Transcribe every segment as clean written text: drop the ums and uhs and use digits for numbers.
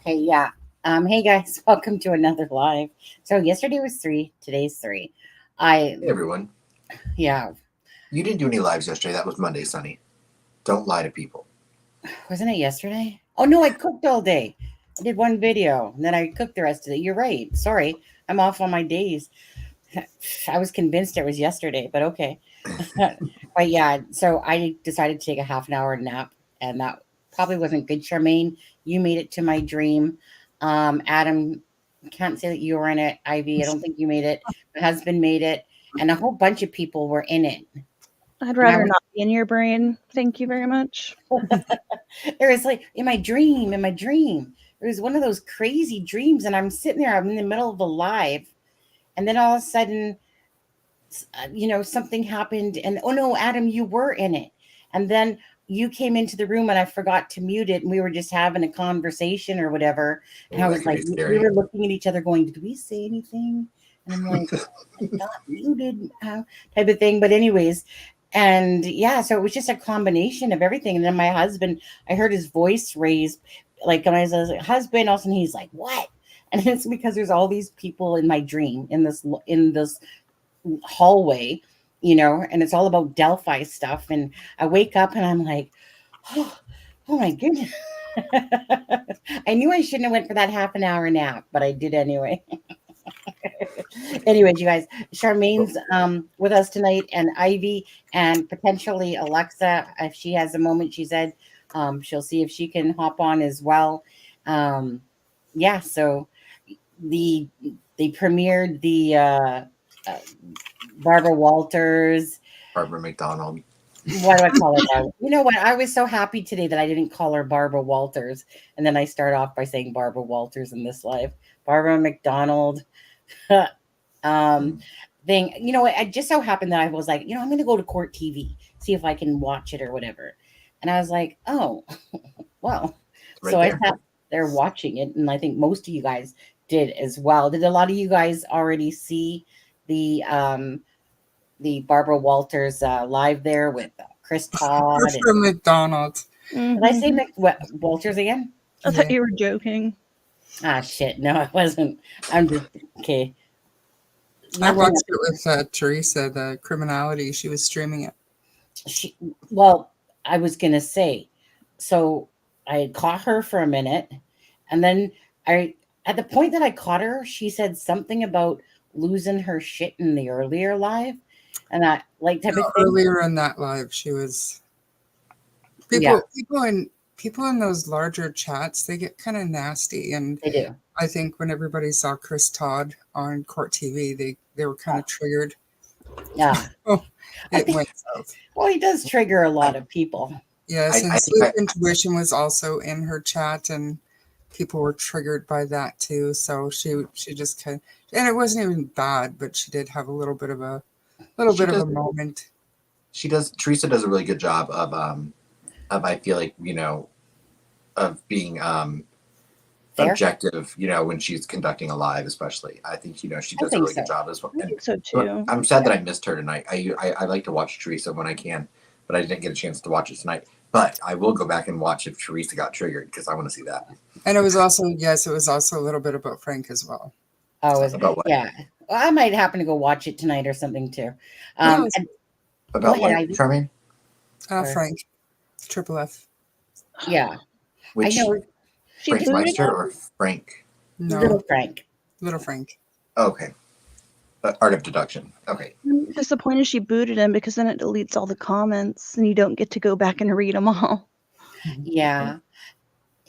Okay, yeah. Hey guys, welcome to another live. So yesterday was three, today's three. I Hey everyone. yeah, You didn't do any lives yesterday. That was Monday, Sunny. Don't lie to people. wasn't it yesterday? Oh no, I cooked all day. I did one video and then I cooked the rest of it. You're right. Sorry, I'm off on my days. I was convinced it was yesterday, but okay. But yeah, so I decided to take a half an hour nap, and that probably wasn't good. Charmaine, you made it to my dream. Adam, can't say that you were in it. Ivy, I don't think you made it. My husband made it, and a whole bunch of people were in it. I'd And I rather was, not be in your brain. Thank you very much. it was like in my dream. It was one of those crazy dreams, and I'm sitting there. I'm in the middle of a live, and then all of a sudden something happened and oh no, Adam, you were in it. And then you came into the room and I forgot to mute it and we were just having a conversation or whatever. And Oh, I that was could like, be we scary. were looking at each other going, did we say anything? And I'm like, not muted, type of thing. But anyways, and yeah, so it was just a combination of everything. And then my husband, I heard his voice raised, like when I was like, husband, all of a sudden he's like, what? And it's because there's all these people in my dream in this hallway, and it's all about Delphi stuff. And I wake up and I'm like, oh, oh my goodness. I knew I shouldn't have went for that half an hour nap, but I did anyway. Anyways, you guys, Charmaine's with us tonight, and Ivy, and potentially Alexa, if she has a moment. She said she'll see if she can hop on as well. Um, yeah, so the they premiered the uh, Barbara Walters. Barbara McDonald. Why do I call her that? You know what? I was so happy today that I didn't call her Barbara Walters. And then I start off by saying Barbara Walters in this live. Barbara McDonald. um, Mm. thing. You know what? I just so happened that I was like, I'm going to go to Court TV, see if I can watch it or whatever. And I was like, oh, well. It's So right I there. sat there watching it. And I think most of you guys did as well. Did a lot of you guys already see the Barbara Walters live there with Chris Todd? We're And from McDonald's. did I say Mhm. Walters again? I thought Yeah. you were joking. Ah, shit. No, I wasn't. I'm just okay. I Nothing. watched it with Teresa, the criminality. She was streaming it. She, well, I was gonna say, so I had caught her for a minute, and then at the point that I caught her, she said something about losing her shit in the earlier live, and that like type of thing. Earlier in that live, she was Yeah, people in those larger chats. They get kind of nasty, and they do. I think when everybody saw Chris Todd on Court TV, they were kind of triggered. Yeah, Oh, I it think. went south. Well, he does trigger a I, lot of people. Yes, and I think Sleep Intuition was also in her chat, and people were triggered by that too. So she just kind of, and it wasn't even bad, but she did have a little bit of she does. a moment. She does. Teresa does a really good job of I feel like of being Fair. objective. When she's conducting a live, especially. I think she I does a think really so. good job as well. I And think so too. I'm sad that I missed her tonight. I like to watch Teresa when I can, but I didn't get a chance to watch it tonight. But I will go back and watch if Teresa got triggered because I want to see that. And it was also a little bit about Frank as well. Oh, About what? yeah. Well, I might happen to go watch it tonight or something too. Yeah, it was, And go About ahead, what, Ivy. Charmaine? Sorry. Frank, Triple F. Yeah, I Which know. She Frank booted Meister him. or Frank? No, Little Frank. little Frank. Okay. Art of Deduction. Okay. I'm disappointed she booted him because then it deletes all the comments and you don't get to go back and read them all. Yeah.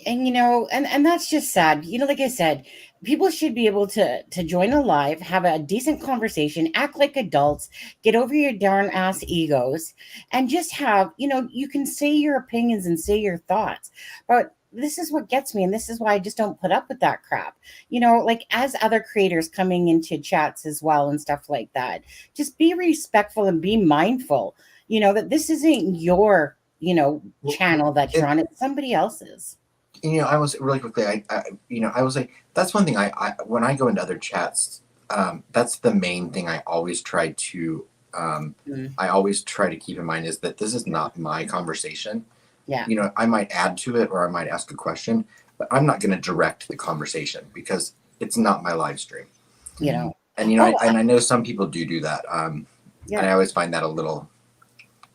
And and that's just sad. Like I said, people should be able to join a live, have a decent conversation, act like adults, get over your darn ass egos, and just have, you can say your opinions and say your thoughts. But this is what gets me, and this is why I just don't put up with that crap. Like as other creators coming into chats as well and stuff like that, just be respectful and be mindful, that this isn't your, channel that you're on, it's somebody else's. I was really quickly. I was like, that's one thing. I when I go into other chats, that's the main thing I always try to. Mm. I always try to keep in mind is that this is not my conversation. Yeah. I might add to it or I might ask a question, but I'm not going to direct the conversation because it's not my live stream. You know. And you know, Oh, and I know some people do that. And I always find that a little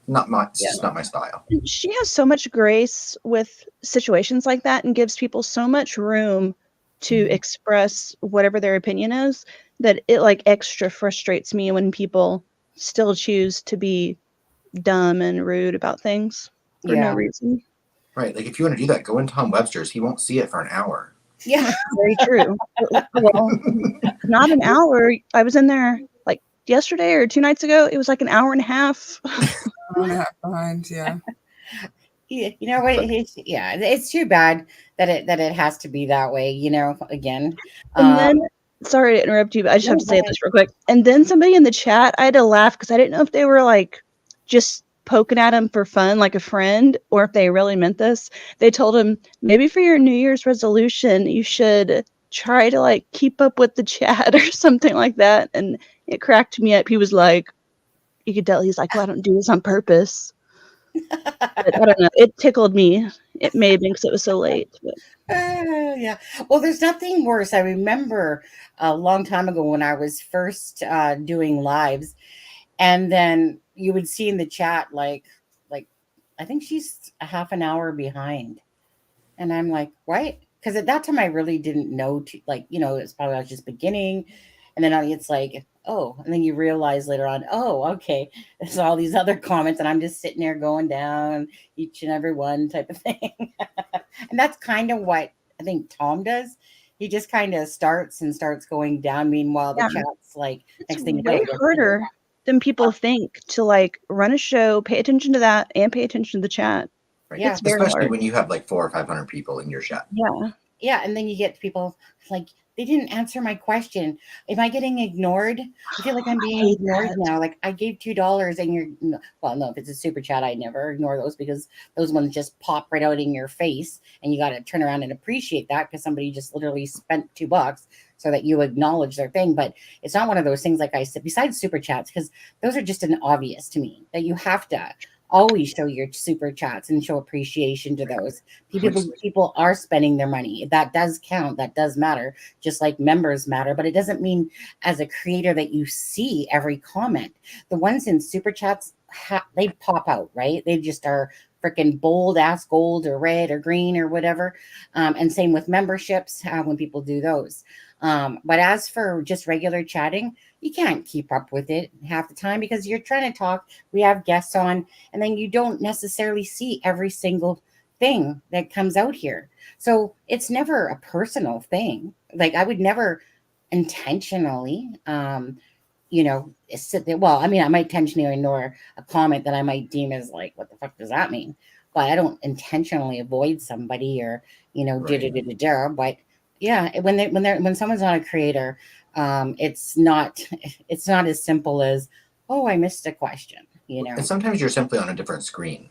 it's just not my style. She has so much grace with situations like that and gives people so much room to express whatever their opinion is that it like extra frustrates me when people still choose to be dumb and rude about things for no reason. Right. Like if you want to do that, go in Tom Webster's. He won't see it for an hour. Yeah. Very true. Well, not an hour. I was in there like yesterday or 2 nights ago. It was like an hour and a half. Hour and a half behind, yeah. You know what? It's too bad that it has to be that way. You know, again. And then, sorry to interrupt you, but I just have to say this real quick. And then somebody in the chat, I had to laugh because I didn't know if they were like just poking at him for fun, like a friend, or if they really meant this. They told him maybe for your New Year's resolution, you should try to like keep up with the chat or something like that. And it cracked me up. He was like, you could tell he's like, well, I don't do this on purpose. But I don't know. It tickled me. It may have been because it was so late. But. Yeah. Well, there's nothing worse. I remember a long time ago when I was first doing lives, and then you would see in the chat like I think she's a half an hour behind, and I'm like, what? Because at that time I really didn't know. It's probably I was just beginning, and then it's like, oh, and then you realize later on, oh, okay, there's all these other comments, and I'm just sitting there going down each and every one type of thing. And that's kind of what I think Tom does. He just kind of starts going down. Meanwhile, the chat's like next thing you know, way harder than people think to like run a show, pay attention to that, and pay attention to the chat. Right. Yeah, especially when you have like 400 or 500 people in your chat. Yeah, and then you get people like, they didn't answer my question. Am I getting ignored? I feel like I'm being ignored now. Like I gave $2 and you're no, if it's a super chat, I never ignore those because those ones just pop right out in your face and you got to turn around and appreciate that because somebody just literally spent $2 so that you acknowledge their thing. But it's not one of those things like I said, besides super chats, because those are just an obvious to me that you have to always show your super chats and show appreciation to those people are spending their money. That does count. That does matter, just like members matter. But it doesn't mean as a creator that you see every comment. The ones in super chats, they pop out, right? They just are freaking bold ass gold or red or green or whatever. And same with memberships when people do those. But as for just regular chatting, you can't keep up with it half the time because you're trying to talk. We have guests on, and then you don't necessarily see every single thing that comes out here. So it's never a personal thing. Like I would never intentionally, sit there. Well, I mean, I might intentionally ignore a comment that I might deem as like, what the fuck does that mean? But I don't intentionally avoid somebody or, But yeah, when someone's not a creator, it's not as simple as, oh, I missed a question, And sometimes you're simply on a different screen.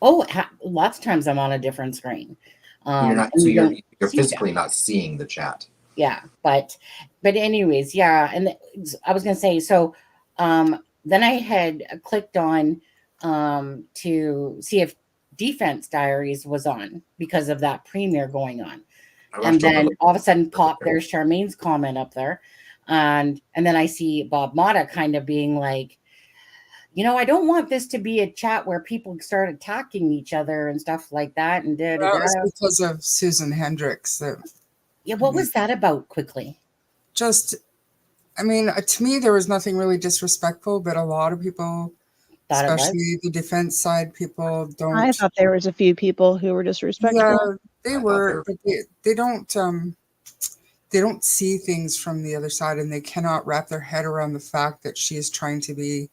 Oh, lots of times I'm on a different screen. You're not, so you're physically not seeing the chat. Yeah, but anyways, yeah, and I was gonna say, so then I had clicked on to see if Defense Diaries was on because of that premiere going on. And then all of a sudden there's Charmaine's comment up there. And then I see Bob Motta kind of being like, I don't want this to be a chat where people start attacking each other and stuff like that. And that was because of Susan Hendricks. What was that about quickly? Just, I mean, to me, there was nothing really disrespectful, but a lot of people, especially the defense side people, don't. I thought there was a few people who were disrespectful. Yeah, they were, but they don't see things from the other side, and they cannot wrap their head around the fact that she is trying to be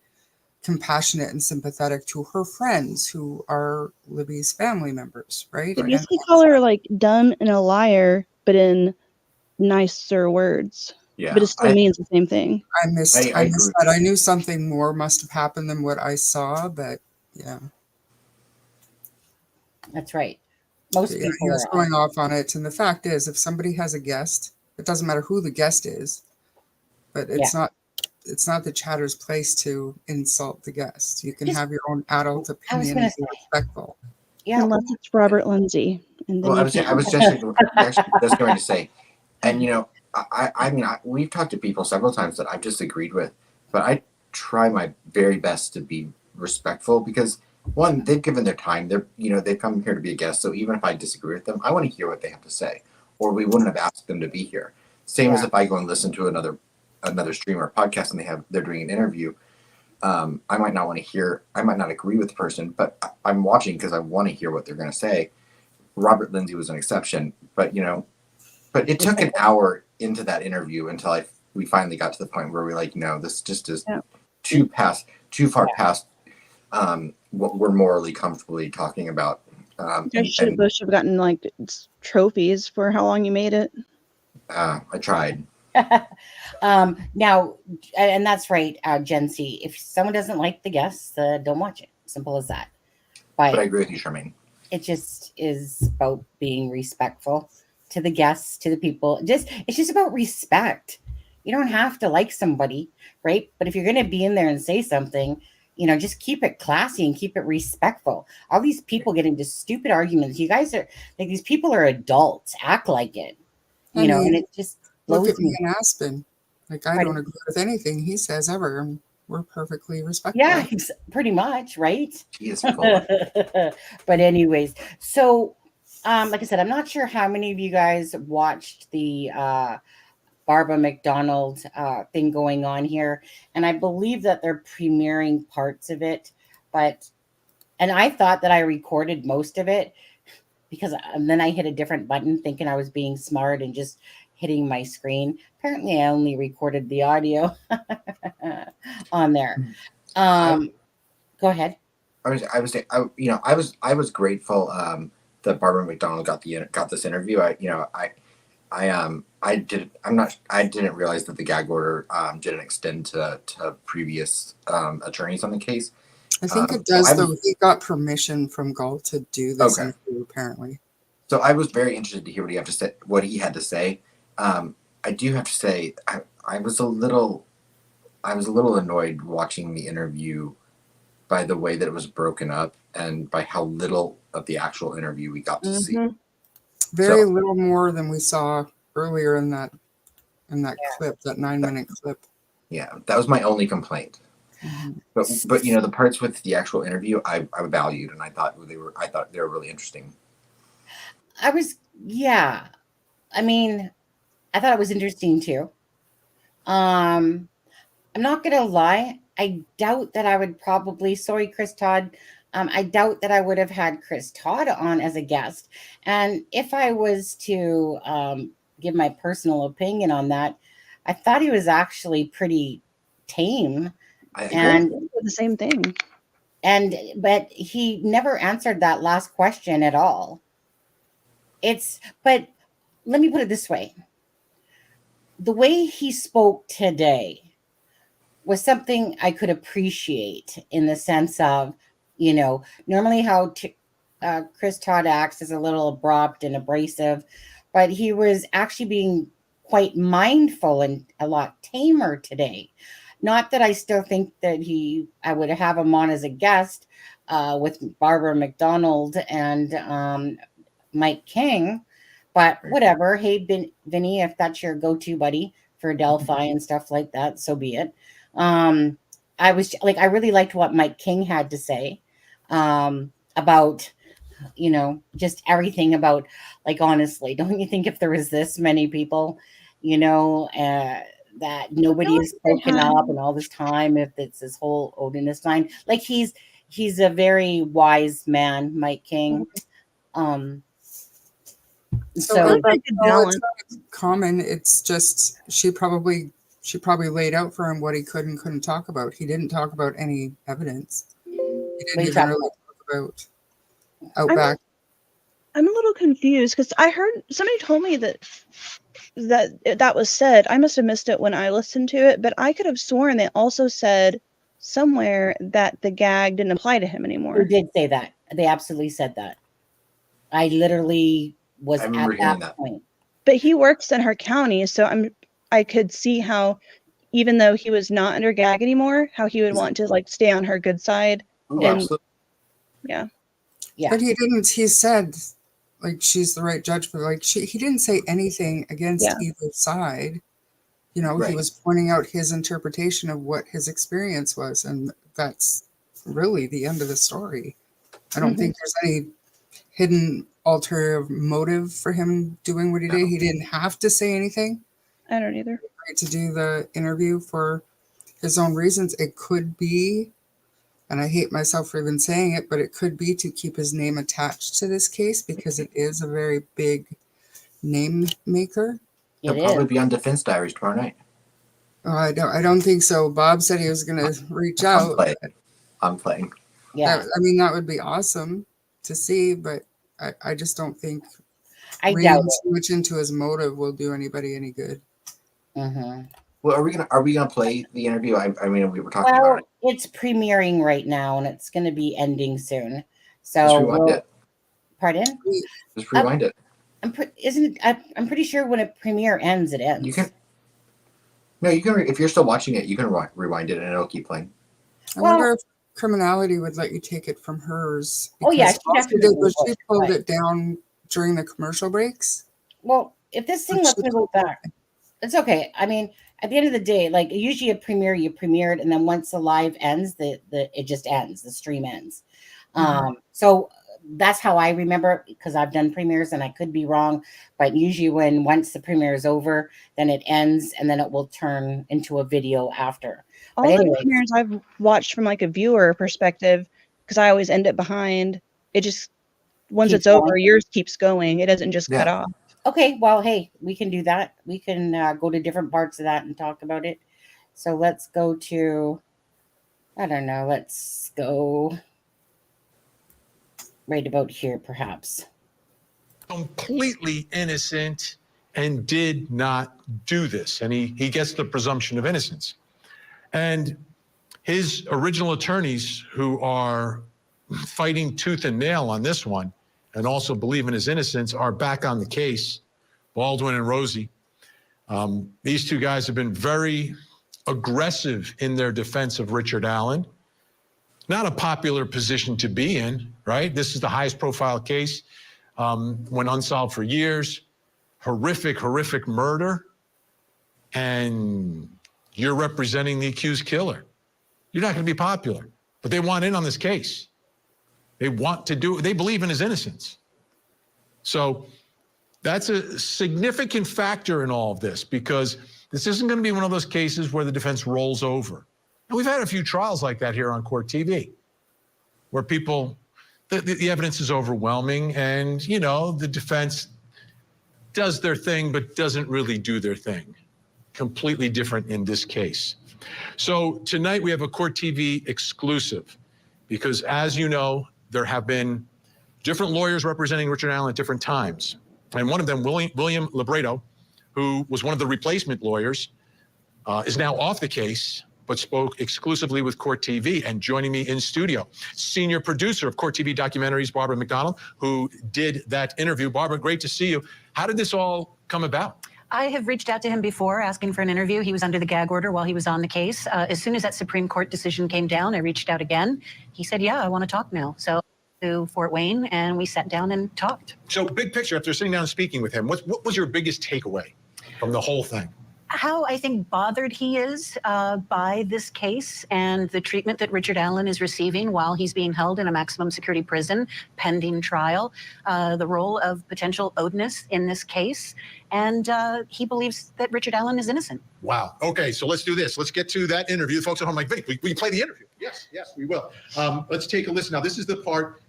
compassionate and sympathetic to her friends who are Libby's family members, right? They basically call her like dumb and a liar, but in nicer words. Yeah, but it still means the same thing. I missed that. I knew something more must have happened than what I saw, but yeah. That's right. Most people he was going off on it, and the fact is, if somebody has a guest, it doesn't matter who the guest is, but it's not the chatter's place to insult the guest. You can have your own adult opinion and be respectful. Yeah, unless it's Robert Lindsay And then Well, you I can. was just going to say, and you know, I mean, we've talked to people several times that I've disagreed with, but I try my very best to be respectful because one, they've given their time. They've come here to be a guest, so even if I disagree with them, I want to hear what they have to say, or we wouldn't have asked them to be here. Same as if I go and listen to another streamer or podcast and they're doing an interview. I might not want to hear. I might not agree with the person, but I'm watching because I want to hear what they're going to say. Robert Lindsay was an exception, but it took an hour into that interview until we finally got to the point where we're like, no, this just is too far past what we're morally comfortably talking about. You should both have gotten like trophies for how long you made it. I tried. Now, and that's right, Gen Z. If someone doesn't like the guests, don't watch it. Simple as that. But I agree with you, Charmaine. It just is about being respectful to the guests, to the people. It's just about respect. You don't have to like somebody, right? But if you're going to be in there and say something, just keep it classy and keep it respectful. All these people get into stupid arguments. You guys are like, these people are adults. Act like it, and it just look blows at me me. and Aspen. Like, I don't agree with anything he says ever. And we're perfectly respectful. Yeah, pretty much, right? He is full. But anyways, so like I said, I'm not sure how many of you guys watched the Barbara Mcdonald thing going on here, and I believe that they're premiering parts of it, and I thought that I recorded most of it because then I hit a different button thinking I was being smart and just hitting my screen. Apparently I only recorded the audio on there. Go ahead. I was grateful that Barbara Mcdonald got this interview. I didn't realize that the gag order didn't extend to previous attorneys on the case. I think it does, though. He got permission from GULL to do this interview, apparently. So I was very interested to hear what he had to say. I do have to say, I was a little annoyed watching the interview by the way that it was broken up and by how little of the actual interview we got to see. Very little more than we saw earlier in that clip, that 9-minute clip. Yeah, that was my only complaint. But the parts with the actual interview I valued, and I thought they were really interesting. I thought it was interesting too. I'm not gonna lie, I doubt that I would probably, sorry Chris Todd, I doubt that I would have had Chris Todd on as a guest. And if I was to give my personal opinion on that, I thought he was actually pretty tame. And the same thing. But he never answered that last question at all. But let me put it this way. The way he spoke today was something I could appreciate in the sense of, normally how Chris Todd acts is a little abrupt and abrasive, but he was actually being quite mindful and a lot tamer today. Not that I still think that I would have him on as a guest with Barbara Mcdonald and Mike King, but whatever. Hey, Vinny, if that's your go-to buddy for Delphi and stuff like that, so be it. I really liked what Mike King had to say about, just everything about, like, honestly, don't you think if there was this many people, that nobody has spoken up and all this time, if it's this whole ODINISM line, like he's a very wise man, Mike King. So it's not common. It's just she probably laid out for him what he could and couldn't talk about. He didn't talk about any evidence. He didn't even really talk about Outback. I'm a little confused because I heard somebody told me that was said. I must have missed it when I listened to it, but I could have sworn they also said somewhere that the gag didn't apply to him anymore. They did say that. They absolutely said that. I literally was at that point. But he works in her county, so I could see how, even though he was not under gag anymore, how he would want to like stay on her good side. Oh, absolutely. Yeah. But he didn't. He said like she's the right judge for he didn't say anything against Yeah. either side. You know, Right. he was pointing out his interpretation of what his experience was, and that's really the end of the story. I don't think there's any hidden ulterior motive for him doing what he did. He didn't have to say anything. I don't either. Right, to do the interview for his own reasons. It could be, and I hate myself for even saying it, but it could be to keep his name attached to this case because it is a very big name maker. He'll It probably is. be on Defense Diaries tomorrow night. Oh, I don't think so. Bob said he was going to reach out. I'm playing. Yeah. That would be awesome to see, but I just don't think I doubt reading it. too much into his motive will do anybody any good. Mm-hmm. Well, are we gonna play the interview? I mean, we were talking about it. It's premiering right now, and it's going to be ending soon. Just So, rewind it. pardon? Just rewind it. I'm pretty sure when a premiere ends, it ends. You can. No, you can. If you're still watching it, you can rewind it, and it'll keep playing. I wonder if Criminality would let you take it from hers. Oh, yeah, she Because definitely was she would, pulled right. it down during the commercial breaks. Well, if this thing lets me go back, it's okay. I mean, at the end of the day, like usually a premiere, you premiere it, and then once the live ends, it just ends. The stream ends. So that's how I remember it because I've done premieres and I could be wrong, but usually once the premiere is over, then it ends and then it will turn into a video after. All the premieres I've watched from like a viewer perspective, because I always end it behind. It just once it's over, yours keeps going. It doesn't just cut off. Okay, well, hey, we can do that. We can go to different parts of that and talk about it. So let's go to, I don't know, let's go right about here, perhaps. Completely innocent and did not do this. And he gets the presumption of innocence. And his original attorneys who are fighting tooth and nail on this one and also believe in his innocence are back on the case, Baldwin and Rosie. These two guys have been very aggressive in their defense of Richard Allen. Not a popular position to be in, right? This is the highest profile case, went unsolved for years, horrific murder, and you're representing the accused killer. You're not going to be popular, but they want in on this case. They want to do it. They believe in his innocence. So that's a significant factor in all of this because this isn't going to be one of those cases where the defense rolls over. And we've had a few trials like that here on Court TV where people, the evidence is overwhelming and, you know, the defense does their thing but doesn't really do their thing. Completely different in this case. So tonight we have a Court TV exclusive because, as you know, there have been different lawyers representing Richard Allen at different times. And one of them, William Lebrato, who was one of the replacement lawyers, is now off the case, but spoke exclusively with Court TV. And joining me in studio, senior producer of Court TV documentaries, Barbara Mcdonald, who did that interview. Barbara, great to see you. How did this all come about? I have reached out to him before asking for an interview. He was under the gag order while he was on the case. As soon as that Supreme Court decision came down, I reached out again. He said, yeah, I want to talk now. So to Fort Wayne and we sat down and talked. So big picture, after sitting down and speaking with him, what was your biggest takeaway from the whole thing? How I think bothered he is by this case and the treatment that Richard Allen is receiving while he's being held in a maximum security prison pending trial, the role of potential odinist in this case, and he believes that Richard Allen is innocent. Wow. Okay, so let's do this. Let's get to that interview. The folks at home like, Vinny, we play the interview. Yes, we will. Let's take a listen. Now, this is the part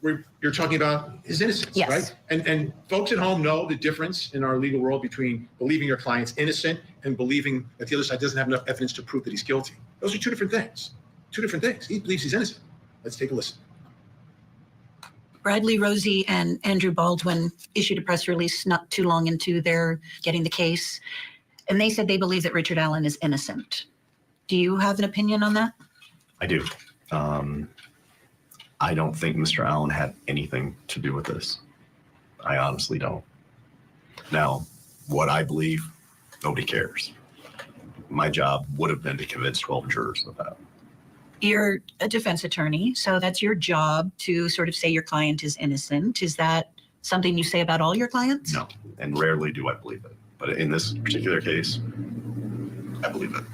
where you're talking about his innocence, yes. Right? And folks at home know the difference in our legal world between believing your client's innocent and believing that the other side doesn't have enough evidence to prove that he's guilty. Those are two different things. He believes he's innocent. Let's take a listen. Bradley Rosie and Andrew Baldwin issued a press release not too long into their getting the case, and they said they believe that Richard Allen is innocent. Do you have an opinion on that? I do. I don't think Mr. Allen had anything to do with this. I honestly don't. Now, what I believe, nobody cares. My job would have been to convince 12 jurors of that. You're a defense attorney, so that's your job to sort of say your client is innocent. Is that something you say about all your clients? No, and rarely do I believe it. But in this particular case, I believe it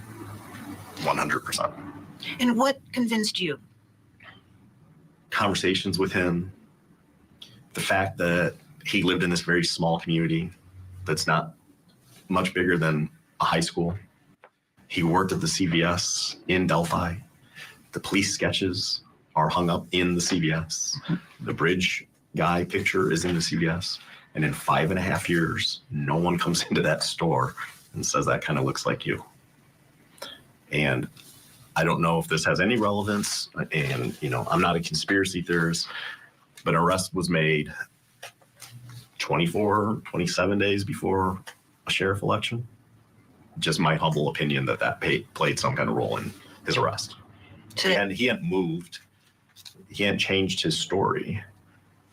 100%. And what convinced you? Conversations with him, the fact that he lived in this very small community that's not much bigger than a high school. He worked at the CVS in Delphi. The police sketches are hung up in the CVS. The bridge guy picture is in the CVS. And in 5.5 years, no one comes into that store and says that kind of looks like you. And I don't know if this has any relevance. And, you know, I'm not a conspiracy theorist, but an arrest was made 24, 27 days before a sheriff election. Just my humble opinion that played some kind of role in his arrest. And he hadn't moved. He hadn't changed his story.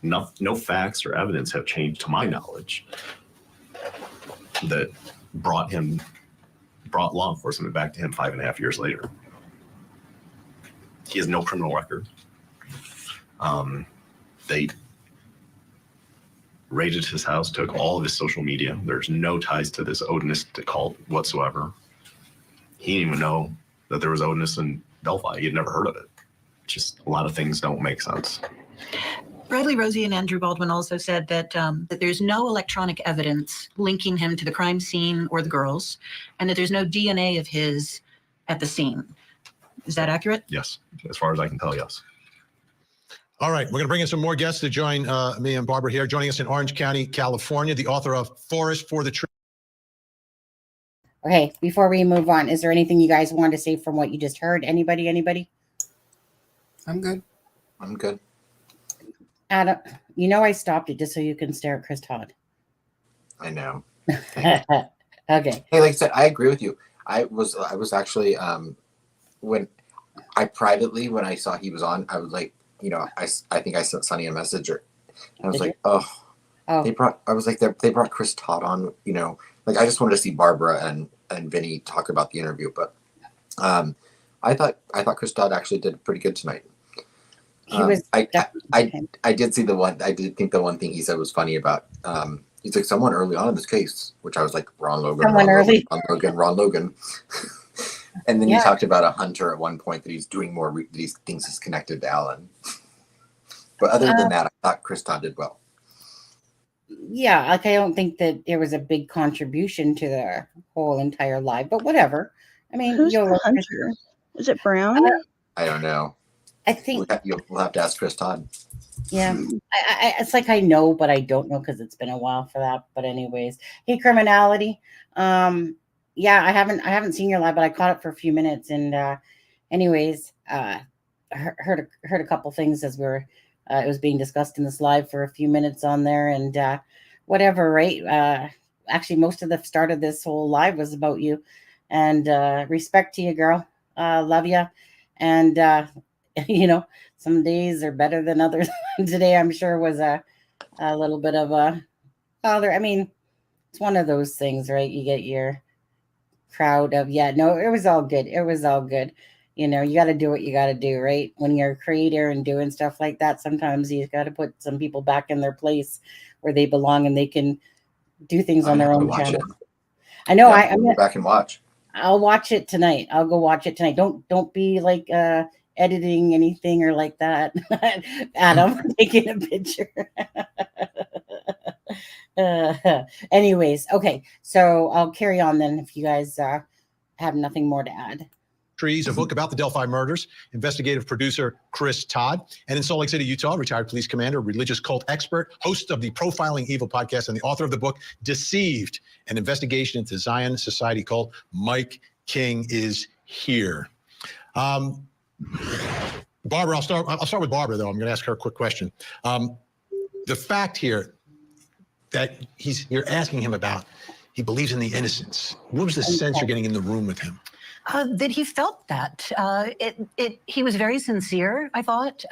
No facts or evidence have changed to my knowledge that brought law enforcement back to him 5.5 years later. He has no criminal record. They raided his house, took all of his social media. There's no ties to this ODINISM cult whatsoever. He didn't even know that there was ODINISM in Delphi. He had never heard of it. Just a lot of things don't make sense. Bradley Rosie and Andrew Baldwin also said that that there's no electronic evidence linking him to the crime scene or the girls, and that there's no DNA of his at the scene. Is that accurate? Yes, as far as I can tell, yes. All right, we're going to bring in some more guests to join me and Barbara here. Joining us in Orange County, California, the author of Forest for the Tree. Okay, before we move on, is there anything you guys want to say from what you just heard? Anybody? I'm good. I'm good. Adam, you know I stopped it just so you can stare at Chris Todd. I know. Okay. Hey, like I said, I agree with you. I was actually when I saw he was on, I was like, you know, I think I sent Sonny a message, and I was like, they brought Chris Todd on, you know, like I just wanted to see Barbara and Vinny talk about the interview, but I thought Chris Todd actually did pretty good tonight. He was. I did see the one. I did think the one thing he said was funny about. He's like someone early on in this case, which I was like Ron Logan. And then he talked about a hunter at one point that he's doing more. That he thinks is connected to Alan. But other than that, I thought Chris Todd did well. Yeah, like I don't think that there was a big contribution to the whole entire live, but whatever. I mean, Who's the hunter? Is it Brown? I don't know. I think we'll have to ask Chris Todd. Yeah, it's like I know, but I don't know because it's been a while for that. But anyways, hey, criminality. Yeah, I haven't seen your live, but I caught it for a few minutes. And anyways, heard a couple things as it was being discussed in this live for a few minutes on there, and whatever, right? Actually, most of the start of this whole live was about you, and respect to you, girl. Love you, and you know, some days are better than others. Today, I'm sure, was a little bit of a other. I mean, it's one of those things, right? You get your crowd of, it was all good. It was all good. You know, you got to do what you got to do, right? When you're a creator and doing stuff like that, sometimes you got to put some people back in their place where they belong and they can do things on their own channel. I know. I'm gonna go back and watch. I'll watch it tonight. I'll go watch it tonight. Don't be like editing anything or like that. Adam taking a picture. Anyways, okay. So I'll carry on then if you guys have nothing more to add. Trees, a book about the Delphi murders, investigative producer Chris Todd, and in Salt Lake City, Utah, retired police commander, religious cult expert, host of the Profiling Evil podcast, and the author of the book Deceived, an investigation into Zion Society cult. Mike King is here. Barbara, I'll start with Barbara, though. I'm going to ask her a quick question. The fact here that you're asking him about, he believes in the innocence. What was the sense you're getting in the room with him? That he felt that. He was very sincere, I thought.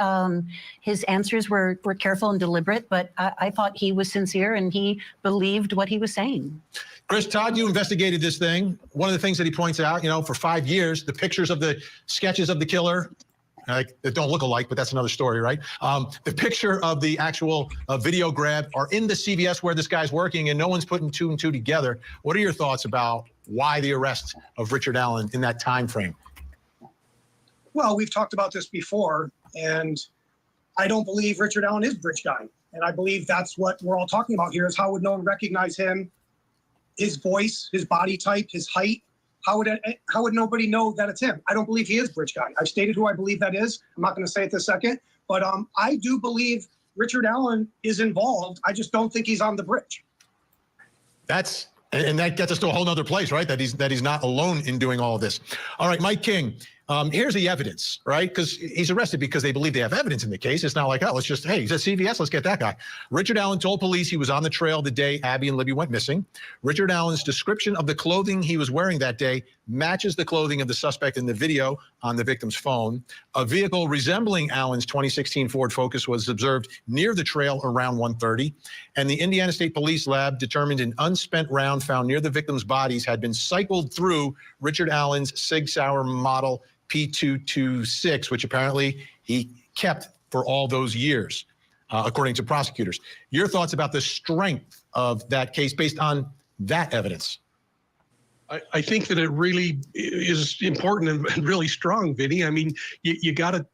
His answers were careful and deliberate, but I thought he was sincere and he believed what he was saying. Chris Todd, you investigated this thing. One of the things that he points out, for 5 years, the pictures of the sketches of the killer that don't look alike, but that's another story, right? The picture of the actual video grab are in the CVS where this guy's working, and no one's putting two and two together. What are your thoughts about why the arrest of Richard Allen in that time frame? Well, we've talked about this before, and I don't believe Richard Allen is Bridge Guy. And I believe that's what we're all talking about here, is how would no one recognize him, his voice, his body type, his height? How would nobody know that it's him? I don't believe he is Bridge Guy. I've stated who I believe that is. I'm not going to say it this second, but I do believe Richard Allen is involved. I just don't think he's on the bridge. And that gets us to a whole nother place, right? That he's not alone in doing all of this. All right, Mike King, here's the evidence, right? Because he's arrested because they believe they have evidence in the case. It's not like, oh, let's just, hey, he's at CVS, let's get that guy. Richard Allen told police he was on the trail the day Abby and Libby went missing. Richard Allen's description of the clothing he was wearing that day matches the clothing of the suspect in the video on the victim's phone. A vehicle resembling Allen's 2016 Ford Focus was observed near the trail around 1:30, and the Indiana State Police Lab determined an unspent round found near the victim's bodies had been cycled through Richard Allen's Sig Sauer model P226, which apparently he kept for all those years, according to prosecutors. Your thoughts about the strength of that case based on that evidence? I think that it really is important and really strong, Vinny. I mean, you got to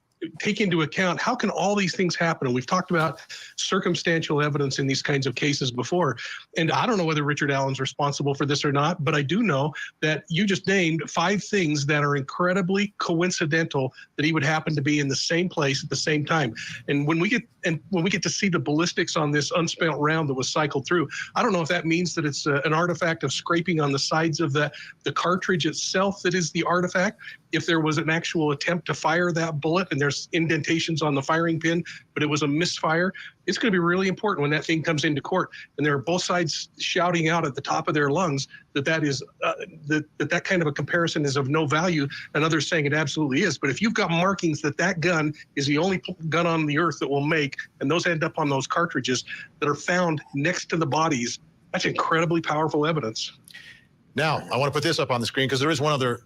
take into account, how can all these things happen? And we've talked about circumstantial evidence in these kinds of cases before. And I don't know whether Richard Allen's responsible for this or not, but I do know that you just named 5 things that are incredibly coincidental that he would happen to be in the same place at the same time. And when we get to see the ballistics on this unspent round that was cycled through, I don't know if that means that it's an artifact of scraping on the sides of the cartridge itself that is the artifact. If there was an actual attempt to fire that bullet and there's indentations on the firing pin, but it was a misfire, it's going to be really important when that thing comes into court. And there are both sides shouting out at the top of their lungs that is that kind of a comparison is of no value, and others saying it absolutely is. But if you've got markings that gun is the only gun on the earth that will make, and those end up on those cartridges that are found next to the bodies, that's incredibly powerful evidence. Now, I want to put this up on the screen because there is one other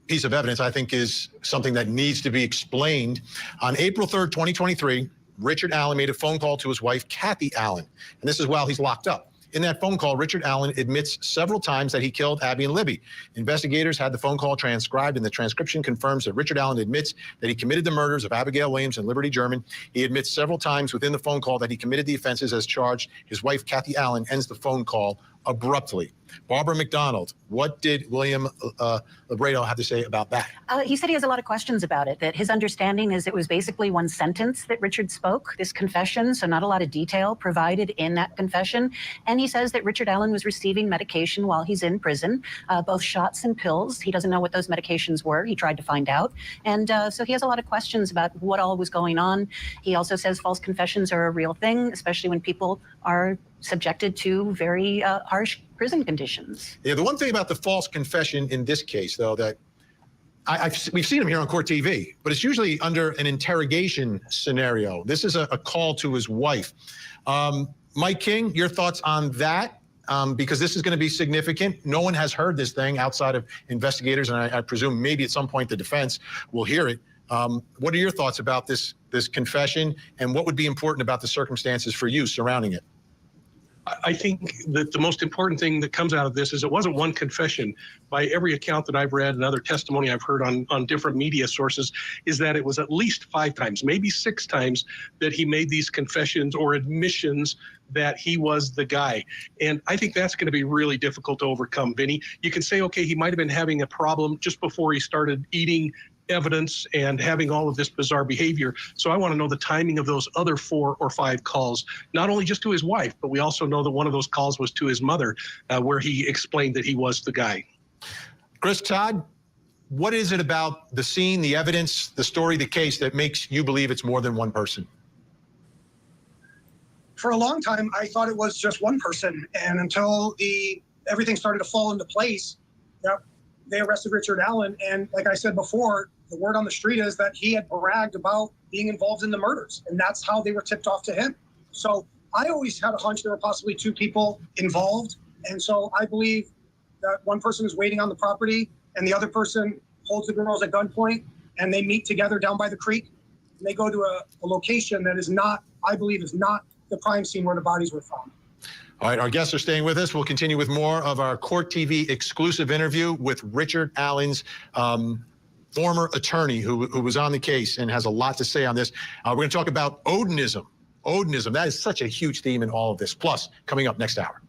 piece of evidence I think is something that needs to be explained. On April 3rd, 2023, Richard Allen made a phone call to his wife, Kathy Allen, and this is while he's locked up. In that phone call, Richard Allen admits several times that he killed Abby and Libby. Investigators had the phone call transcribed, and the transcription confirms that Richard Allen admits that he committed the murders of Abigail Williams and Liberty German. He admits several times within the phone call that he committed the offenses as charged. His wife, Kathy Allen, ends the phone call abruptly. Barbara McDonald, what did William Lebrato have to say about that? He said he has a lot of questions about it, that his understanding is it was basically one sentence that Richard spoke, this confession, so not a lot of detail provided in that confession. And he says that Richard Allen was receiving medication while he's in prison, both shots and pills. He doesn't know what those medications were. He tried to find out. And so he has a lot of questions about what all was going on. He also says false confessions are a real thing, especially when people are subjected to very harsh prison conditions. Yeah, the one thing about the false confession in this case, though, that we've seen him here on court TV, but it's usually under an interrogation scenario. This is a call to his wife. Mike King, your thoughts on that? Because this is going to be significant. No one has heard this thing outside of investigators, and I presume maybe at some point the defense will hear it. What are your thoughts about this confession, and what would be important about the circumstances for you surrounding it? I think that the most important thing that comes out of this is it wasn't one confession. By every account that I've read and other testimony I've heard on different media sources, is that it was at least 5 times, maybe 6 times, that he made these confessions or admissions that he was the guy. And I think that's going to be really difficult to overcome, Vinny. You can say, okay, he might have been having a problem just before he started eating evidence and having all of this bizarre behavior. So I want to know the timing of those other 4 or 5 calls, not only just to his wife, but we also know that one of those calls was to his mother, where he explained that he was the guy. Chris Todd, what is it about the scene, the evidence, the story, the case that makes you believe it's more than one person? For a long time, I thought it was just one person. And until everything started to fall into place, they arrested Richard Allen. And like I said before, the word on the street is that he had bragged about being involved in the murders. And that's how they were tipped off to him. So I always had a hunch there were possibly 2 people involved. And so I believe that one person is waiting on the property and the other person holds the girls at gunpoint and they meet together down by the creek. and they go to a location that is not, I believe, is not the crime scene where the bodies were found. All right, our guests are staying with us. We'll continue with more of our Court TV exclusive interview with Richard Allen's former attorney who was on the case and has a lot to say on this. We're going to talk about ODINISM. ODINISM, that is such a huge theme in all of this. Plus, coming up next hour.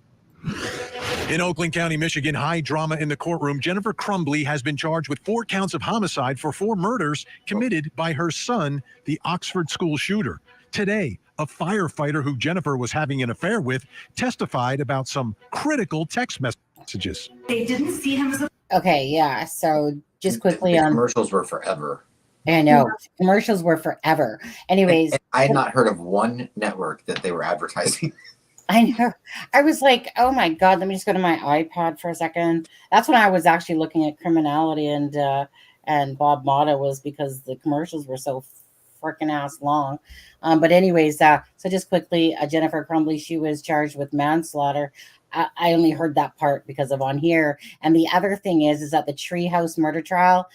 In Oakland County, Michigan, high drama in the courtroom. Jennifer Crumbly has been charged with 4 counts of homicide for 4 murders committed by her son, the Oxford school shooter. Today, a firefighter who Jennifer was having an affair with testified about some critical text messages. They didn't see him as a... Okay, yeah. So just quickly The on. commercials were forever. I know commercials were forever. Anyways, And I had not heard of one network that they were advertising. I know. I was like, oh my God, let me just go to my iPad for a second. That's when I was actually looking at criminality and Bob Mata was because the commercials were so freaking ass long. But anyways, so just quickly, Jennifer Crumbly, she was charged with manslaughter. I only heard that part because of on here. And the other thing is that the Treehouse murder trial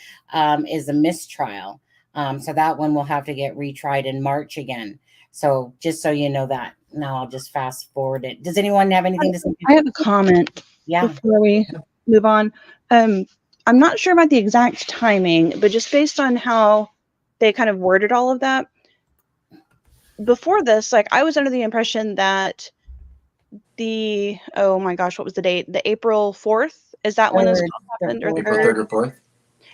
is a mistrial. So that one will have to get retried in March again. So just so you know that. Now I'll just fast forward it. Does anyone have anything to say? I have a comment before we move on. I'm not sure about the exact timing, but just based on how they kind of worded all of that. Before this, like I was under the impression that oh my gosh, what was the date? The April 4th? Is that when this happened? Or the April 3rd or 4th?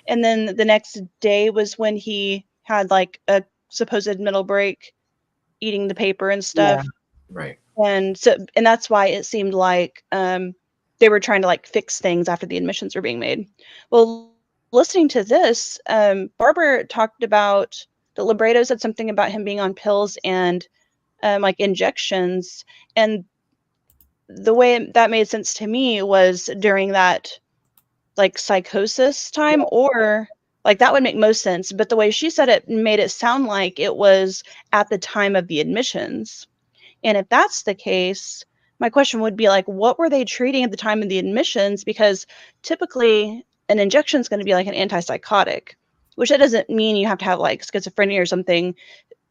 And then the next day was when he had like a supposed middle break eating the paper and stuff. Yeah. Right. And so, and that's why it seemed like they were trying to like fix things after the admissions were being made. Well, listening to this, Barbara talked about the Lebrato said something about him being on pills and like injections. And the way that made sense to me was during that like psychosis time, or like that would make most sense. But the way she said it made it sound like it was at the time of the admissions. And if that's the case, my question would be like, what were they treating at the time of the admissions? Because typically an injection is going to be like an antipsychotic, which that doesn't mean you have to have like schizophrenia or something.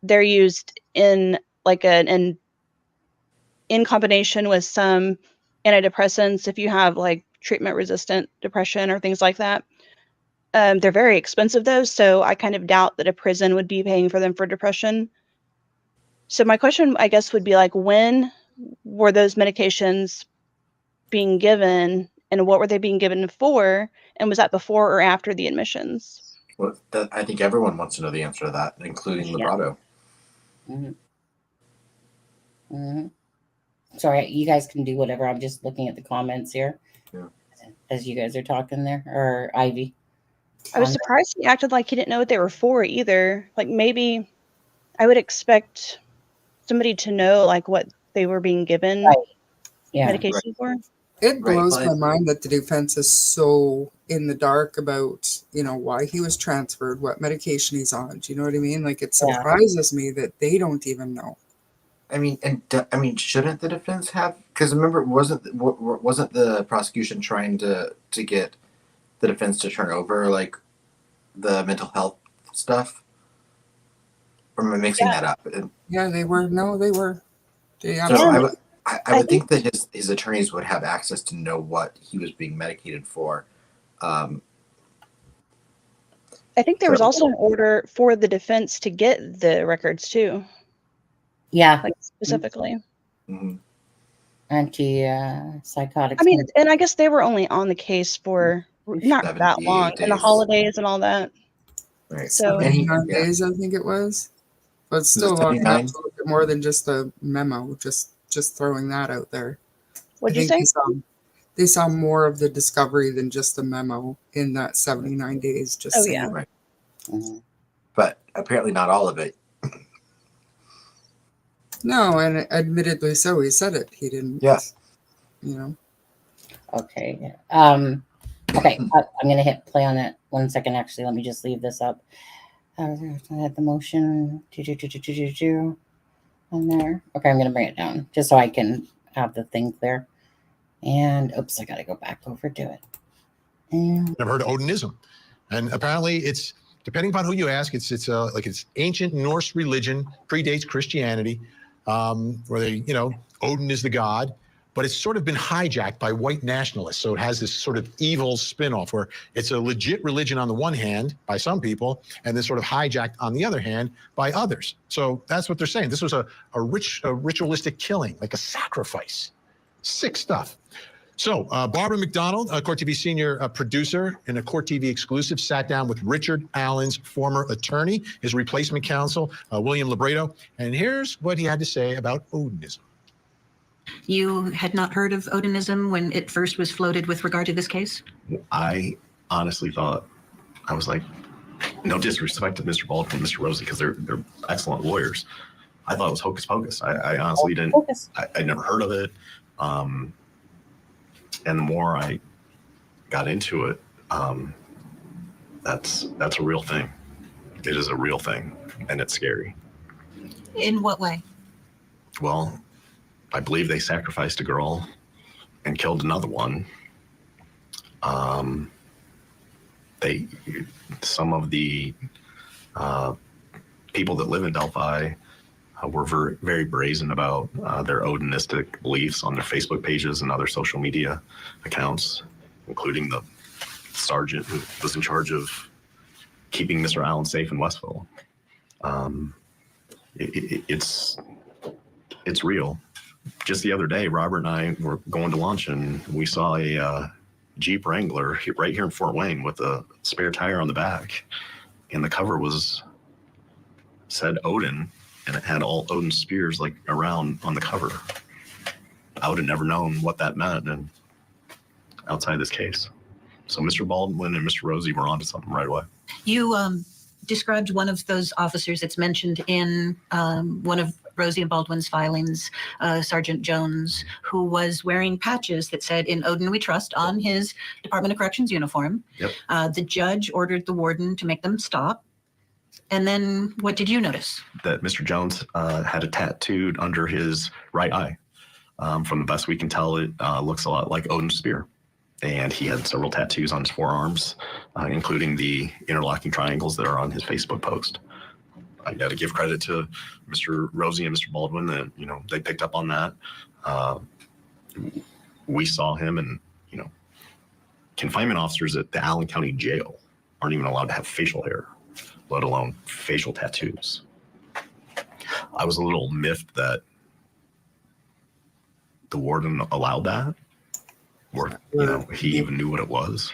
They're used in like in combination with some antidepressants if you have like treatment resistant depression or things like that. They're very expensive though, so I kind of doubt that a prison would be paying for them for depression. So my question, I guess, would be like, when were those medications being given and what were they being given for? And was that before or after the admissions? Well, I think everyone wants to know the answer to that, including Lebrato. Mm-hmm. Mm-hmm. Sorry, you guys can do whatever. I'm just looking at the comments here as you guys are talking there, or Ivy. I was surprised he acted like he didn't know what they were for either. Like maybe I would expect somebody to know like what they were being given medication for. It blows my mind that the defense is so in the dark about, you know, why he was transferred, what medication he's on. Do you know what I mean? Like it surprises me that they don't even know. I mean, shouldn't the defense have? Because remember, wasn't the prosecution trying to get the defense to turn over like the mental health stuff? Or am I mixing that up? Yeah, they were. No, they were. So I would think that his attorneys would have access to know what he was being medicated for. I think there was also an order for the defense to get the records too. Yeah. Like specifically. Mm-hmm. Antipsychotics. I mean, and I guess they were only on the case for not that long, and the holidays and all that. Right. So 79 days, I think it was. But still long enough to look at more than just a memo, just throwing that out there. What'd you say? They saw more of the discovery than just the memo in that 79 days. Just saying. Right. Mm-hmm. But apparently not all of it. No, and admittedly so. He said it. He didn't. Yes. You know. Okay. Okay. I'm gonna hit play on it. 1 second. Actually, let me just leave this up. I had the motion. On there. Okay, I'm gonna bring it down just so I can have the thing clear. And oops, I gotta go back over to it. And I've heard of ODINISM, and apparently it's depending upon who you ask, it's ancient Norse religion, predates Christianity, where they, Odin is the god, but it's sort of been hijacked by white nationalists. So it has this sort of evil spin-off where it's a legit religion on the one hand by some people, and then sort of hijacked on the other hand by others. So that's what they're saying. This was a ritualistic killing, like a sacrifice. Sick stuff. So Barbara Mcdonald, Court TV senior producer and a Court TV exclusive, sat down with Richard Allen's former attorney, his replacement counsel, William Lebrato, and here's what he had to say about Odinism. You had not heard of Odinism when it first was floated with regard to this case? I honestly thought, I was like, no disrespect to Mr. Baldwin and Mr. Rosie, because they're excellent lawyers. I thought it was Hocus Pocus. I honestly didn't. I never heard of it. And the more I got into it, that's a real thing. It is a real thing, and it's scary. In what way? Well, I believe they sacrificed a girl and killed another one. Some of the people that live in Delphi were very, very brazen about their Odinistic beliefs on their Facebook pages and other social media accounts, including the sergeant who was in charge of keeping Mr. Allen safe in Westville. It's real. Just the other day, Robert and I were going to lunch, and we saw a Jeep Wrangler right here in Fort Wayne with a spare tire on the back, and the cover said Odin, and it had all Odin spears like around on the cover. I would have never known what that meant, and outside this case. So Mr. Baldwin and Mr. Rosie were onto something right away. You described one of those officers that's mentioned in one of Rosie and Baldwin's filings, Sergeant Jones, who was wearing patches that said "In Odin We Trust" on his Department of Corrections uniform. Yep. The judge ordered the warden to make them stop. And then what did you notice? That Mr. Jones had it tattooed under his right eye. From the best we can tell, it looks a lot like Odin's spear. And he had several tattoos on his forearms, including the interlocking triangles that are on his Facebook post. I got to give credit to Mr. Rosie and Mr. Baldwin that, they picked up on that. We saw him, and, confinement officers at the Allen County Jail aren't even allowed to have facial hair, let alone facial tattoos. I was a little miffed that the warden allowed that, or, he even knew what it was.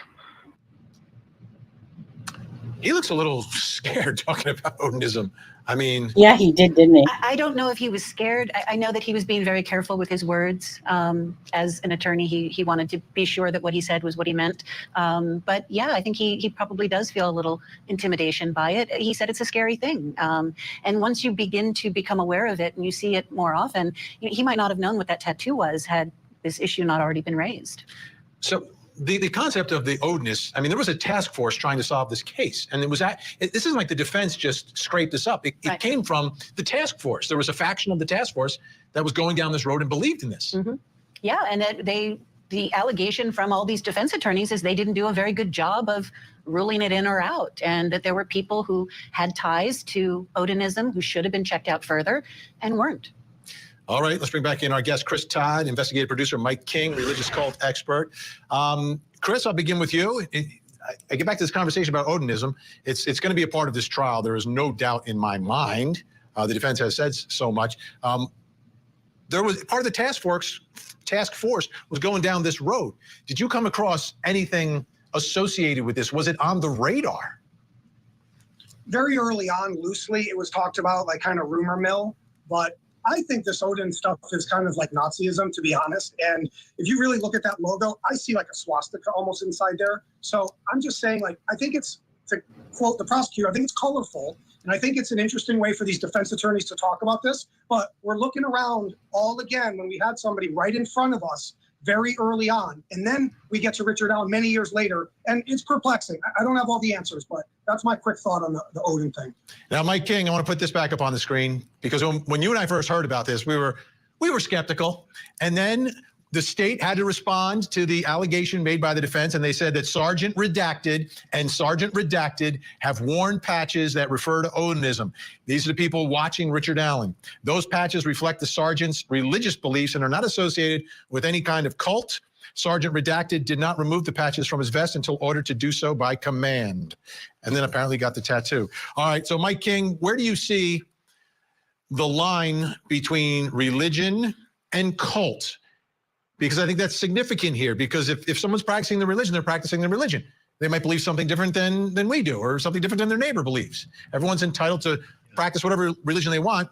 He looks a little scared talking about Odinism. I mean, Yeah, he did, didn't he? I don't know if he was scared. I know that he was being very careful with his words. As an attorney, he wanted to be sure that what he said was what he meant. But yeah, I think he probably does feel a little intimidation by it. He said it's a scary thing. And once you begin to become aware of it and you see it more often, he might not have known what that tattoo was had this issue not already been raised. so the concept of the Odinist, I mean, there was a task force trying to solve this case. And this isn't like the defense just scraped this up. It Right. came from the task force. There was a faction of the task force that was going down this road and believed in this. Mm-hmm. Yeah, and that the allegation from all these defense attorneys is they didn't do a very good job of ruling it in or out, and that there were people who had ties to Odinism who should have been checked out further and weren't. All right, let's bring back in our guest, Chris Todd, investigative producer, Mike King, religious cult expert. Chris, I'll begin with you. I get back to this conversation about Odinism. It's going to be a part of this trial. There is no doubt in my mind. The defense has said so much. There was part of the task force was going down this road. Did you come across anything associated with this? Was it on the radar? Very early on, loosely, it was talked about, like kind of rumor mill, but I think this Odin stuff is kind of like Nazism, to be honest. And if you really look at that logo, I see like a swastika almost inside there. So I'm just saying, like, I think it's, to quote the prosecutor, I think it's colorful. And I think it's an interesting way for these defense attorneys to talk about this. But we're looking around all again when we had somebody right in front of us very early on. And then we get to Richard Allen many years later. And it's perplexing. I don't have all the answers, but that's my quick thought on the Odin thing. Now, Mike King, I want to put this back up on the screen because when you and I first heard about this, we were skeptical. And then the state had to respond to the allegation made by the defense, and they said that Sergeant Redacted and Sergeant Redacted have worn patches that refer to ODINISM. These are the people watching Richard Allen. Those patches reflect the sergeant's religious beliefs and are not associated with any kind of cult. Sergeant Redacted did not remove the patches from his vest until ordered to do so by command, and then apparently got the tattoo. All right, so Mike King, where do you see the line between religion and cult? Because I think that's significant here, because if someone's practicing the religion, they're practicing the religion. They might believe something different than we do, or something different than their neighbor believes. Everyone's entitled to practice whatever religion they want.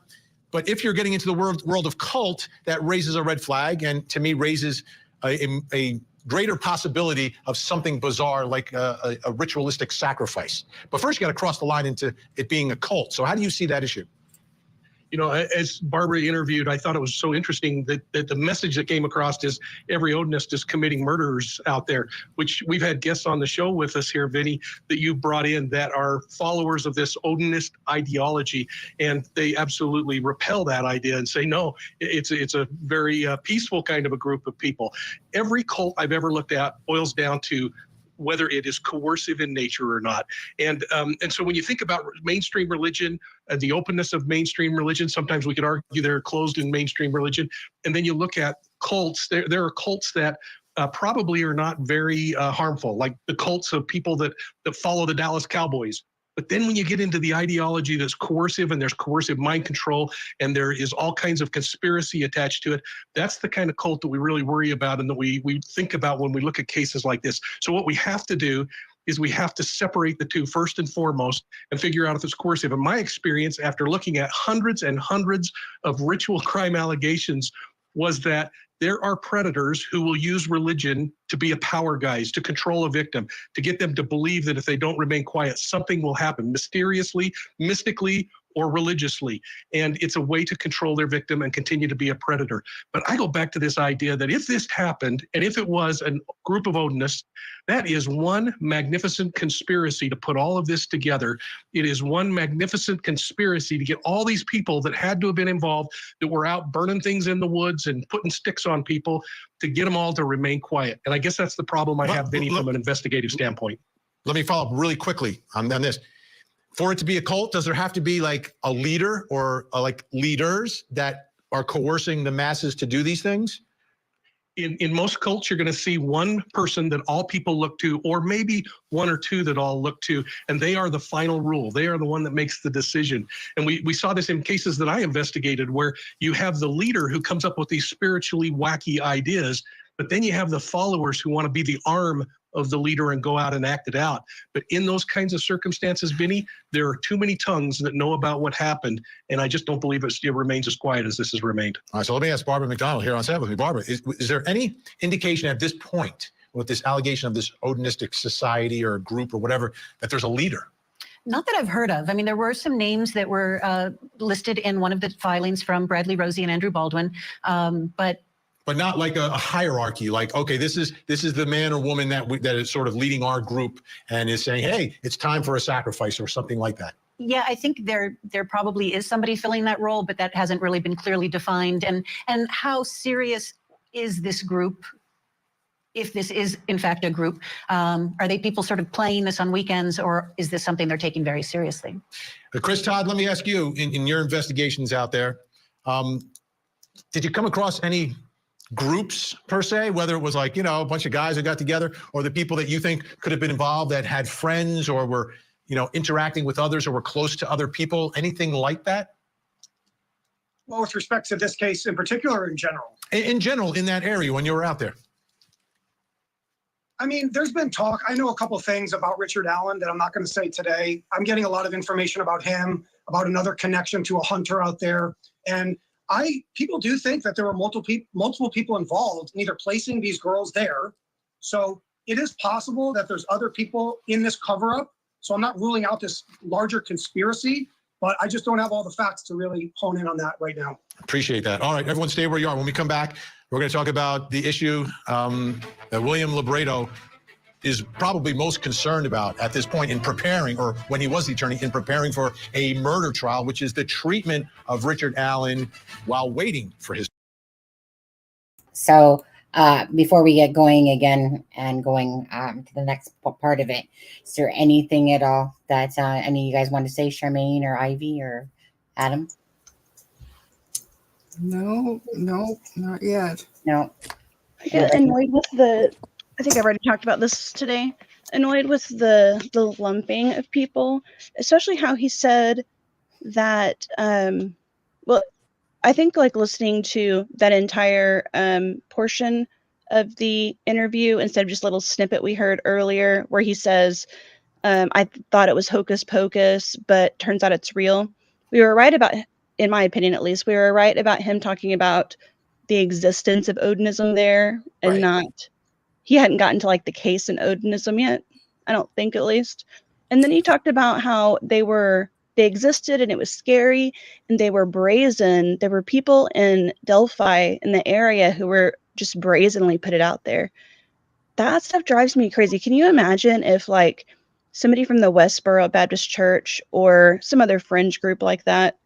But if you're getting into the world of cult, that raises a red flag, and to me raises a greater possibility of something bizarre like a ritualistic sacrifice. But first, you got to cross the line into it being a cult. So how do you see that issue? You know, as Barbara interviewed, I thought it was so interesting that the message that came across is every Odinist is committing murders out there, which we've had guests on the show with us here, Vinny, that you brought in that are followers of this Odinist ideology, and they absolutely repel that idea and say, no, it's a very peaceful kind of a group of people. Every cult I've ever looked at boils down to whether it is coercive in nature or not. And so when you think about mainstream religion, the openness of mainstream religion, sometimes we could argue they're closed in mainstream religion. And then you look at cults, there are cults that probably are not very harmful, like the cults of people that follow the Dallas Cowboys. But then when you get into the ideology that's coercive, and there's coercive mind control, and there is all kinds of conspiracy attached to it, that's the kind of cult that we really worry about and that we think about when we look at cases like this. So what we have to do is we have to separate the two first and foremost and figure out if it's coercive. In my experience, after looking at hundreds and hundreds of ritual crime allegations, was that there are predators who will use religion to be a power guise, to control a victim, to get them to believe that if they don't remain quiet, something will happen mysteriously, mystically, or religiously. And it's a way to control their victim and continue to be a predator. But I go back to this idea that if this happened, and if it was a group of Odinists, that is one magnificent conspiracy to put all of this together. It is one magnificent conspiracy to get all these people that had to have been involved, that were out burning things in the woods and putting sticks on people, to get them all to remain quiet. And I guess that's the problem I have, Vinny, from an investigative standpoint. Let me follow up really quickly on this. For it to be a cult, does there have to be like a leader or like leaders that are coercing the masses to do these things? In most cults, you're going to see one person that all people look to, or maybe one or two that all look to, and they are the final rule. They are the one that makes the decision. And we saw this in cases that I investigated, where you have the leader who comes up with these spiritually wacky ideas, but then you have the followers who want to be the arm of the leader and go out and act it out. But in those kinds of circumstances, Vinny, there are too many tongues that know about what happened, and I just don't believe it remains as quiet as this has remained. All right, so let me ask Barbara McDonald here on set with me. Barbara, is there any indication at this point, with this allegation of this Odinistic society or group or whatever, that there's a leader? Not that I've heard of. I mean, there were some names that were listed in one of the filings from Bradley Rosie and Andrew Baldwin, but not like a hierarchy, like, okay, this is the man or woman that is sort of leading our group and is saying, hey, it's time for a sacrifice or something like that. Yeah, I think there probably is somebody filling that role, but that hasn't really been clearly defined. And how serious is this group? If this is in fact a group, are they people sort of playing this on weekends, or is this something they're taking very seriously? Chris Todd, let me ask you, in your investigations out there, did you come across any groups per se, whether it was like, you know, a bunch of guys that got together, or the people that you think could have been involved that had friends or were, you know, interacting with others or were close to other people, anything like that? Well, with respect to this case in particular, or in general? In general, in that area when you were out there. I mean, there's been talk. I know a couple of things about Richard Allen that I'm not going to say today. I'm getting a lot of information about him, about another connection to a hunter out there. And people do think that there were multiple people involved in either placing these girls there. So it is possible that there's other people in this cover-up. So I'm not ruling out this larger conspiracy, but I just don't have all the facts to really hone in on that right now. Appreciate that. All right, everyone stay where you are. When we come back, we're going to talk about the issue that William Lebrato is probably most concerned about at this point in preparing, or when he was the attorney, in preparing for a murder trial, which is the treatment of Richard Allen while waiting for his. So before we get going again and going to the next part of it, is there anything at all that any of you guys want to say, Charmaine or Ivy or Adam? No, not yet. No. I get annoyed with I think I've already talked about this today. Annoyed with the lumping of people, especially how he said that. Well, I think like listening to that entire portion of the interview instead of just a little snippet we heard earlier, where he says, "I thought it was hocus pocus, but turns out it's real." We were right about, in my opinion at least, we were right about him talking about the existence of Odinism there, and Right. not, he hadn't gotten to like the case in Odinism yet, I don't think, at least. And then he talked about how they existed and it was scary and they were brazen. There were people in Delphi in the area who were just brazenly put it out there. That stuff drives me crazy. Can you imagine if like somebody from the Westboro Baptist Church or some other fringe group like that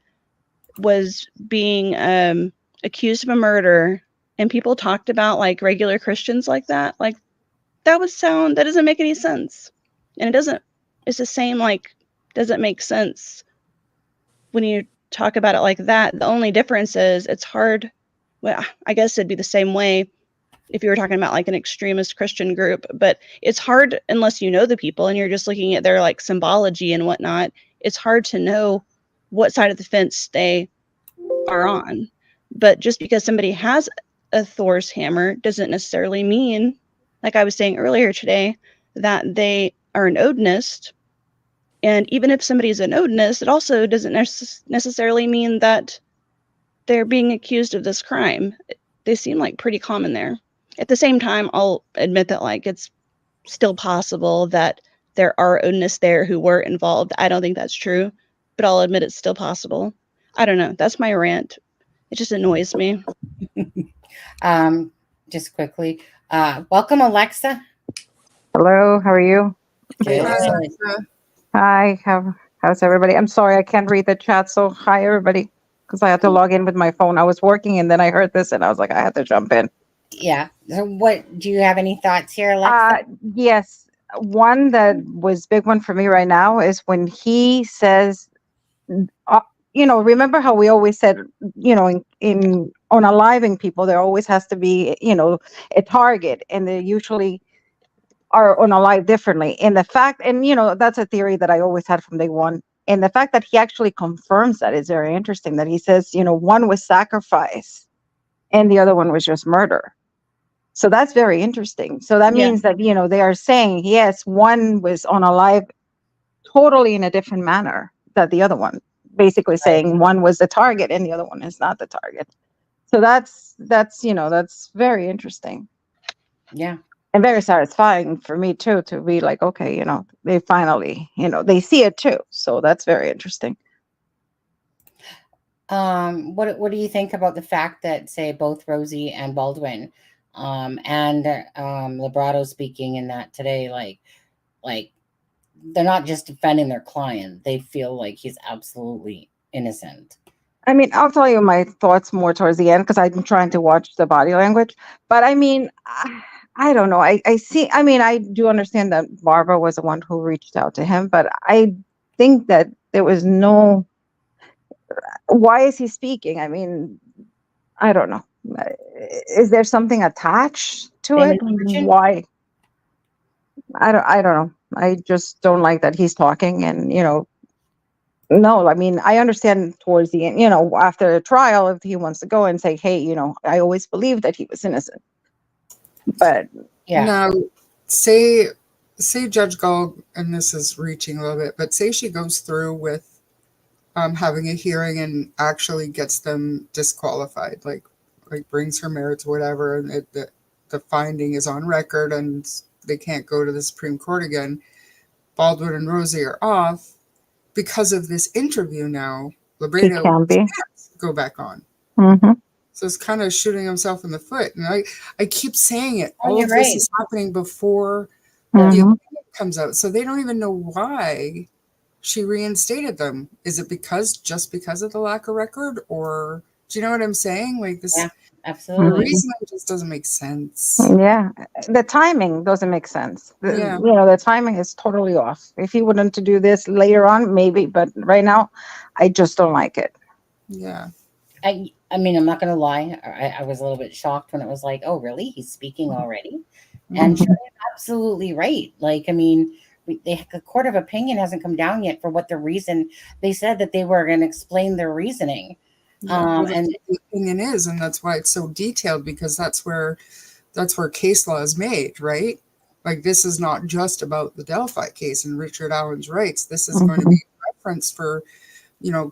was being accused of a murder and people talked about like regular Christians like that? Like that doesn't make any sense. And it's the same, like, doesn't make sense when you talk about it like that. The only difference is it's hard. Well, I guess it'd be the same way if you were talking about like an extremist Christian group, but it's hard unless you know the people and you're just looking at their like symbology and whatnot. It's hard to know what side of the fence they are on. But just because somebody has a Thor's hammer doesn't necessarily mean, like I was saying earlier today, that they are an Odinist. And even if somebody's an Odinist, it also doesn't necessarily mean that they're being accused of this crime. They seem like pretty common there. At the same time, I'll admit that like it's still possible that there are Odinists there who were involved. I don't think that's true, but I'll admit it's still possible. I don't know. That's my rant. It just annoys me. Just quickly, welcome, Alexa. Hello, how are you? Good. Hi, how's everybody? I'm sorry, I can't read the chat, so hi everybody, because I had to log in with my phone. I was working and then I heard this and I was like, I had to jump in. Yeah. So what, do you have any thoughts here, Alexa? Yes, one that was big one for me right now is when he says, remember how we always said, in unaliving people, there always has to be, a target, and they usually are unalived differently. And the fact, and that's a theory that I always had from day one. And the fact that he actually confirms that is very interesting, that he says, one was sacrifice and the other one was just murder. So that's very interesting. So that means that, they are saying, yes, one was unalive totally in a different manner than the other one, basically saying one was the target and the other one is not the target. So that's very interesting. Yeah. And very satisfying for me too, to be like, okay, they finally, they see it too. So that's very interesting. What do you think about the fact that, say, both Rosie and Baldwin and Lebrato speaking in that today, like they're not just defending their client, they feel like he's absolutely innocent. I mean, I'll tell you my thoughts more towards the end because I'm trying to watch the body language. But I mean, I don't know. I see. I mean, I do understand that Barbara was the one who reached out to him, but I think that there was no. Why is he speaking? I mean, I don't know. Is there something attached to it? Why? I don't know. I just don't like that he's talking, and no, I mean, I understand towards the end, after a trial, if he wants to go and say, hey, I always believed that he was innocent. But yeah. Now, say Judge Gull, and this is reaching a little bit, but say she goes through with having a hearing and actually gets them disqualified, like brings her merits, whatever, and the finding is on record and they can't go to the Supreme Court again. Baldwin and Rosie are off. Because of this interview now, Lebrato can't go back on. Mm-hmm. So it's kind of shooting himself in the foot. And I keep saying it. Oh, All of this is happening before the opinion comes out. So they don't even know why she reinstated them. Is it just because of the lack of record? Or do you know what I'm saying? Like this, The Absolutely. reasoning just doesn't make sense. Yeah, the timing doesn't make sense. Yeah. You know, the timing is totally off. If he wanted to do this later on, maybe, but right now, I just don't like it. Yeah. I mean, I'm not going to lie. I was a little bit shocked when it was like, oh, really? He's speaking already? And Mhm. you're absolutely right. Like, I mean, the court of opinion hasn't come down yet for what the reason they said that they were going to explain their reasoning. Yeah, well, that's And what the opinion is, and that's why it's so detailed, because that's where case law is made, right? Like, this is not just about the Delphi case and Richard Allen's rights. This is going to be a reference for,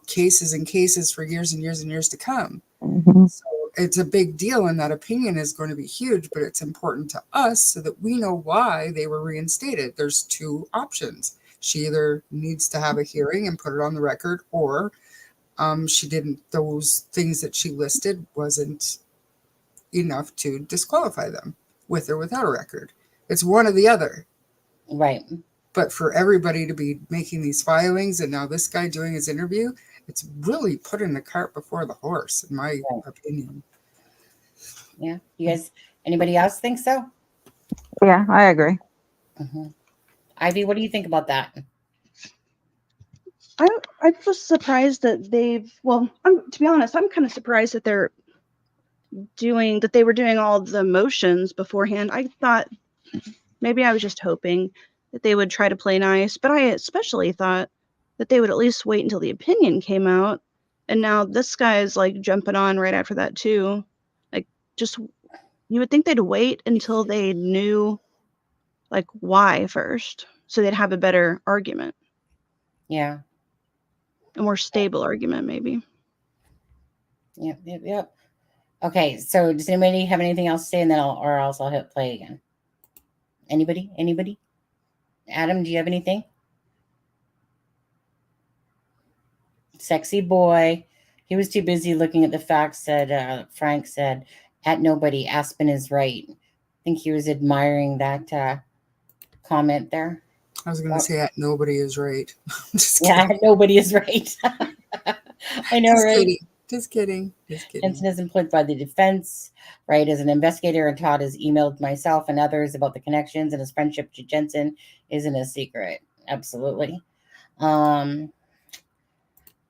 cases and cases for years and years and years to come. Mhm. So it's a big deal, and that opinion is going to be huge, but it's important to us so that we know why they were reinstated. There's two options. She either needs to have a hearing and put it on the record, or she didn't, those things that she listed wasn't enough to disqualify them, with or without a record. It's one or the other. right. But for everybody to be making these filings and now this guy doing his interview, it's really putting the cart before the horse, in my opinion. Yeah. You guys, anybody else think so? Yeah, I agree. Ivy, what do you think about that? I'm just surprised that to be honest, I'm kind of surprised that they were doing all the motions beforehand. I thought, maybe I was just hoping that they would try to play nice, but I especially thought that they would at least wait until the opinion came out. And now this guy is like jumping on right after that too. Like, just, you would think they'd wait until they knew like why first, so they'd have a better argument, Yeah. a more stable argument maybe. Yep. Okay, so does anybody have anything else to say, and then else I'll hit play again? Anybody? Adam, do you have anything? Sexy boy. He was too busy looking at the facts, Frank said, at nobody, Aspen is right. I think he was admiring that comment there. I was going to say that nobody is right. Just Yeah, nobody is right. I know, Just right? kidding. Just kidding. Henson is employed by the defense, right, as an investigator, and Todd has emailed myself and others about the connections, and his friendship to Jensen isn't a secret. Absolutely.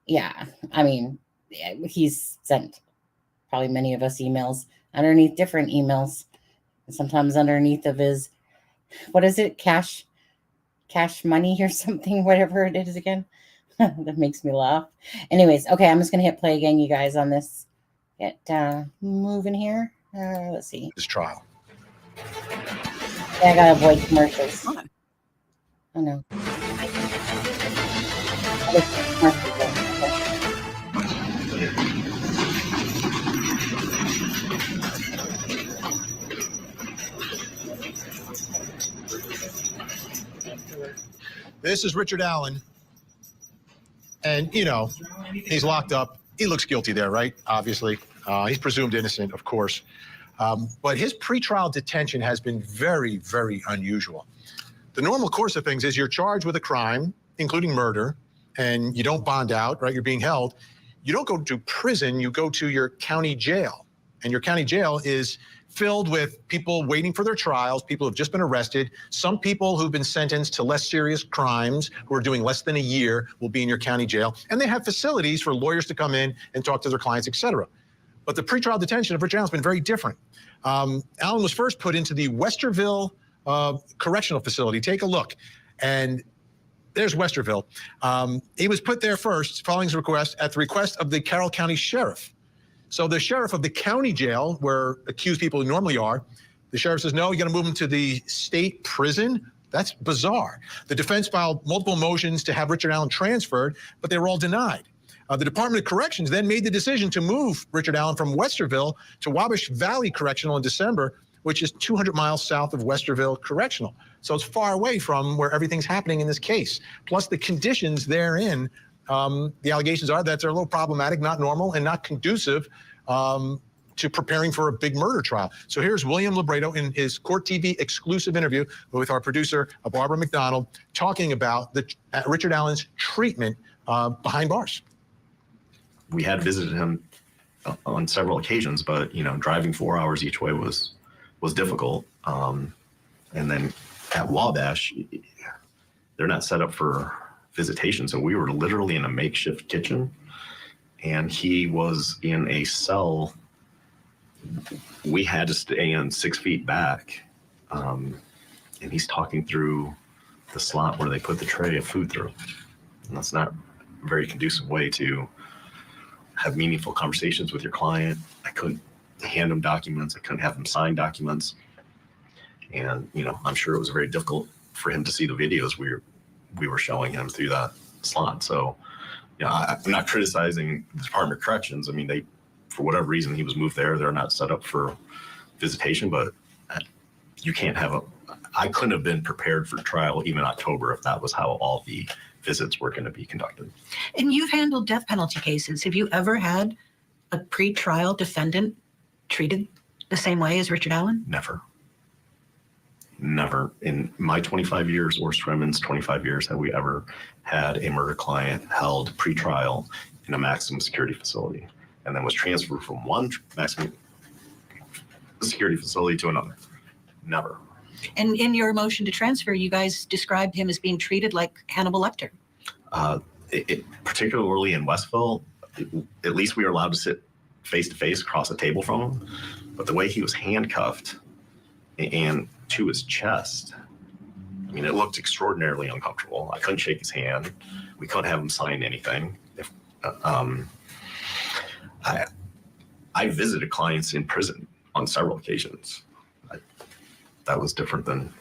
Yeah, I mean, he's sent probably many of us emails underneath different emails, and sometimes underneath of his, what is it, cash money or something, whatever it is again. That makes me laugh. Anyways, okay, I'm just gonna hit play again, you guys, on this. Get moving here. Let's see. This trial. Yeah, I gotta avoid commercials. Oh no. This is Richard Allen. And, he's locked up. He looks guilty there, right? Obviously. He's presumed innocent, of course. But his pretrial detention has been very, very unusual. The normal course of things is you're charged with a crime, including murder, and you don't bond out, right? You're being held. You don't go to prison. You go to your county jail. And your county jail is filled with people waiting for their trials, people who have just been arrested. Some people who've been sentenced to less serious crimes, who are doing less than a year, will be in your county jail. And they have facilities for lawyers to come in and talk to their clients, et cetera. But the pretrial detention of Richard Allen has been very different. Allen was first put into the Westerville Correctional Facility. Take a look. And there's Westerville. He was put there first, following his request, at the request of the Carroll County Sheriff. So the sheriff of the county jail, where accused people normally are, the sheriff says, no, you got to move him to the state prison. That's bizarre. The defense filed multiple motions to have Richard Allen transferred, but they were all denied. The Department of Corrections then made the decision to move Richard Allen from Westerville to Wabash Valley Correctional in December, which is 200 miles south of Westerville Correctional. So it's far away from where everything's happening in this case. Plus the conditions therein, the allegations are that they're a little problematic, not normal, and not conducive to preparing for a big murder trial. So here's William Lebrato in his Court TV exclusive interview with our producer, Barbara Mcdonald, talking about Richard Allen's treatment behind bars. We had visited him on several occasions, but driving 4 hours each way was difficult. And then at Wabash, they're not set up for visitation, so we were literally in a makeshift kitchen, and he was in a cell. We had to stay in 6 feet back, and he's talking through the slot where they put the tray of food through, and that's not a very conducive way to have meaningful conversations with your client. I couldn't hand him documents. I couldn't have him sign documents. And, I'm sure it was very difficult for him to see the videos we were showing him through that slot. So, I'm not criticizing the Department of Corrections. I mean, they, for whatever reason, he was moved there. They're not set up for visitation, but you can't have I couldn't have been prepared for trial even October if that was how all the visits were going to be conducted. And you've handled death penalty cases. Have you ever had a pre-trial defendant treated the same way as Richard Allen? Never. Never. In my 25 years, or Swimmen's 25 years, have we ever had a murder client held pre-trial in a maximum security facility and then was transferred from one maximum security facility to another. Never. And in your motion to transfer, you guys described him as being treated like Hannibal Lecter. Particularly in Westville, at least we were allowed to sit face to face across the table from him. But the way he was handcuffed and to his chest, I mean, it looked extraordinarily uncomfortable. I couldn't shake his hand. We couldn't have him sign anything. I visited clients in prison on several occasions. That was different than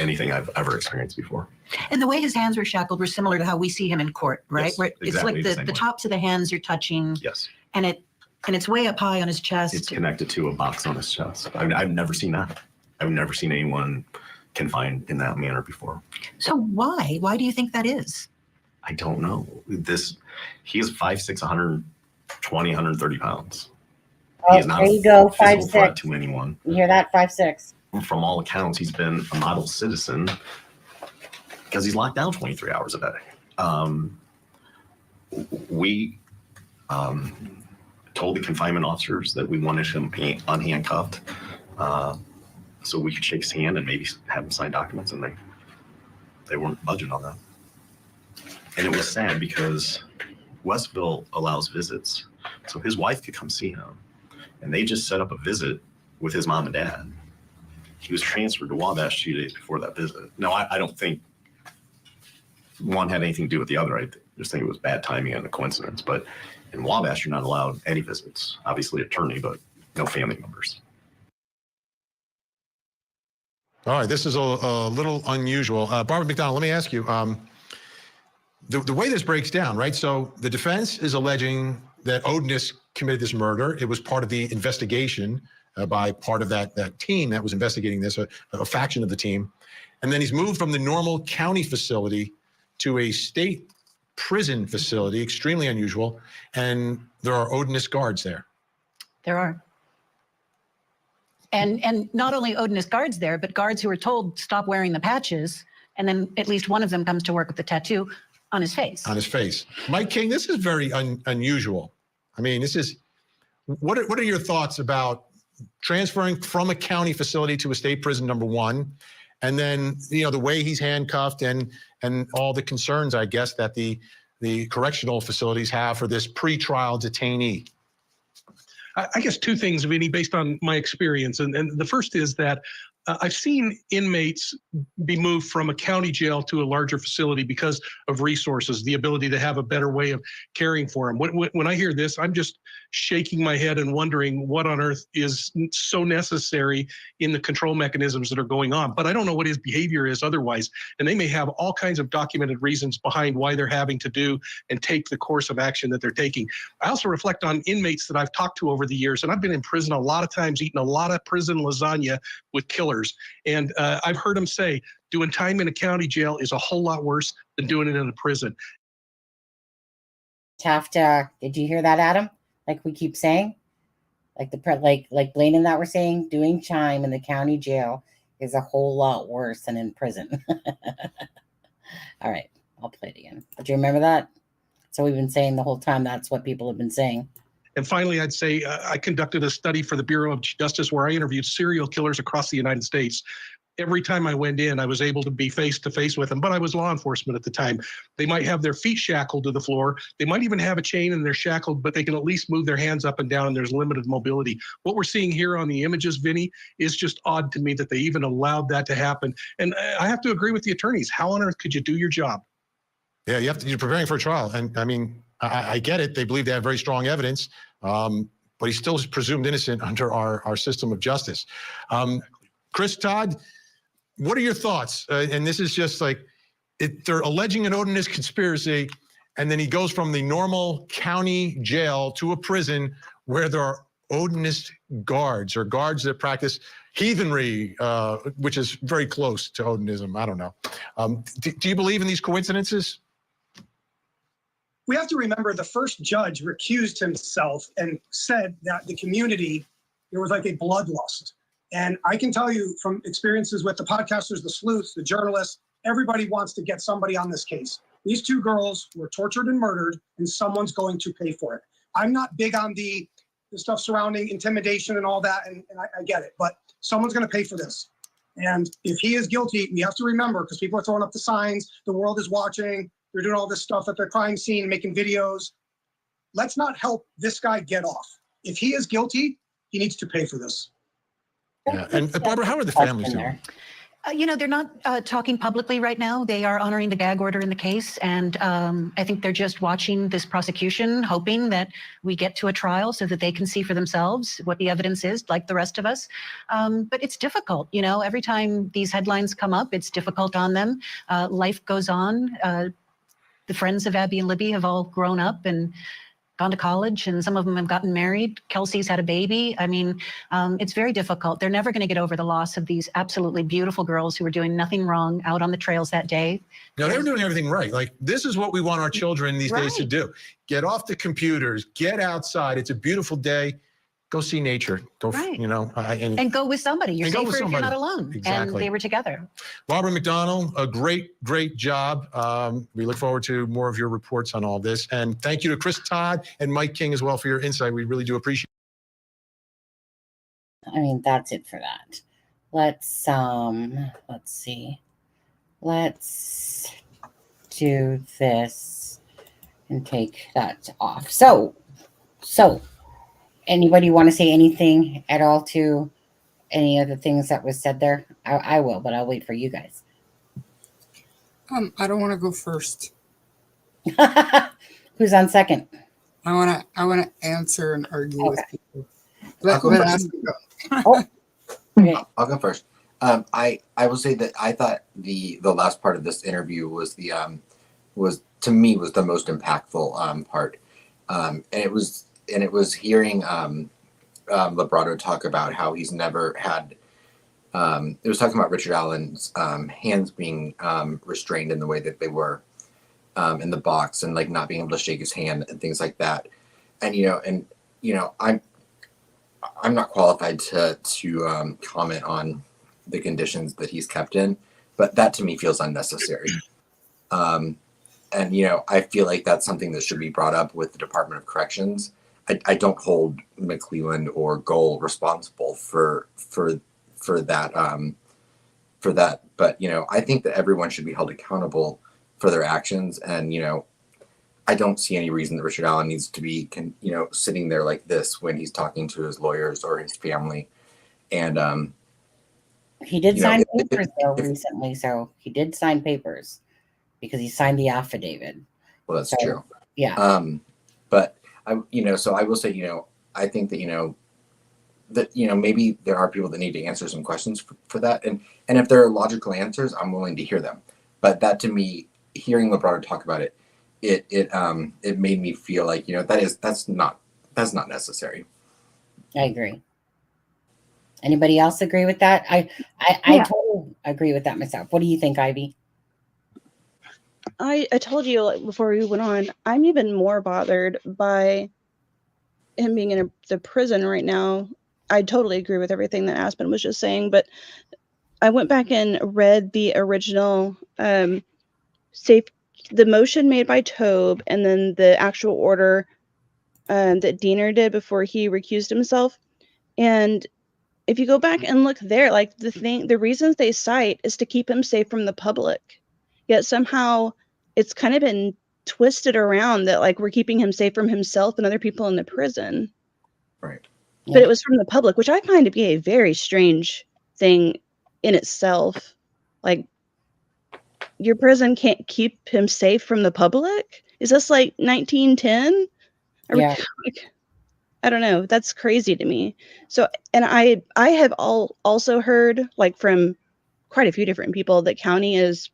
anything I've ever experienced before. And the way his hands were shackled were similar to how we see him in court, right? Yes, Where it's exactly like the tops of the hands are touching. Yes. And it's way up high on his chest. It's connected to a box on his chest. I mean, I've never seen that. I've never seen anyone confined in that manner before. So why? Why do you think that is? I don't know. He is 5'6", 120, 130 pounds. Oh, He is not there a you go, physical threat 5'6". to anyone. You hear that? 5'6". From all accounts, he's been a model citizen because he's locked down 23 hours a day. We told the confinement officers that we wanted him unhandcuffed so we could shake his hand and maybe have him sign documents, and they weren't budging on that. And it was sad because Westville allows visits, so his wife could come see him, and they just set up a visit with his mom and dad. He was transferred to Wabash 2 days before that visit. No, I don't think one had anything to do with the other. I just think it was bad timing and a coincidence. But in Wabash, you're not allowed any visits. Obviously, attorney, but no family members. All right, this is a little unusual. Barbara Mcdonald, let me ask you, the way this breaks down, right? So the defense is alleging that Odinist committed this murder. It was part of the investigation by part of that team that was investigating this, a faction of the team. And then he's moved from the normal county facility to a state prison facility, extremely unusual. And there are Odinist guards there. There are. And not only Odinist guards there, but guards who are told stop wearing the patches. And then at least one of them comes to work with the tattoo on his face. On his face. Mike King, this is very unusual. I mean, what are your thoughts about transferring from a county facility to a state prison, number one, and then, the way he's handcuffed and all the concerns, I guess, that the correctional facilities have for this pretrial detainee? I guess two things, Vinny, based on my experience. And the first is that I've seen inmates be moved from a county jail to a larger facility because of resources, the ability to have a better way of caring for them. When I hear this, I'm just shaking my head and wondering what on earth is so necessary in the control mechanisms that are going on. But I don't know what his behavior is otherwise. And they may have all kinds of documented reasons behind why they're having to do and take the course of action that they're taking. I also reflect on inmates that I've talked to over the years, and I've been in prison a lot of times, eating a lot of prison lasagna with killers. And I've heard him say, doing time in a county jail is a whole lot worse than doing it in a prison. Taft, did you hear that, Adam? Like we keep saying, like Blaine and that were saying, doing time in the county jail is a whole lot worse than in prison. All right, I'll play it again. But do you remember that? So we've been saying the whole time that's what people have been saying. And finally, I'd say I conducted a study for the Bureau of Justice where I interviewed serial killers across the United States. Every time I went in, I was able to be face to face with them, but I was law enforcement at the time. They might have their feet shackled to the floor. They might even have a chain and they're shackled, but they can at least move their hands up and down and there's limited mobility. What we're seeing here on the images, Vinny, is just odd to me that they even allowed that to happen. And I have to agree with the attorneys. How on earth could you do your job? Yeah, you're preparing for a trial. And I mean, I get it. They believe they have very strong evidence, but he's still presumed innocent under our system of justice. Chris Todd, what are your thoughts? And this is just like, they're alleging an Odinist conspiracy, and then he goes from the normal county jail to a prison where there are Odinist guards or guards that practice heathenry, which is very close to Odinism. I don't know. Do you believe in these coincidences? We have to remember the first judge recused himself and said that the community, there was like a bloodlust. And I can tell you from experiences with the podcasters, the sleuths, the journalists, everybody wants to get somebody on this case. These two girls were tortured and murdered, and someone's going to pay for it. I'm not big on the stuff surrounding intimidation and all that, and I get it, but someone's going to pay for this. And if he is guilty, we have to remember, because people are throwing up the signs, the world is watching, they're doing all this stuff at the crime scene, making videos. Let's not help this guy get off. If he is guilty, he needs to pay for this. Yeah. And Barbara, how are the families doing? They're not talking publicly right now. They are honoring the gag order in the case. And I think they're just watching this prosecution, hoping that we get to a trial so that they can see for themselves what the evidence is, like the rest of us. But it's difficult. Every time these headlines come up, it's difficult on them. Life goes on. The friends of Abby and Libby have all grown up and gone to college, and some of them have gotten married. Kelsey's had a baby. I mean, it's very difficult. They're never going to get over the loss of these absolutely beautiful girls who were doing nothing wrong out on the trails that day. No, they were doing everything right. Like, this is what we want our children these days to do. Get off the computers, get outside. It's a beautiful day. Go see nature. Go, and go with somebody. You're safer if you're not alone. Exactly. And they were together. Barbara Mcdonald, a great job. We look forward to more of your reports on all this. And thank you to Chris Todd and Mike King as well for your insight. We really do appreciate it. I mean, that's it for that. Let's see. Let's do this and take that off. So anybody want to say anything at all to any of the things that was said there? I will, but I'll wait for you guys. I don't want to go first. Who's on second? I want to answer and argue with people. I'll go first. I will say that I thought the last part of this interview was was to me the most impactful part, and it was hearing Lebrato talk about how he's never had. It was talking about Richard Allen's hands being restrained in the way that they were in the box, and like not being able to shake his hand and things like that. And I'm not qualified to comment on the conditions that he's kept in, but that to me feels unnecessary. And I feel like that's something that should be brought up with the Department of Corrections. I don't hold McClelland or GULL responsible for that. But I think that everyone should be held accountable for their actions. And I don't see any reason that Richard Allen needs to be sitting there like this when he's talking to his lawyers or his family. And he did sign papers though recently, so he did sign papers because he signed the affidavit. Well, that's true. Yeah. But so I will say, I think that that maybe there are people that need to answer some questions for that, and if there are logical answers, I'm willing to hear them. But that, to me, hearing Lebrato talk about it, it made me feel like that's not necessary. I agree. Anybody else agree with that? I totally agree with that myself. What do you think, Ivy? I told you before we went on, I'm even more bothered by him being in the prison right now. I totally agree with everything that Aspen was just saying, but I went back and read the original the motion made by Tobe, and then the actual order that Diener did before he recused himself. And if you go back and look there, like the reasons they cite is to keep him safe from the public. Yet somehow it's kind of been twisted around that like we're keeping him safe from himself and other people in the prison. Right. But it was from the public, which I find to be a very strange thing in itself. Like, your prison can't keep him safe from the public? Is this like 1910? Yeah. I don't know. That's crazy to me. So, and I have also heard like from quite a few different people that county is,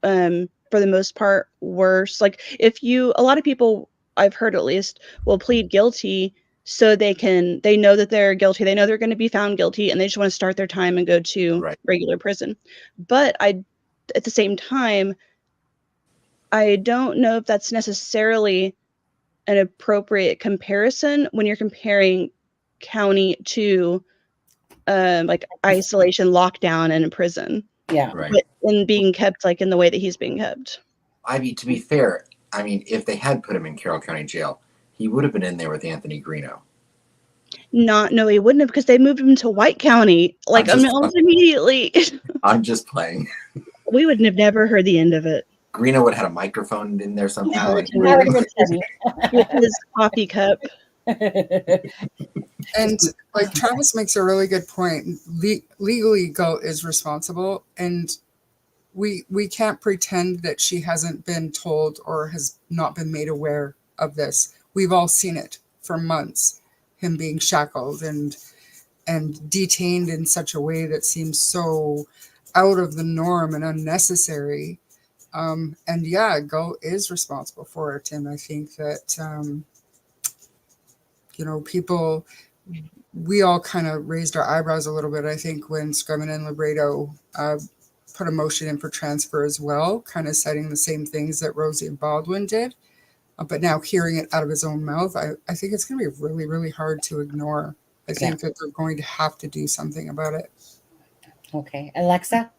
for the most part, worse. Like a lot of people I've heard at least will plead guilty so they know that they're guilty. They know they're going to be found guilty and they just want to start their time and go to regular prison. But at the same time, I don't know if that's necessarily an appropriate comparison when you're comparing county to like isolation, lockdown, and in prison. Yeah. Right. But in being kept like in the way that he's being kept. I mean, to be fair, I mean, if they had put him in Carroll County Jail, he would have been in there with Anthony Greeno. No, he wouldn't have, because they moved him to White County like almost immediately. I'm just playing. We would have never heard the end of it. Greeno would have had a microphone in there somehow. With his coffee cup. And like Travis makes a really good point. Legally, GULL is responsible, and we can't pretend that she hasn't been told or has not been made aware of this. We've all seen it for months, him being shackled and detained in such a way that seems so out of the norm and unnecessary. And yeah, GULL is responsible for it. And I think that, people, we all kind of raised our eyebrows a little bit, I think, when Scrummon and Lebrato put a motion in for transfer as well, kind of citing the same things that Rosie and Baldwin did. But now hearing it out of his own mouth, I think it's going to be really, really hard to ignore. I think that they're going to have to do something about it. Okay. Alexa?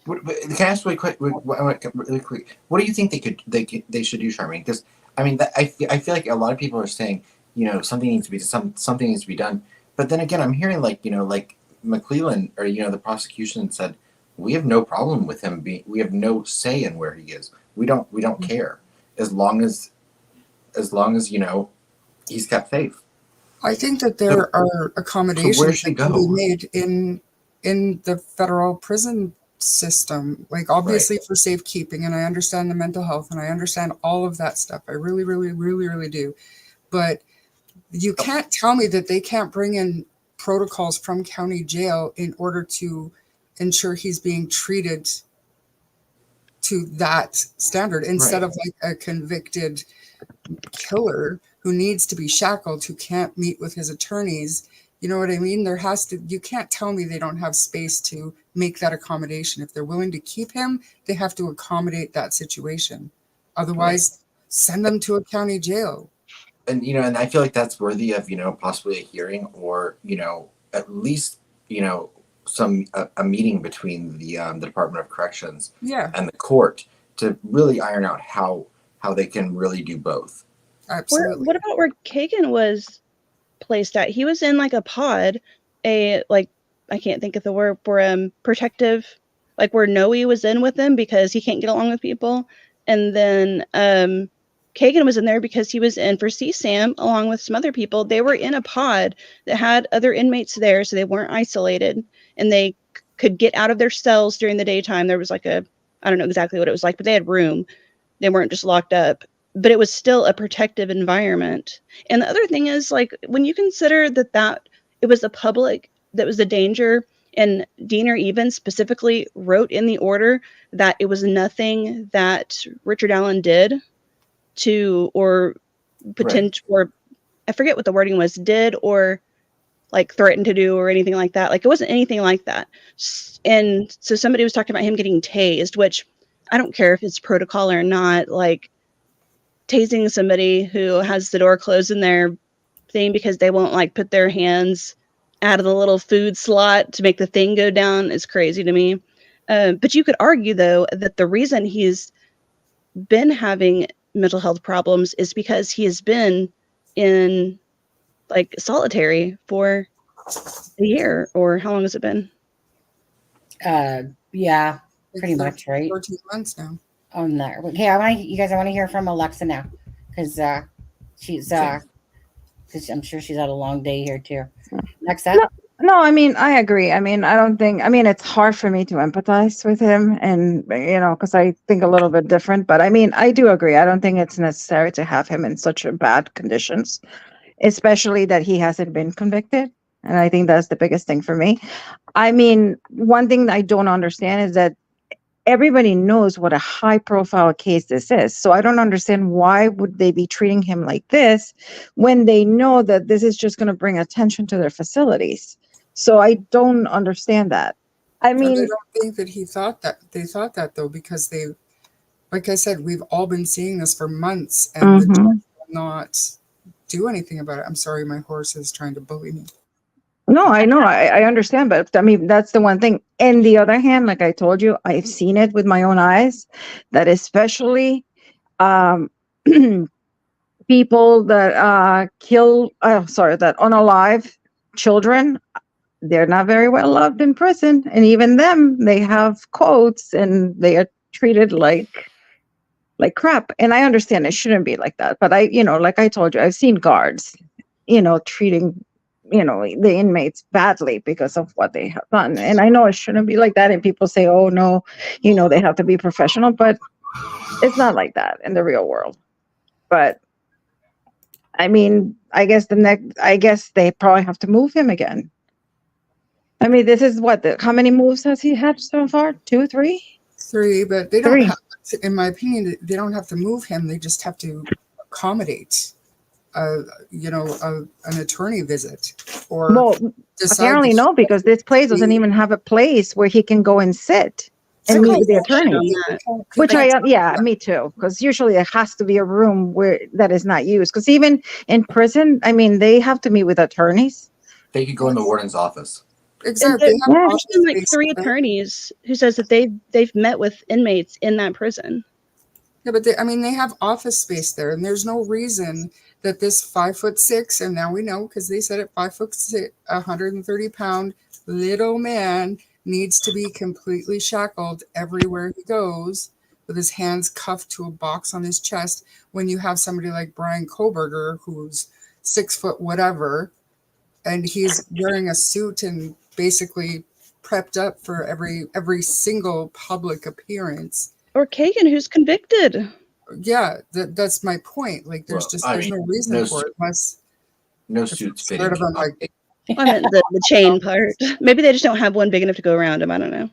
Can I ask really quick? What do you think they should do, Charmaine? Because I mean, I feel like a lot of people are saying, something needs to be done. But then again, I'm hearing like McClellan or the prosecution said, we have no problem with him we have no say in where he is. We don't care as long as he's kept safe. I think that there are accommodations that can be made in the federal prison system, like obviously for safekeeping, and I understand the mental health and I understand all of that stuff. I really, really, really, really do. But you can't tell me that they can't bring in protocols from county jail in order to ensure he's being treated to that standard instead of like a convicted killer who needs to be shackled, who can't meet with his attorneys. You know what I mean? You can't tell me they don't have space to make that accommodation. If they're willing to keep him, they have to accommodate that situation. Otherwise, send them to a county jail. And, and I feel like that's worthy of, possibly a hearing or, at least, a meeting between the Department of Corrections and the court to really iron out how they can really do both. Absolutely. What about where Kagan was placed at? He was in like a pod, I can't think of the word for protective, like where Noe was in with him because he can't get along with people. And then Kagan was in there because he was in for CSAM along with some other people. They were in a pod that had other inmates there, so they weren't isolated and they could get out of their cells during the daytime. There was like I don't know exactly what it was like, but they had room. They weren't just locked up, but it was still a protective environment. And the other thing is, like, when you consider that it was the public that was the danger, and Diener even specifically wrote in the order that it was nothing that Richard Allen did or I forget what the wording was, did or like threatened to do or anything like that. Like, it wasn't anything like that. And so somebody was talking about him getting tased, which I don't care if it's protocol or not, like tasing somebody who has the door closed in their thing because they won't like put their hands out of the little food slot to make the thing go down is crazy to me. But you could argue though that the reason he's been having mental health problems is because he has been in like solitary for a year, or how long has it been? Yeah, Like pretty much, right? 14 months now. On that. Okay, I want you guys. I want to hear from Alexa now, because she's because I'm sure she's had a long day here too. Alexa. No, I mean, I agree. I mean, I don't think, I mean, it's hard for me to empathize with him and, because I think a little bit different, but I mean, I do agree. I don't think it's necessary to have him in such a bad conditions, especially that he hasn't been convicted. And I think that's the biggest thing for me. I mean, one thing that I don't understand is that everybody knows what a high profile case this is. So I don't understand why would they be treating him like this when they know that this is just going to bring attention to their facilities. So I don't understand that. I But mean, I don't think that they thought that though, because they, like I said, we've all been seeing this for months, and the judge will not do anything about it. I'm sorry, my horse is trying to bully me. no, I know, I understand, but I mean, that's the one thing. And the other hand, like I told you, I've seen it with my own eyes, that especially people that that unalive children, they're not very well loved in prison. And even them, they have codes and they are treated like crap. And I understand it shouldn't be like that. But like I told you, I've seen guards, treating, the inmates badly because of what they have done. And I know it shouldn't be like that. And people say, oh no, they have to be professional, but it's not like that in the real world. But I mean, I guess they probably have to move him again. I mean, this is how many moves has he had so far? 2, 3? 3, but they don't have to, in my opinion, they don't have to move him. They just have to accommodate, an attorney visit, or apparently no, because this place doesn't even have a place where he can go and sit and meet with the attorney. Which me too, because usually there has to be a room that is not used. Because even in prison, I mean, they have to meet with attorneys. They could go in the warden's office. Exactly. There's been like 3 attorneys who says that they've met with inmates in that prison. Yeah, but they have office space there, and there's no reason that this 5'6", and now we know because they said it, 5'6", 130-pound little man needs to be completely shackled everywhere he goes, with his hands cuffed to a box on his chest. When you have somebody like Brian Koberger, who's 6 foot whatever, and he's wearing a suit and basically prepped up for every single public appearance. Or Kagan, who's convicted. Yeah, that's my point. Like, there's no reason for it unless no suits fitting. I meant the chain part. Maybe they just don't have one big enough to go around him. I don't know.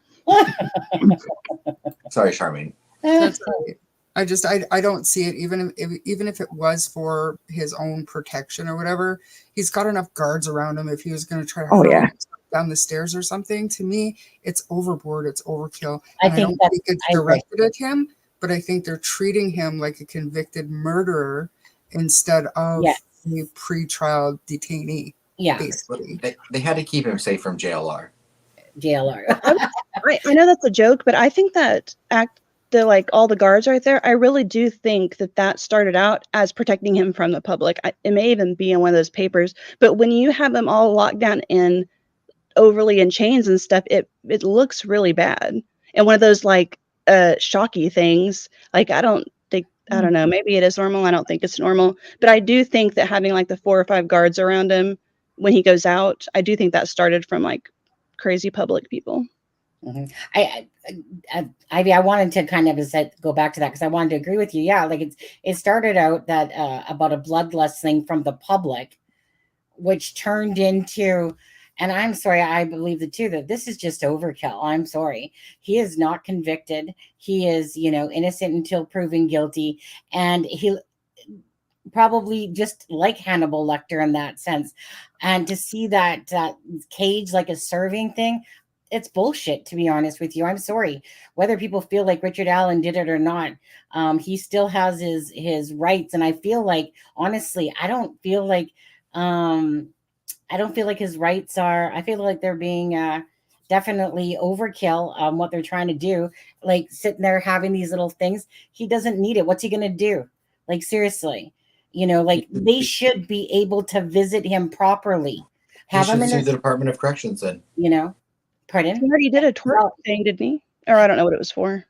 Sorry, Charmaine. That's right. I don't see it. Even if it was for his own protection or whatever, he's got enough guards around him. If he was going to try to hurl himself down the stairs or something, to me, it's overboard. It's overkill. I don't think it's directed at him, but I think they're treating him like a convicted murderer instead of a pre-trial detainee. Yeah, basically. They had to keep him safe from JLR. I know that's a joke, but I think that all the guards right there, I really do think that started out as protecting him from the public. It may even be in one of those papers, but when you have them all locked down in overly in chains and stuff, it looks really bad. And one of those shocky things, I don't know, maybe it is normal. I don't think it's normal, but I do think that having the 4 or 5 guards around him when he goes out, I do think that started from crazy public people. Mm-hmm. I wanted to kind of go back to that because I wanted to agree with you. Yeah, it started out that about a bloodlust thing from the public, which turned into, and I'm sorry, I believe that this is just overkill. I'm sorry, he is not convicted. He is innocent until proven guilty, and he probably just like Hannibal Lecter in that sense. And to see that cage like a serving thing, it's bullshit, to be honest with you. I'm sorry. Whether people feel like Richard Allen did it or not, he still has his rights. And I feel like, honestly, I don't feel like his rights are, I feel like they're being definitely overkill what they're trying to do. Sitting there having these little things. He doesn't need it. What's he going to do? Seriously. You know, like they should be able to visit him properly. He Have him should in sue his, the Department of Corrections then. you know, He pardon? already did a twerk thing, didn't he? Or I don't know what it was for.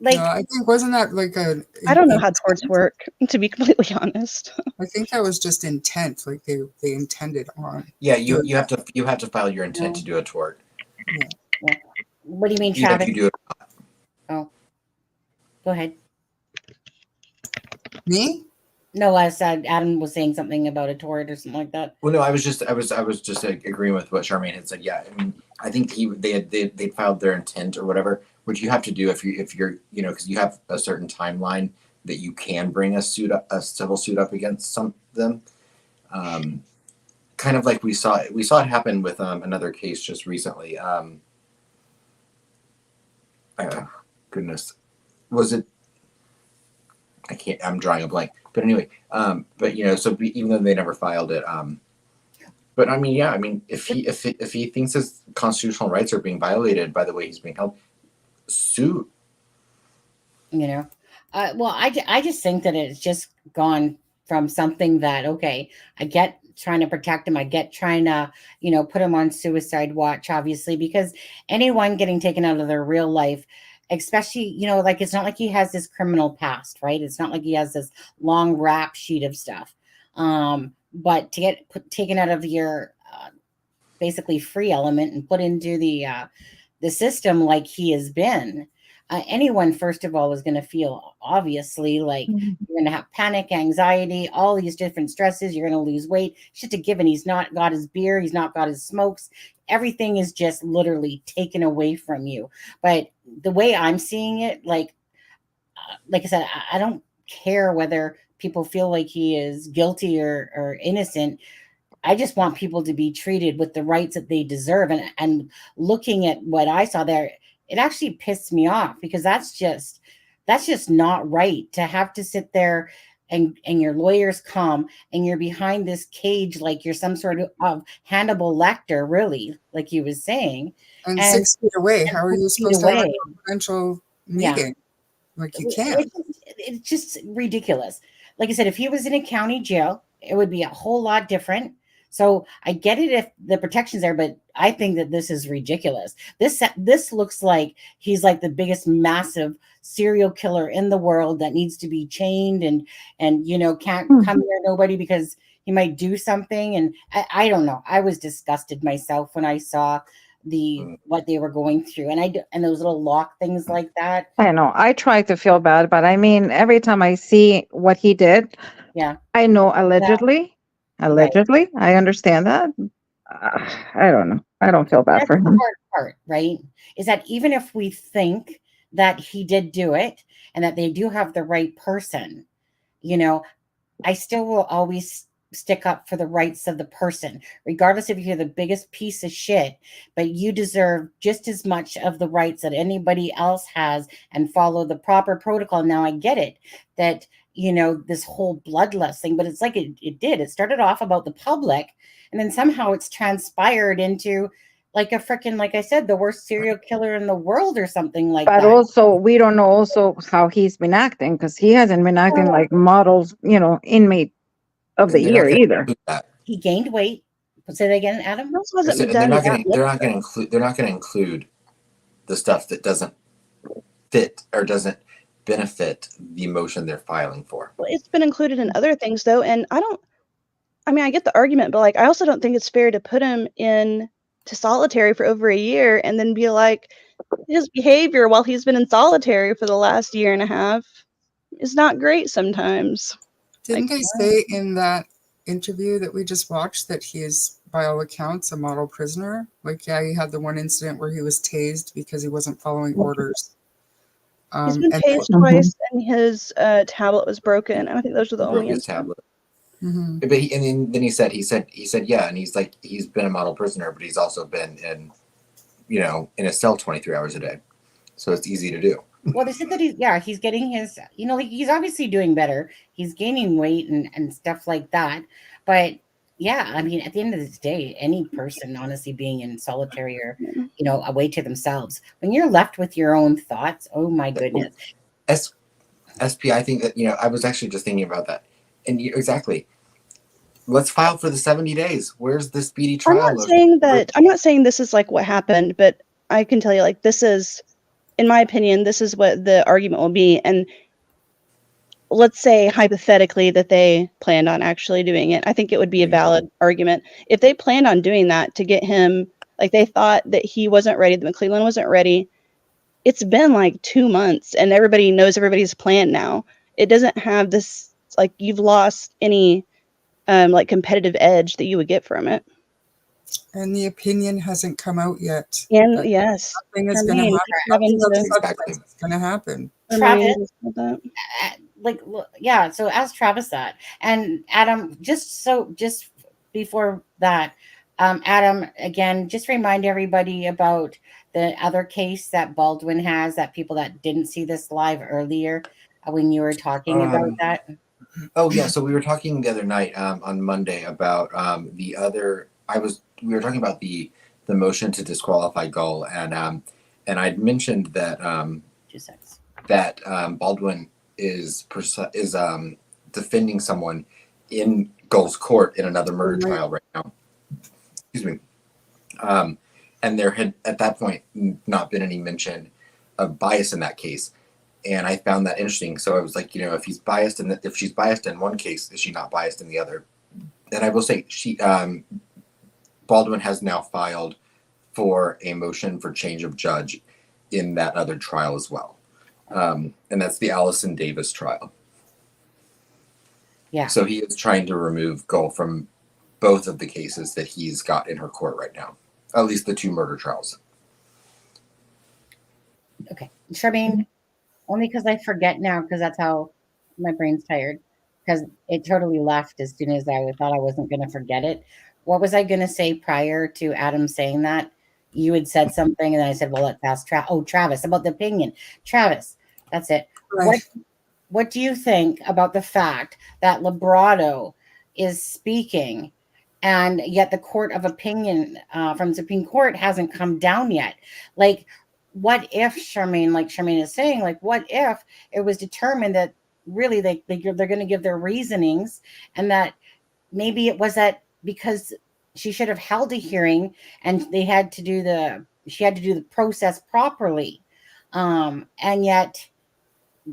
Like, No, I think wasn't that like a? I don't know how twerks work, to be completely honest. I think that was just intent, like they intended on. Yeah, you have to file your intent to do a tort. what do you mean, Even if Travis? you do it. Oh, go ahead. Me? No, I said Adam was saying something about a tort or something like that. Well, no, I was just agreeing with what Charmaine had said. Yeah, I mean, I think they filed their intent or whatever, which you have to do if you're you know, because you have a certain timeline that you can bring a civil suit up against them. Kind of like we saw it happen with another case just recently. Goodness, was it? I'm drawing a blank. But anyway, but you know, so even though they never filed it, but I mean, yeah, I mean, if he thinks his constitutional rights are being violated by the way he's being held, sue. You know, well, I just think that it's just gone from something that, okay, I get trying to protect him, I get trying to, you know, put him on suicide watch, obviously, because anyone getting taken out of their real life, especially, you know, like, it's not like he has this criminal past, right? It's not like he has this long rap sheet of stuff. But to get taken out of your basically free element and put into the system like he has been, anyone, first of all, is going to feel, obviously, like you're going to have panic, anxiety, all these different stresses. You're going to lose weight. Just a given. He's not got his beer. He's not got his smokes. Everything is just literally taken away from you. But the way I'm seeing it, like I said, I don't care whether people feel like he is guilty or innocent. I just want people to be treated with the rights that they deserve. And looking at what I saw there, it actually pissed me off, because that's just not right to have to sit there and your lawyers come and you're behind this cage like you're some sort of Hannibal Lecter, really, like he was saying. And 6 feet away. How are you supposed to have a confidential meeting? Yeah. Like, you can't. It's just ridiculous. Like I said, if he was in a county jail, it would be a whole lot different. So I get it if the protection's there, but I think that this is ridiculous. This looks like he's like the biggest massive serial killer in the world that needs to be chained and you know, can't come near nobody because he might do something. And I don't know. I was disgusted myself when I saw what they were going through, and those little lock things like that. I know. I try to feel bad, but I mean, every time I see what he did, yeah, I know allegedly. Allegedly, right. I understand that. I don't know. I don't feel bad for him. The hard part, right, is that even if we think that he did do it and that they do have the right person, you know, I still will always stick up for the rights of the person, regardless if you're the biggest piece of shit, but you deserve just as much of the rights that anybody else has, and follow the proper protocol. Now, I get it that, you know, this whole bloodlust thing, but it's like it started off about the public, and then somehow it's transpired into like a freaking, like I said, the worst serial killer in the world or something like that. But also, we don't know also how he's been acting, because he hasn't been acting like models, you know, inmate of the year either. He gained weight. Say that again, Adam. They're not going to include the stuff that doesn't fit or doesn't benefit the emotion they're filing for. Well, it's been included in other things though, and I mean, I get the argument, but like, I also don't think it's fair to put him in to solitary for over a year and then be like, his behavior while he's been in solitary for the last year and a half is not great sometimes. Didn't they say in that interview that we just watched that he is, by all accounts, a model prisoner? Like, yeah, he had the one incident where he was tased because he wasn't following orders. He's been tased twice, and his tablet was broken. I think those are the only his tablet. But then he said, yeah, and he's like, he's been a model prisoner, but he's also been in, you know, in a cell 23 hours a day, so it's easy to do. Well, they said that he's getting his, you know, like, he's obviously doing better. He's gaining weight and stuff like that. But yeah, I mean, at the end of the day, any person honestly being in solitary or, you know, away to themselves, when you're left with your own thoughts, oh my goodness. SP, I think that, you know, I was actually just thinking about that. exactly. Let's file for the 70 days. Where's the speedy I'm trial not motion? saying that. I'm not saying this is like what happened, but I can tell you, like, this is, in my opinion, this is what the argument will be. And let's say hypothetically that they planned on actually doing it. I think it would be a valid argument if they planned on doing that to get him. Like, they thought that he wasn't ready, that McClellan wasn't ready. It's been like 2 months, and everybody knows everybody's plan now. It doesn't have this, like, you've lost any like competitive edge that you would get from it. And the opinion hasn't come out yet. And yes, Nothing is going to happen. Nothing of substance is going to happen. Travis, yeah. So as Travis said, and Adam, just before that, Adam, again, just remind everybody about the other case that Baldwin has, that people that didn't see this live earlier when you were talking about that. Oh yeah, so we were talking the other night on Monday about we were talking about the motion to disqualify GULL, and I'd mentioned that Baldwin is defending someone in GULL's court in another murder trial right now. Excuse me. And there had at that point not been any mention of bias in that case. And I found that interesting. So I was like, if she's biased in one case, is she not biased in the other? And I will say, Baldwin has now filed for a motion for change of judge in that other trial as well, and that's the Allison Davis trial. Yeah. So he is trying to remove GULL from both of the cases that he's got in her court right now, at least the 2 murder trials. Okay, Charmaine. Only because I forget now, because that's how my brain's tired, because it totally left as soon as I thought I wasn't going to forget it. What was I going to say prior to Adam saying that? You had said something, and then I said, well, let's ask Travis about the opinion. Travis, that's it. Right. What do you think about the fact that Lebrato is speaking, and yet the court of opinion from the Supreme Court hasn't come down yet? Like, what if, Charmaine, like Charmaine is saying, like, what if it was determined that really they're going to give their reasonings, and that maybe it was that because she should have held a hearing and she had to do the process properly, and yet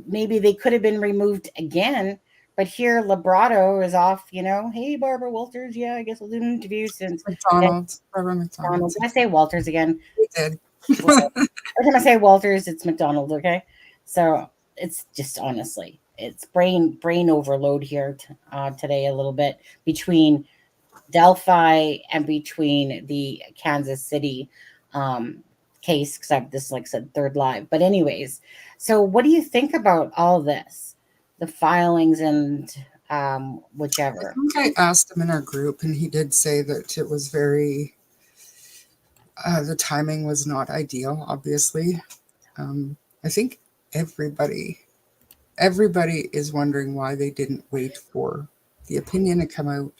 maybe they could have been removed again. But here Lebrato is off, hey, Barbara Walters, yeah, I guess we'll do an interview since Barbara McDonald. Did I say Walters again? You did. Every time I say Walters, it's McDonald, okay? So it's just, honestly, it's brain overload here today a little bit, between Delphi and between the Kansas City case, because this is, like I said, third live. But anyways, so what do you think about all this? The filings and whichever. I think I asked him in our group, and he did say that it was very... the timing was not ideal, obviously. I think everybody is wondering why they didn't wait for the opinion to come out.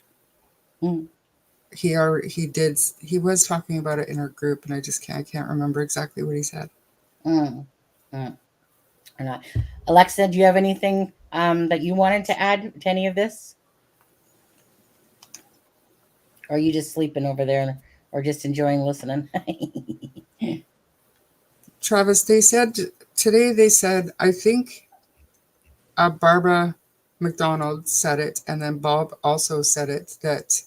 He was talking about it in our group, and I can't remember exactly what he said. Alexa, do you have anything that you wanted to add to any of this? Or are you just sleeping over there, or just enjoying listening? Travis, they said today, I think Barbara McDonald said it, and then Bob also said it, that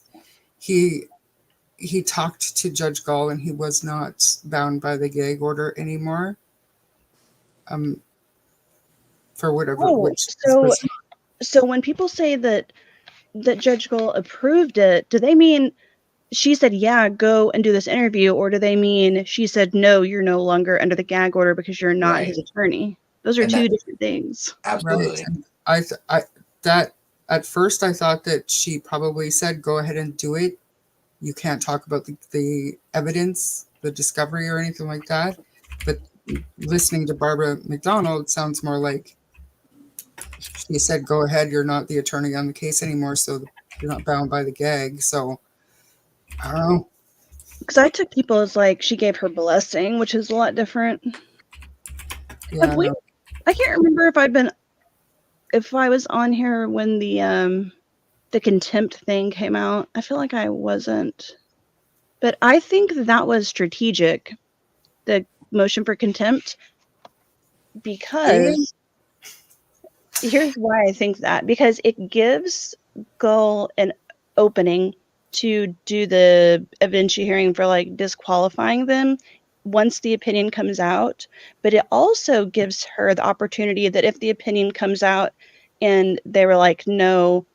he talked to Judge GULL and he was not bound by the gag order anymore. For whatever. So when people say that Judge GULL approved it, do they mean she said, yeah, go and do this interview, or do they mean she said, no, you're no longer under the gag order because you're not his attorney? Those are two different things. Absolutely. Right. That at first I thought that she probably said, go ahead and do it. You can't talk about the evidence, the discovery, or anything like that. But listening to Barbara McDonald sounds more like she said, go ahead, you're not the attorney on the case anymore, so you're not bound by the gag. So I don't know. Because I took people as like she gave her blessing, which is a lot different. Yeah, I can't remember if I've been if I was on here when the contempt thing came out. I feel like I wasn't. But I think that was strategic, the motion for contempt, because here's why I think that. Because it gives GULL an opening to do the evidentiary hearing for like disqualifying them once the opinion comes out. But it also gives her the opportunity that if the opinion comes out and they were like, no,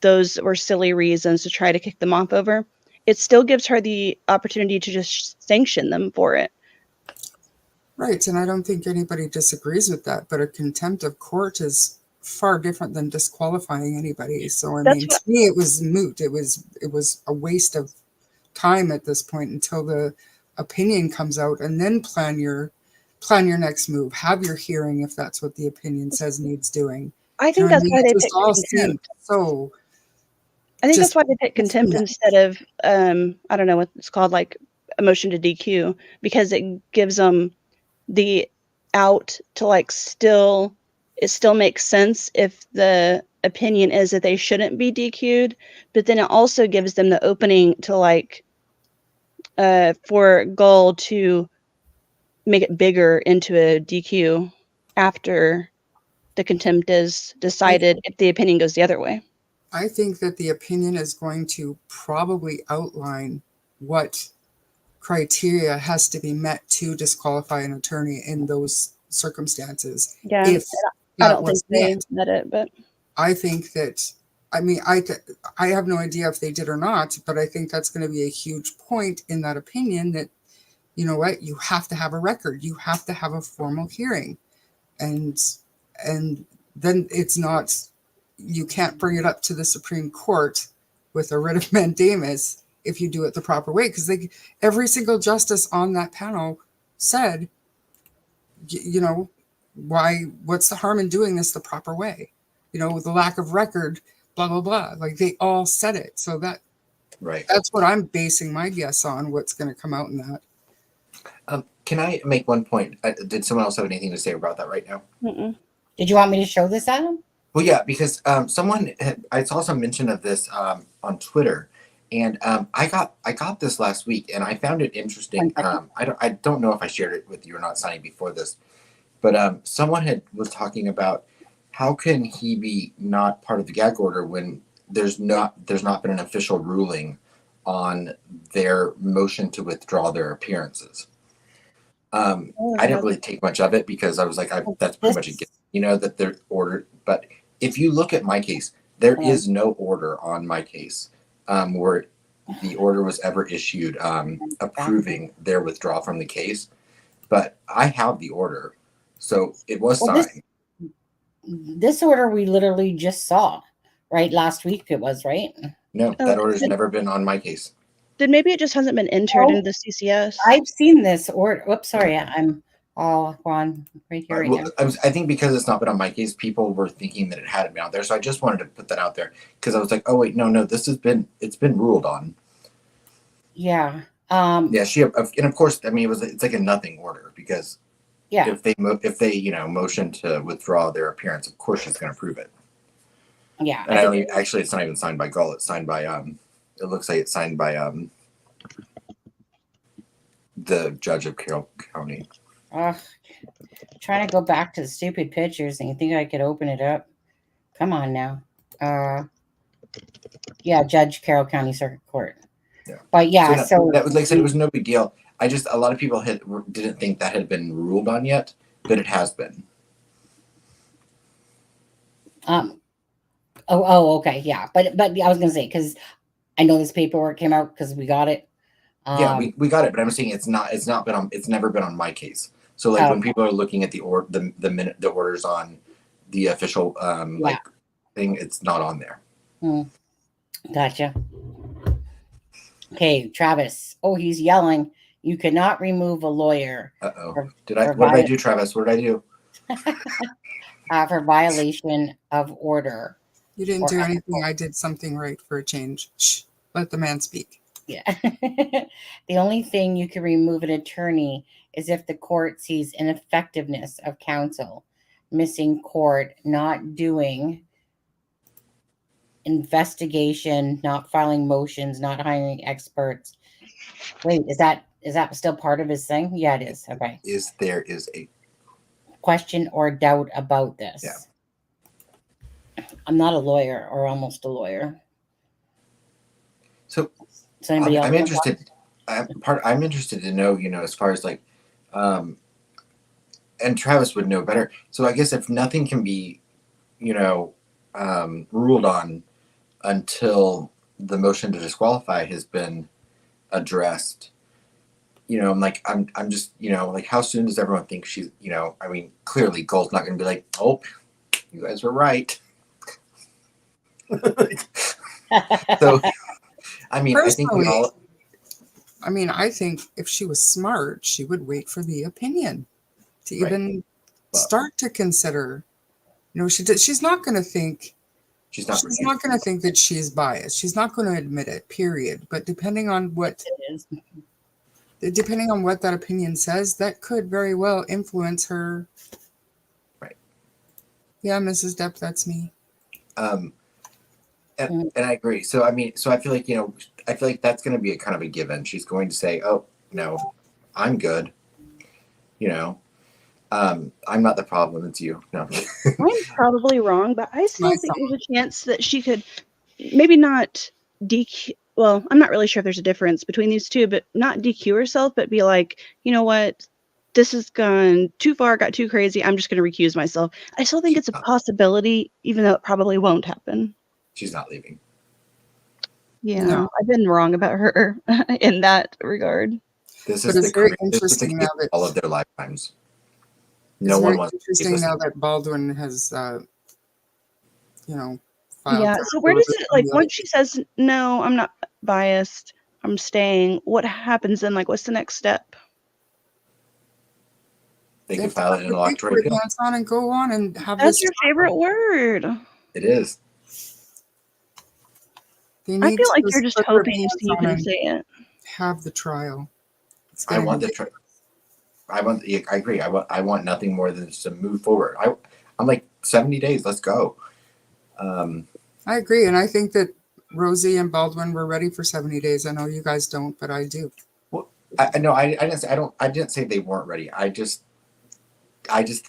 those were silly reasons to try to kick them off over, it still gives her the opportunity to just sanction them for it. Right, and I don't think anybody disagrees with that, but a contempt of court is far different than disqualifying anybody. So I mean, to me, it was moot. It was a waste of time at this point until the opinion comes out, and then plan your next move. Have your hearing if that's what the opinion says needs doing. I think that's why they picked contempt. So I think that's why they picked contempt instead of I don't know what it's called, like a motion to DQ, because it gives them the out to like it still makes sense if the opinion is that they shouldn't be DQ'd, but then it also gives them the opening to like for GULL to make it bigger into a DQ after the contempt is decided if the opinion goes the other way. I think that the opinion is going to probably outline what criteria has to be met to disqualify an attorney in those circumstances. Yeah, if I don't think they met it, but I think that, I mean, I have no idea if they did or not, but I think that's going to be a huge point in that opinion that, you know what, you have to have a record, you have to have a formal hearing, and then it's not, you can't bring it up to the Supreme Court with a writ of mandamus if you do it the proper way, because every single justice on that panel said, you know, what's the harm in doing this the proper way? You know, with the lack of record, blah, blah, blah. Like they all said it. So that's what I'm basing my guess on, what's going to come out in that. Can I make one point? Did someone else have anything to say about that right now? Mm-mm. Did you want me to show this, Adam? Well, yeah, because I saw some mention of this on Twitter, and I got this last week, and I found it interesting. I don't know if I shared it with you or not, Sonny, before this, but someone was talking about how can he be not part of the gag order when there's not been an official ruling on their motion to withdraw their appearances. I didn't really take much of it because I was like, that's pretty much a given, you know, that they're ordered. But if you look at my case, there is no order on my case where the order was ever issued approving their withdrawal from the case. But I have the order, so it was signed. This order we literally just saw, right? Last week it was, right? No, that order's never been on my case. Then maybe it just hasn't been entered into the CCS. I've seen this order. Whoops, sorry, I'm all on right here right now. I think because it's not been on my case, people were thinking that it hadn't been out there. So I just wanted to put that out there because I was like, oh wait, no, it's been ruled on. Yeah. Yeah, and of course, I mean, it's like a nothing order because if they motion to withdraw their appearance, of course she's going to approve it. Yeah. And actually, it's not even signed by GULL. It's signed by it looks like it's signed by the judge of Carroll County. Trying to go back to the stupid pictures, and you think I could open it up? Come on now. Yeah, Judge Carroll County Circuit Court. Yeah. But yeah, so that was, like I said, it was no big deal. A lot of people didn't think that had been ruled on yet, but it has been. Okay, yeah, but I was gonna say because I know this paperwork came out because we got it. Yeah, we got it, but I'm saying it's never been on my case. So like when people are looking at the orders on the official thing, it's not on there. Gotcha. Okay, Travis. Oh, he's yelling. You cannot remove a lawyer. What did I do, Travis? What did I do? For violation of order. You didn't do anything. I did something right for a change. Shh, let the man speak. Yeah. The only thing you can remove an attorney is if the court sees ineffectiveness of counsel, missing court, not doing investigation, not filing motions, not hiring experts. Wait, is that still part of his thing? Yeah, it is. Okay. There is a Question or doubt about this? Yeah. I'm not a lawyer, or almost a lawyer. So anybody else? I'm interested. I'm interested to know, as far as like, and Travis would know better. So I guess if nothing can be, ruled on until the motion to disqualify has been addressed, I'm just, like, how soon does everyone think she's, clearly GULL's not going to be like, oh, you guys were right. So, Personally, I think if she was smart, she would wait for the opinion to even start to consider. She's not going to think. She's not going to think that she's biased. She's not going to admit it. Period. But depending on what that opinion says, that could very well influence her. Right. Yeah, Mrs. Depp, that's me. And I agree. So I feel like that's going to be a kind of a given. She's going to say, "Oh no, I'm good." I'm not the problem. It's you. No. I'm probably wrong, but I still think there's a chance that she could maybe not DQ. Well, I'm not really sure if there's a difference between these two, but not DQ herself, but be like, you know what? This has gone too far, got too crazy. I'm just going to recuse myself. I still think it's a possibility, even though it probably won't happen. She's not leaving. Yeah, no. I've been wrong about her in that regard. This is very interesting now that all of their lifetimes. No one wants. Interesting now that Baldwin has, filed. Yeah. So where does it once she says no, I'm not biased, I'm staying? What happens then? What's the next step? They can file it in an electoral appeal. On and go on and have. That's your favorite word. It is. I feel like you're just hoping so you can say it. Have the trial. I want the trial. I agree. I want nothing more than to move forward. I'm like 70 days. Let's go. I agree, and I think that Rosie and Baldwin were ready for 70 days. I know you guys don't, but I do. Well, I didn't say I didn't say they weren't ready. I just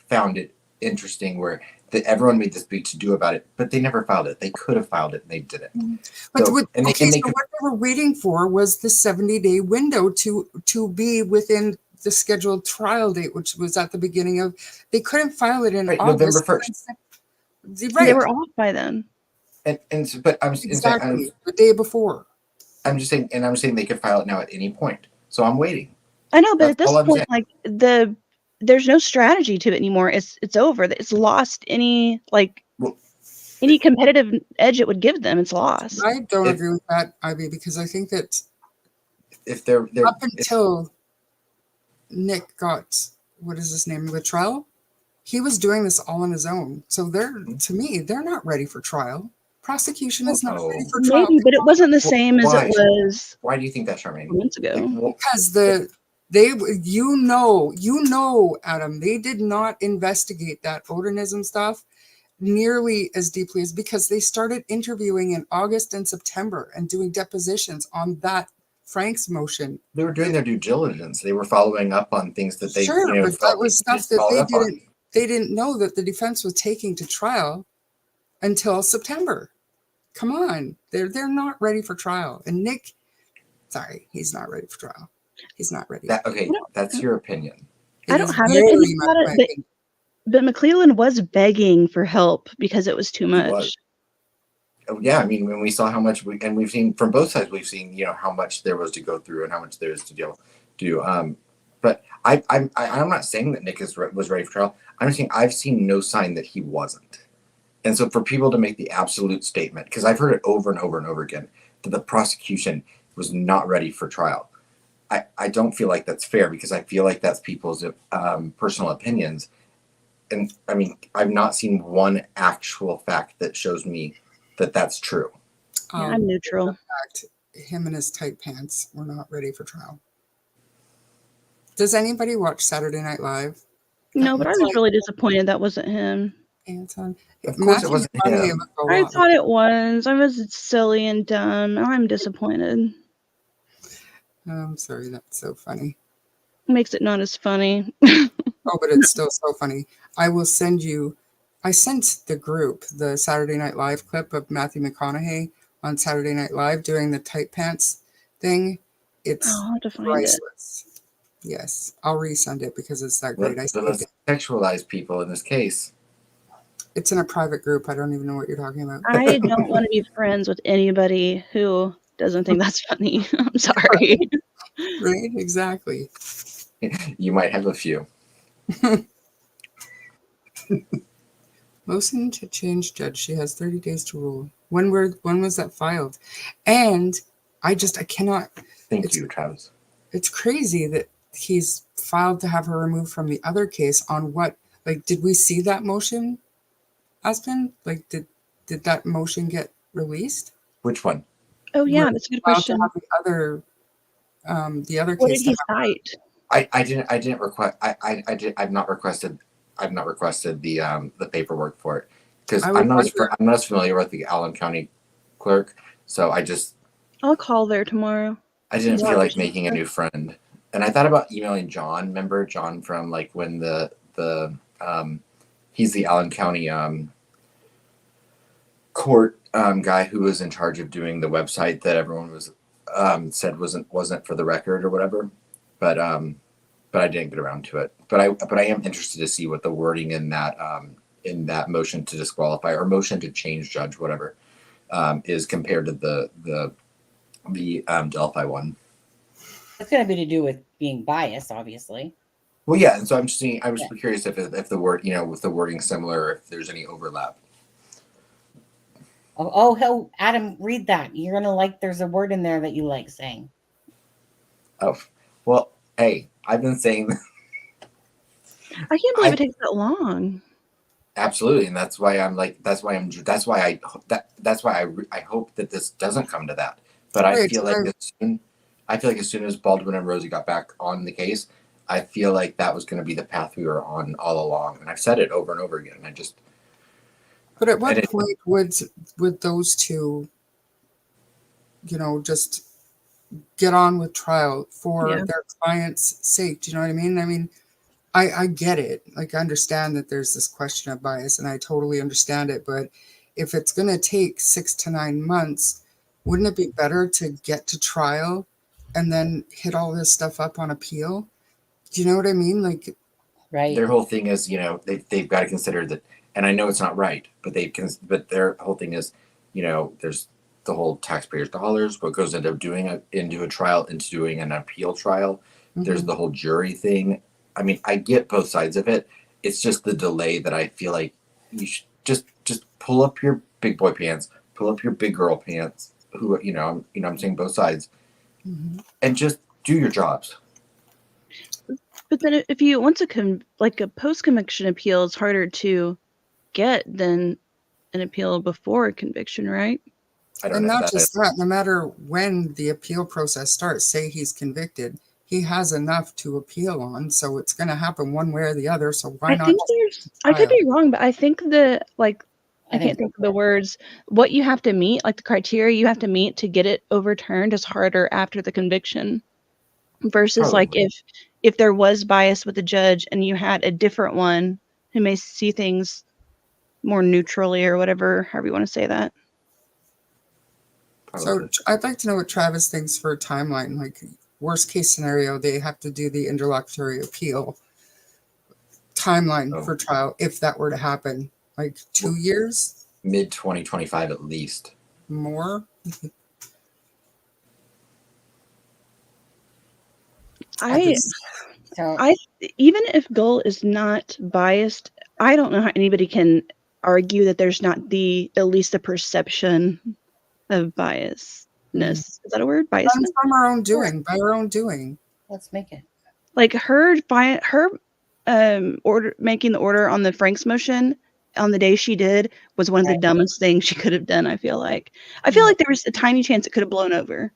found it interesting where that everyone made this big to do about it, but they never filed it. They could have filed it, and they didn't. But what they were waiting for was the 70-day window to be within the scheduled trial date, which was at the beginning of. They couldn't file it in August. November 1st. Right. They were off by then. But I'm exactly the day before. I'm just saying, and I'm saying they could file it now at any point. So I'm waiting. I know, but at this point, there's no strategy to it anymore. It's over. It's lost any any competitive edge it would give them. It's lost. I don't agree with that, Ivy, because I think that if they're up until Nick got what is his name, Luttrell, he was doing this all on his own. So to me, they're not ready for trial. Prosecution is not ready for trial. Maybe, but it wasn't the same as it was. Why do you think that, Charmaine? Months ago. Because Adam, they did not investigate that ODINISM stuff nearly as deeply as because they started interviewing in August and September and doing depositions on that Frank's motion. They were doing their due diligence. They were following up on things that they but that was stuff that they didn't know that the defense was taking to trial until September. Come on, they're not ready for trial. And Nick, sorry, he's not ready for trial. He's not ready. That's your opinion. I don't have it. But McClellan was begging for help because it was too much. Oh, yeah, I mean, when we saw how much we've seen from both sides, we've seen how much there was to go through and how much there is to do. But I'm not saying that Nick was ready for trial. I'm saying I've seen no sign that he wasn't. And so for people to make the absolute statement, because I've heard it over and over and over again, that the prosecution was not ready for trial. I don't feel like that's fair because I feel like that's people's personal opinions. And I mean, I've not seen one actual fact that shows me that that's true. I'm neutral. In fact, him and his tight pants were not ready for trial. Does anybody watch Saturday Night Live? No, but I was really disappointed that wasn't him. Anton. Of course it Matthew wasn't McConaughey him. looked a I lot thought it was. I was silly and dumb. I'm disappointed. I'm sorry, that's so funny. Makes it not as funny. Oh, but it's still so funny. I will send you. I sent the group the Saturday Night Live clip of Matthew McConaughey on Saturday Night Live doing the tight pants thing. It's I'll have to find it. priceless. Yes, I'll resend it because it's that great. I But saved let's it. sexualize people in this case. It's in a private group. I don't even know what you're talking about. I don't want to be friends with anybody who doesn't think that's funny. I'm sorry. Right? Exactly. You might have a few. Motion to change judge. She has 30 days to rule. When was that filed? And I cannot. Thank you, Travis. It's crazy that he's filed to have her removed from the other case on what? Like, did we see that motion, Aspen? Like, did that motion get released? Which one? Oh yeah, We're that's a good filed to question. have the other What case. did he cite? I didn't request. I've not requested the paperwork for it because I would I'm not wonder- I'm not as familiar with the Allen County clerk, so I'll call there tomorrow. I didn't Yeah. feel like making a new friend. And I thought about emailing John. Remember John from like when the he's the Allen County court guy who was in charge of doing the website that everyone was said wasn't for the record or whatever. But I didn't get around to it. But I am interested to see what the wording in that motion to disqualify or motion to change judge, whatever, is compared to the Delphi one. It's going to be to do with being biased, obviously. Well, yeah, and so I'm just seeing. I was curious if the word, with the wording similar, if there's any overlap. Oh, Adam, read that. You're going to like. There's a word in there that you like saying. Oh, well, hey, I've been saying I can't believe it takes that long. absolutely, and that's why I hope that this doesn't come to that. But I feel like as soon as Baldwin and Rosie got back on the case, I feel like that was going to be the path we were on all along, and I've said it over and over again. But at what point would those two, just get on with trial for their client's sake? Do you know what I mean? I mean, I get it. Like, I understand that there's this question of bias, and I totally understand it. But if it's going to take 6 to 9 months, wouldn't it be better to get to trial and then hit all this stuff up on appeal? Do you know what I mean? Like, right. Their whole thing is, they've got to consider that, and I know it's not right, but their whole thing is, there's the whole taxpayers' dollars, what goes into into a trial, into doing an appeal trial. Mm-hmm. There's the whole jury thing. I mean, I get both sides of it. It's just the delay that I feel like you should just pull up your big boy pants, pull up your big girl pants. I'm saying both sides, and just do your jobs. But then, if you once a post-conviction appeal is harder to get than an appeal before a conviction, right? And not just that, no matter when the appeal process starts, say he's convicted, he has enough to appeal on, so it's going to happen one way or the other. So why not? I could be wrong, but I think I can't think of the words. What you have to meet, like the criteria you have to meet to get it overturned, is harder after the conviction, versus like if there was bias with the judge and you had a different one who may see things more neutrally or whatever, however you want to say that. So I'd like to know what Travis thinks for a timeline. Like, worst case scenario, they have to do the interlocutory appeal timeline for trial if that were to happen. Like 2 years? Mid 2025 at least. More? Even if GULL is not biased, I don't know how anybody can argue that there's not at least the perception of biasness. Is that a word? Biasness? From our own doing, by our own doing. Let's make it. Like her making the order on the Frank's motion on the day she did was one of the dumbest things she could have done. I feel like there was a tiny chance it could have blown over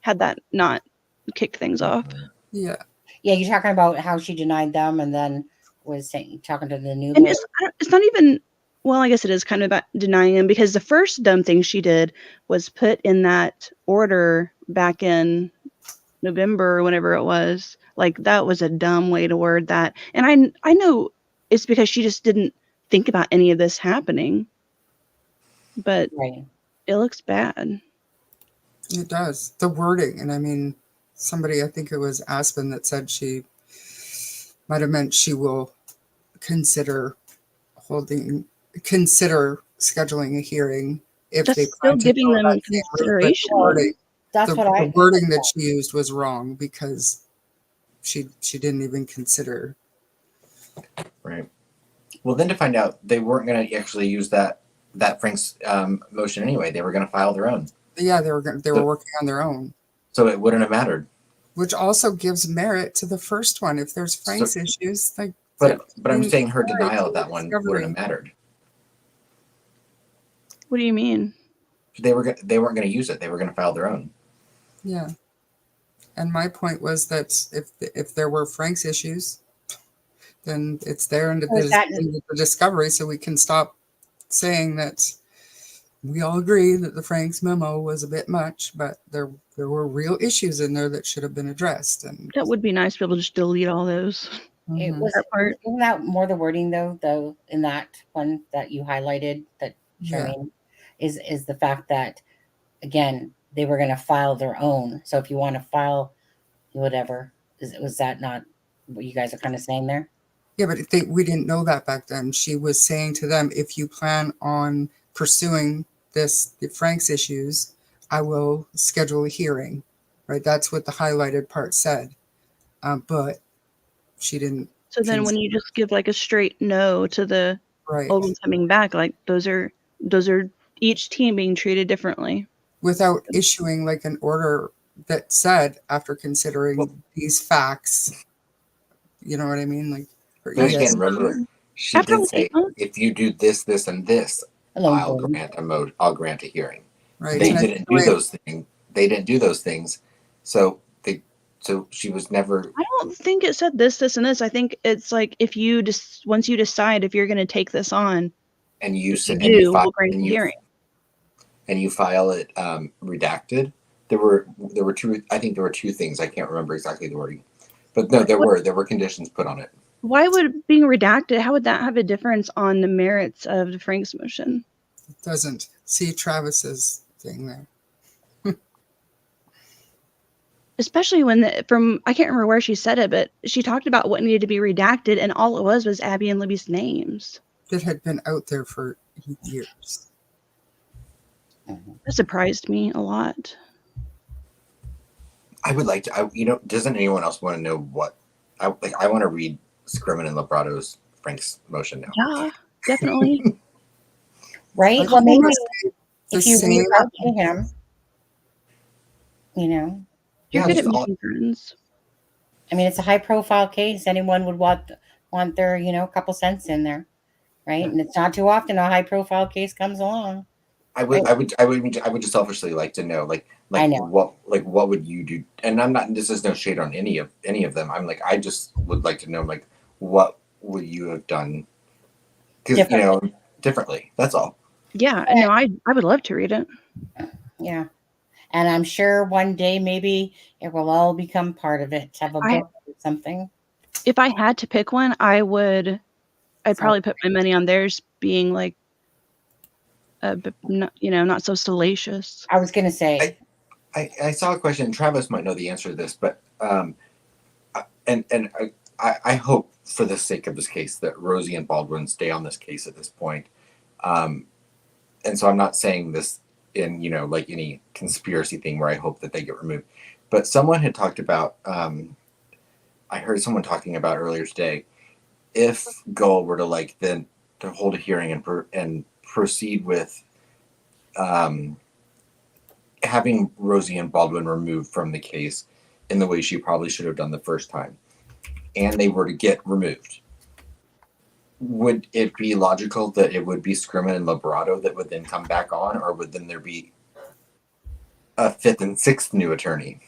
had that not kicked things off. Yeah. Yeah, you're talking about how she denied them and then was saying, talking to the new And lawyer. it's not even, well, I guess it is kind of about denying him, because the first dumb thing she did was put in that order back in November or whenever it was. Like, that was a dumb way to word that. And I know it's because she just didn't think about any of this happening. But Right. it looks bad. It does. The wording. And I mean, somebody, I think it was Aspen, that said she might have meant she will consider scheduling a hearing if That's they still plan to giving go them that same route. But consideration. That's what the wording that she used was wrong, because she didn't even consider. Right. Well, then to find out they weren't going to actually use that Frank's motion anyway. They were going to file their own. Yeah, they were working on their own. So it wouldn't have mattered. Which also gives merit to the first one. If there's Frank's issues, like. But I'm saying her denial of that one wouldn't have mattered. What do you mean? They weren't going to use it. They were going to file their own. Yeah. And my point was that if there were Frank's issues, then it's there in the discovery, so we can stop saying that we all agree that the Frank's memo was a bit much, but there were real issues in there that should have been addressed. And that would be nice to be able to just delete all those. It was that part. Isn't that more the wording though in that one that you highlighted, that Charmaine, is the fact that, again, they were going to file their own. So if you want to file whatever, was that not what you guys are kind of saying there? Yeah, but we didn't know that back then. She was saying to them, if you plan on pursuing the Frank's issues, I will schedule a hearing. Right? That's what the highlighted part said. But she didn't. So then when you just give like a straight no to the old ones coming back, like those are each team being treated differently. Without issuing like an order that said, after considering these facts, you know what I mean? Like, again, remember, she did say, if you do this, this, and this, I'll grant a hearing. Right. They didn't do those things. They didn't do those things. So she was never. I don't think it said this, this, and this. I think it's like, if you once you decide if you're going to take this on, and you we'll grant a hearing. And you file it redacted. There were two. I think there were two things. I can't remember exactly the wording, but no, there were conditions put on it. Why would being redacted? How would that have a difference on the merits of the Frank's motion? It doesn't. See Travis's thing there. Especially when I can't remember where she said it, but she talked about what needed to be redacted, and all it was Abby and Libby's names. That had been out there for years. That surprised me a lot. I would like to. Doesn't anyone else want to know what? I want to read Scrimmon and Lebrato's Frank's motion now. Yeah, definitely. Right. Well, maybe if you reach out to him, you're good at making friends. I mean, it's a high-profile case. Anyone would want their couple cents in there, right? And it's not too often a high-profile case comes along. I would just selfishly like to know, what would you do? And I'm not. This is no shade on any of them. I'm like, I just would like to know, like, what would you have done? Because differently. That's all. Yeah, no, I would love to read it. Yeah, and I'm sure one day maybe it will all become part of it. To have a book or something. If I had to pick one, I'd probably put my money on theirs being like, not so salacious. I was gonna say. I saw a question. Travis might know the answer to this, but I hope, for the sake of this case, that Rosie and Baldwin stay on this case at this point. And so I'm not saying this in like any conspiracy thing where I hope that they get removed. But someone had talked about. I heard someone talking about earlier today, if GULL were to to hold a hearing and proceed with having Rosie and Baldwin removed from the case in the way she probably should have done the first time, and they were to get removed, would it be logical that it would be Scrimmon and Lebrato that would then come back on, or would then there be a fifth and sixth new attorney?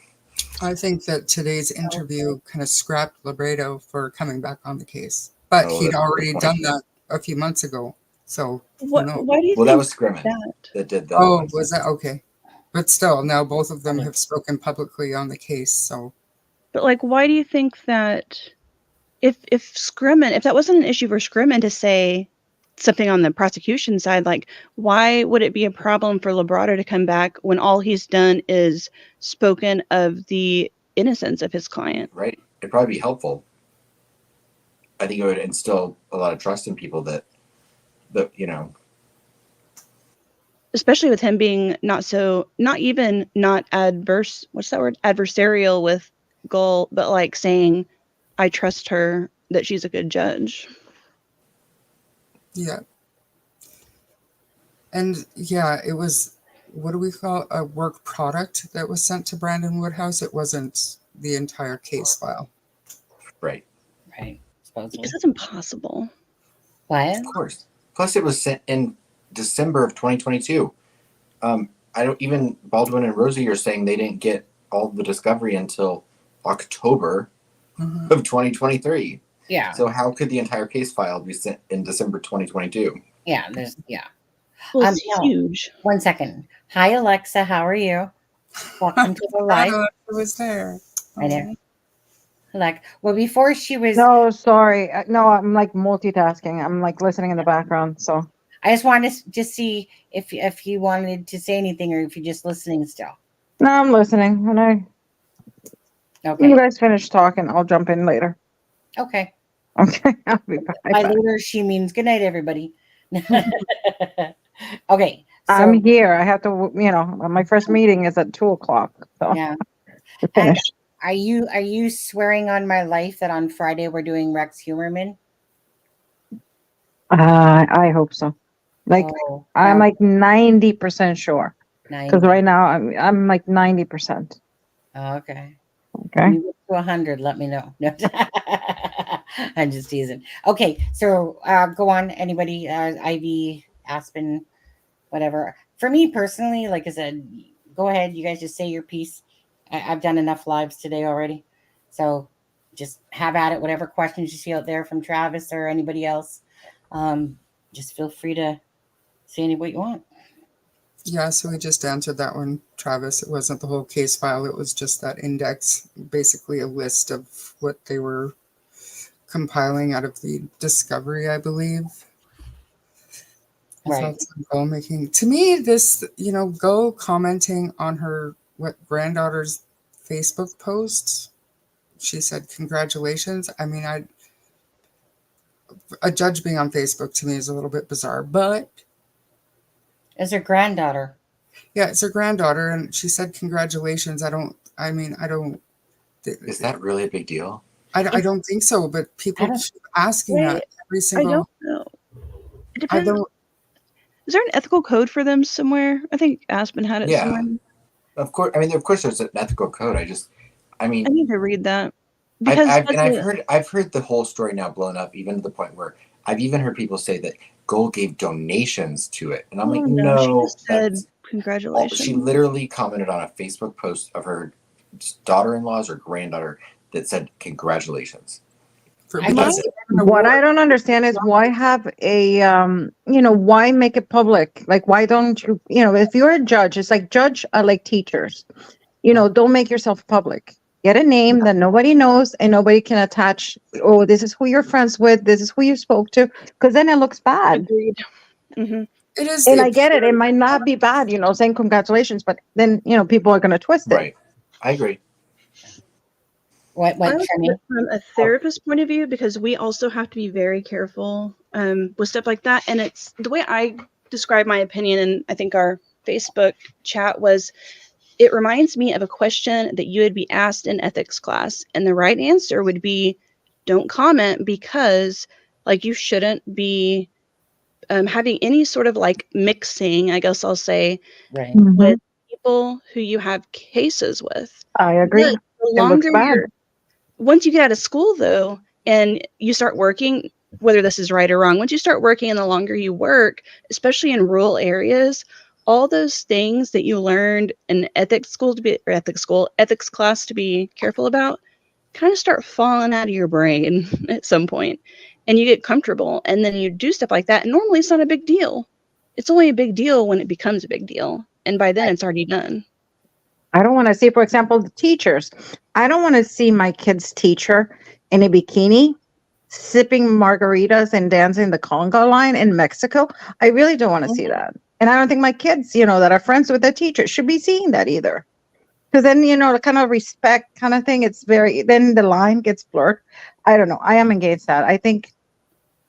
I think that today's interview kind of scrapped Lebrato for coming back on the case. But Oh, he'd that's a good already point. done that a few months ago. So who What? knows? Why do you Well, that think was Scrimmin that did that. Oh, was that okay? But still, now both of them Okay. have spoken publicly on the case. So But like, why do you think that if Scrimmin, if that wasn't an issue for Scrimmin to say something on the prosecution side, like why would it be a problem for Lebrato to come back when all he's done is spoken of the innocence of his client? Right? It'd probably be helpful. I think it would instill a lot of trust in people that you know. Especially with him being not adverse, what's that word? Adversarial with GULL, but like saying, I trust her that she's a good judge. yeah. And yeah, it was, what do we call it? A work product that was sent to Brandon Woodhouse. It wasn't the entire case file. Right. Right. Supposedly. Because that's impossible. What? Of course. Plus, it was sent in December of 2022. I don't even Baldwin and Rosie are saying they didn't get all the discovery until October of 2023. Yeah. So how could the entire case file be sent in December 2022? Yeah. Well, it's No. huge. 1 second. Hi, Alexa. How are you? Welcome to the live. It was there. I know. Like, well, before she was. No, sorry. No, I'm like multitasking. I'm like listening in the background. So I just wanted to just see if you wanted to say anything or if you're just listening still. no, I'm listening. When Okay. you guys finish talking, I'll jump in later. Okay. Okay, I'll be back. By later, she means good night, everybody. Okay. So, I'm here. I have to, my first meeting is at 2:00. So yeah. to finish. Are you swearing on my life that on Friday we're doing Rex Humorman? I hope so. Like Oh, I'm no, like 90% sure. Because 90. right now I'm like 90%. Oh, okay. Okay. When you get to 100, let me know. No. I'm just teasing. Okay, so go on. Anybody, Ivy, Aspen, whatever. For me personally, like I said, go ahead. You guys just say your piece. I've done enough lives today already. So just have at it. Whatever questions you see out there from Travis or anybody else, just feel free to say any what you want. Yeah, so we just answered that one, Travis. It wasn't the whole case file. It was just that index, basically a list of what they were compiling out of the discovery, I believe. Right. Thoughts on GULL making. To me, this, GULL commenting on her granddaughter's Facebook post. She said, congratulations. I mean, a judge being on Facebook to me is a little bit bizarre, but As her granddaughter. yeah, it's her granddaughter, and she said congratulations. I don't. Is that really a big deal? I don't think so, but people keep asking that every I single. don't know. It I depends. don't. Is there an ethical code for them somewhere? I think Aspen had it Yeah. somewhere. Of course. I mean, of course, there's an ethical code. I mean, I need to read that. Because I've heard the whole story now blown up, even to the point where I've even heard people say that GULL gave donations to it, and I'm like, no, she just said that's congratulations. she literally commented on a Facebook post of her daughter-in-law's or granddaughter that said congratulations. What I don't understand is why have why make it public? Like, why don't you, if you're a judge, it's like judge like teachers, don't make yourself public. Get a name that nobody knows and nobody can attach. Oh, this is who you're friends with. This is who you spoke to. Because then it looks bad. Agreed. Mm-hmm. It is. And I get it. It might not be bad, saying congratulations, but then, people are going to twist it. Right. I agree. What, I look at Trini? it from a therapist point of view, because we also have to be very careful with stuff like that. And it's the way I describe my opinion, and I think our Facebook chat was, it reminds me of a question that you would be asked in ethics class. And the right answer would be, don't comment, because like you shouldn't be having any sort of like mixing, I guess I'll say, Right. with people who you have cases with. I agree. But the longer once you get out of school, though, and you start working, whether this is right or wrong, once you start working and the longer you work, especially in rural areas, all those things that you learned in ethics class to be careful about kind of start falling out of your brain at some point. and you get comfortable, and then you do stuff like that. And normally it's not a big deal. It's only a big deal when it becomes a big deal. And by then it's already done. I don't want to see, for example, the teachers. I don't want to see my kid's teacher in a bikini sipping margaritas and dancing the conga line in Mexico. I really don't want to see that. And I don't think my kids, that are friends with their teacher should be seeing that either. Because then, the kind of respect kind of thing, then the line gets blurred. I don't know. I am against that. I think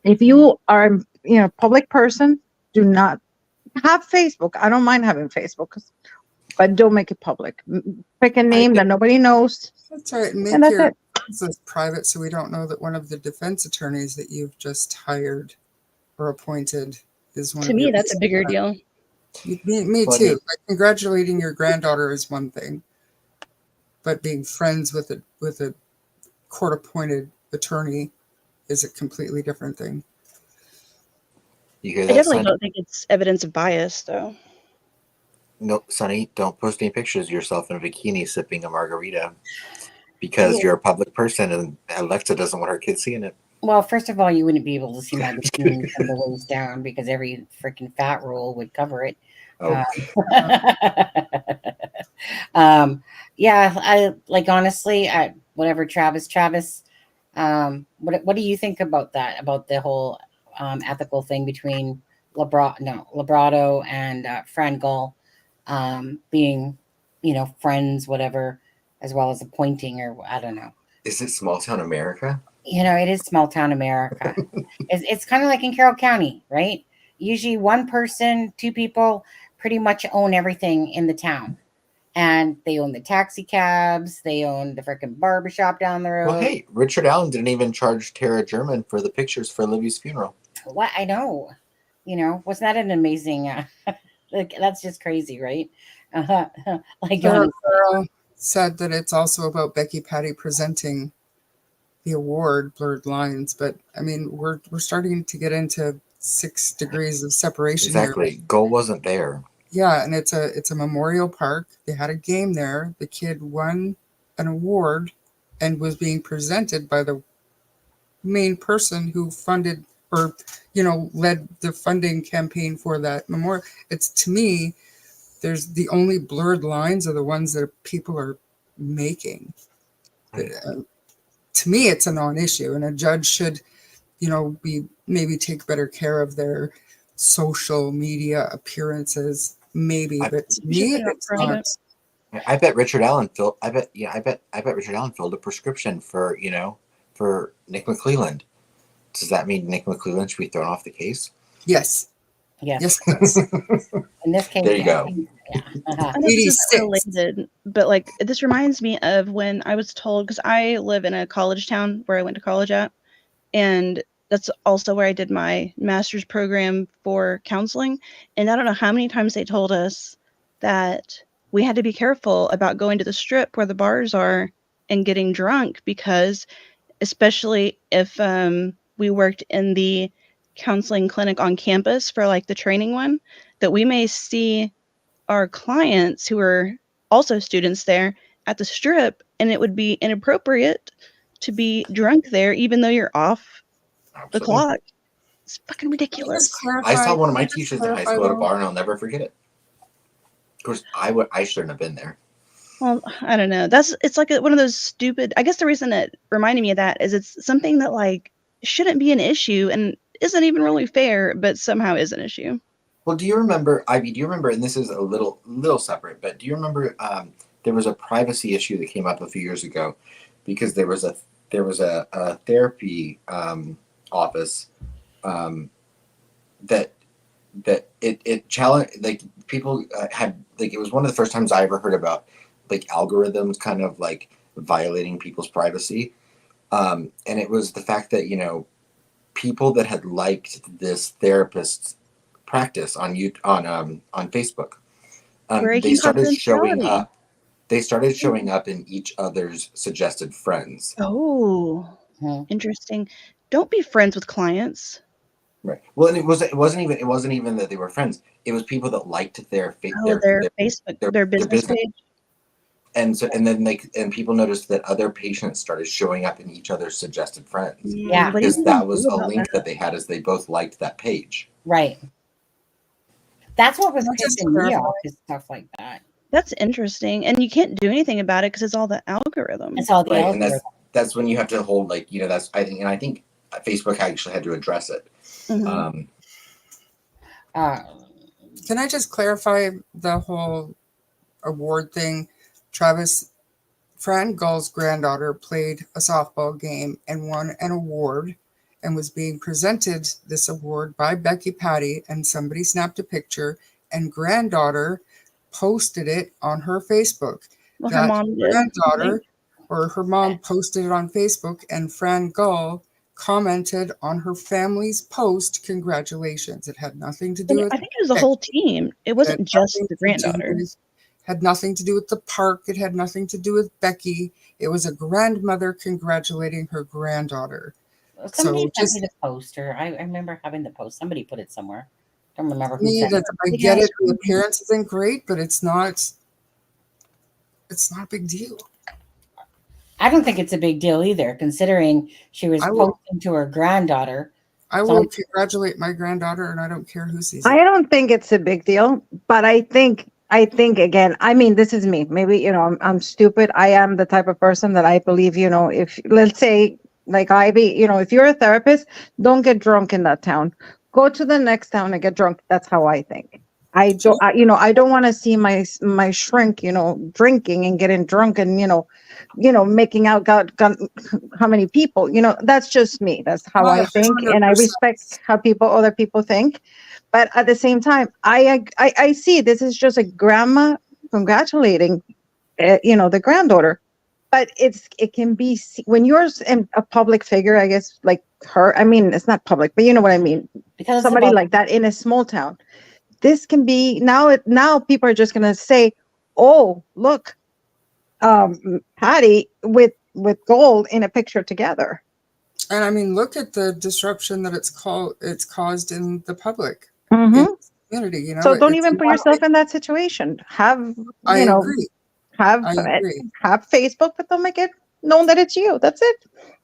if you are, public person, do not have Facebook. I don't mind having Facebook, but don't make it public. Pick a name that nobody knows. That's right. And And make that's your it. business private so we don't know that one of the defense attorneys that you've just hired or appointed is one To of me, your that's a bigger deal. Me Well, too. Like, congratulating your granddaughter is one thing, but being friends with a court-appointed attorney is a completely different thing. You hear I that, definitely Sonny? don't think it's evidence of bias, though. No, Sonny, don't post any pictures of yourself in a bikini sipping a margarita because you're a public person and Alexa doesn't want her kids seeing it. Well, first of all, you wouldn't be able to see my bikini from the waist down because every freaking fat roll would cover it. Oh, Yeah, I like honestly, whatever, Travis. What do you think about that? About the whole ethical thing between Lebrato and Fran Gull being, friends, whatever, as well as appointing, or I don't know. is it small town America? It is small town America. It's kind of like in Carroll County, right? Usually one person, two people pretty much own everything in the town. And they own the taxi cabs. They own the freaking barbershop down the road. Well, hey, Richard Allen didn't even charge Tara German for the pictures for Livy's funeral. What I know. Wasn't that an amazing that's just crazy, right? Like Sarah Farrell said that it's also about Becky Patty presenting the award, Blurred Lines, but I mean we're starting to get into 6 degrees of separation Exactly. here. Goal wasn't there. Yeah, and it's a memorial park. They had a game there. The kid won an award and was being presented by the main person who funded or led the funding campaign for that memorial. It's, to me, there's the only blurred lines are the ones that people are making. To me, it's a non-issue, and a judge should, maybe take better care of their social media appearances, maybe. But to me, it's not. I bet Richard Allen filled. I bet Richard Allen filled a prescription for Nick McClelland. Does that mean Nick McClelland should be thrown off the case? Yes. Yes. It does. In this case, there you go. Yeah. I know this is related, but this reminds me of when I was told, because I live in a college town where I went to college at, and that's also where I did my master's program for counseling. And I don't know how many times they told us that we had to be careful about going to the strip where the bars are and getting drunk, because especially if we worked in the counseling clinic on campus for the training one, that we may see our clients who are also students there at the strip, and it would be inappropriate to be drunk there even though you're off the clock. It's fucking ridiculous. I saw one of my teachers in high school at a bar, and I'll never forget it. Of course, I shouldn't have been there. Well, I don't know. It's like one of those stupid. I guess the reason it reminded me of that is it's something that shouldn't be an issue and isn't even really fair, but somehow is an issue. Well, do you remember, Ivy? Do you remember? And this is a little separate, but do you remember? There was a privacy issue that came up a few years ago because there was a therapy office that it challenged, people had, it was one of the first times I ever heard about algorithms kind of violating people's privacy, and it was the fact that people that had liked this therapist's practice on Facebook, they started showing up. They started showing up in each other's suggested friends. Oh, interesting. Don't be friends with clients. Right. Well, and it wasn't even that they were friends. It was people that liked their Facebook, their business page. and then people noticed that other patients started showing up in each other's suggested friends. Yeah. What do you Because that do was a about link that they had as they both liked that page. Right. That's what was Can I just pissing me clarify? off, is stuff like that. That's interesting, and you can't do anything about it because it's all the algorithm. It's all the Right, and algorithm. that's when you have to hold, like, you know, that's I think Facebook actually had to address it. Mhm. Can I just clarify the whole award thing? Travis, Fran Gull's granddaughter played a softball game and won an award and was being presented this award by Becky Patty, and somebody snapped a picture, and granddaughter posted it on her Facebook. Well, her That mom did. granddaughter or her mom posted it on Facebook, and Fran Gull commented on her family's post, congratulations. It had nothing to do with I think it was the whole team. It wasn't just the granddaughter. Had nothing to do with the park. It had nothing to do with Becky. It was a grandmother congratulating her granddaughter. Somebody So sent me the poster. I remember having the post. Somebody put it somewhere. Don't remember who sent it. I get it. The appearance isn't great, but it's not a big deal. I don't think it's a big deal either, considering she was posting to her granddaughter. I will congratulate my granddaughter, and I don't care who sees it. I don't think it's a big deal, but I think again, I mean, this is me. Maybe, you know, I'm stupid. I am the type of person that I believe, you know, if, let's say, like Ivy, you know, if you're a therapist, don't get drunk in that town. Go to the next town and get drunk. That's how I think. I don't want to see my shrink, you know, drinking and getting drunk and, you know, making out God, how many people, you know, that's just me. That's how I think. And I respect how other people think. But at the same time, I see this is just a grandma congratulating, you know, the granddaughter. But it can be, when you're a public figure, I guess, like her, I mean, it's not public, but you know what I mean? Because somebody like that in a small town, this can be, now people are just going to say, oh, look, Patty with GULL in a picture together. And I mean, look at the disruption that it's caused in the public, Mm-hmm. in the community. You know, so don't even put yourself in that situation. Have agree. Have Facebook, but don't make it known that it's you. That's it.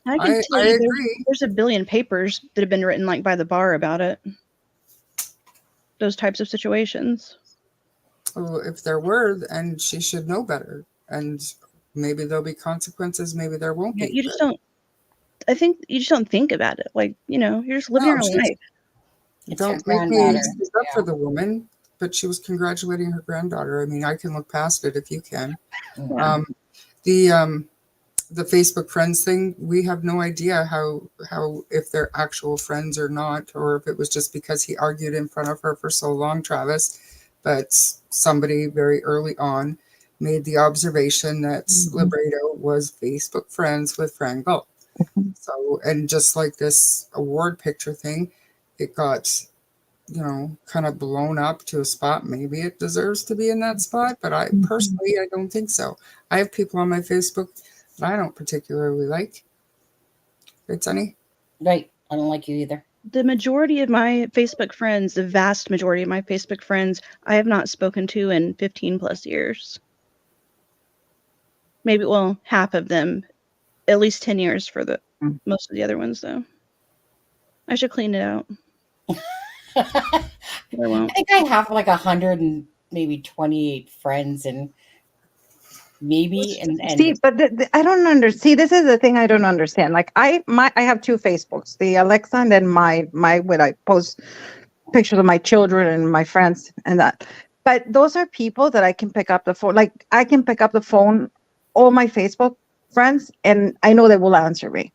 I agree. There's a billion papers that have been written, like, by the bar about it. Those types of situations. Well, if there were, and she should know better, and maybe there'll be consequences. Maybe there won't be. You just don't. I think you just don't think about it. Like, you know, you're just living your life. Don't make me speak up for the woman, but she was congratulating her granddaughter. I mean, I can look past it if you can. Yeah. The Facebook friends thing, we have no idea how if they're actual friends or not, or if it was just because he argued in front of her for so long, Travis. But somebody very early on made the observation that Lebrato was Facebook friends with Fran Gull. So, and just like this award picture thing, it got, you know, kind of blown up to a spot. Maybe it deserves to be in that spot, but I personally, I don't think so. I have people on my Facebook that I don't particularly like. Right, Sunny? Right. I don't like you either. The majority of my Facebook friends, the vast majority of my Facebook friends, I have not spoken to in 15 plus years. Maybe, well, half of them, at least 10 years for the most of the other ones, though. I should clean it out. I think I have like 128 friends, and maybe and see, but I don't understand. See, this is the thing I don't understand. Like I have two Facebooks, the Alexa and then my when I post pictures of my children and my friends and that. But those are people that I can pick up the phone. Like I can pick up the phone, all my Facebook friends, and I know they will answer me.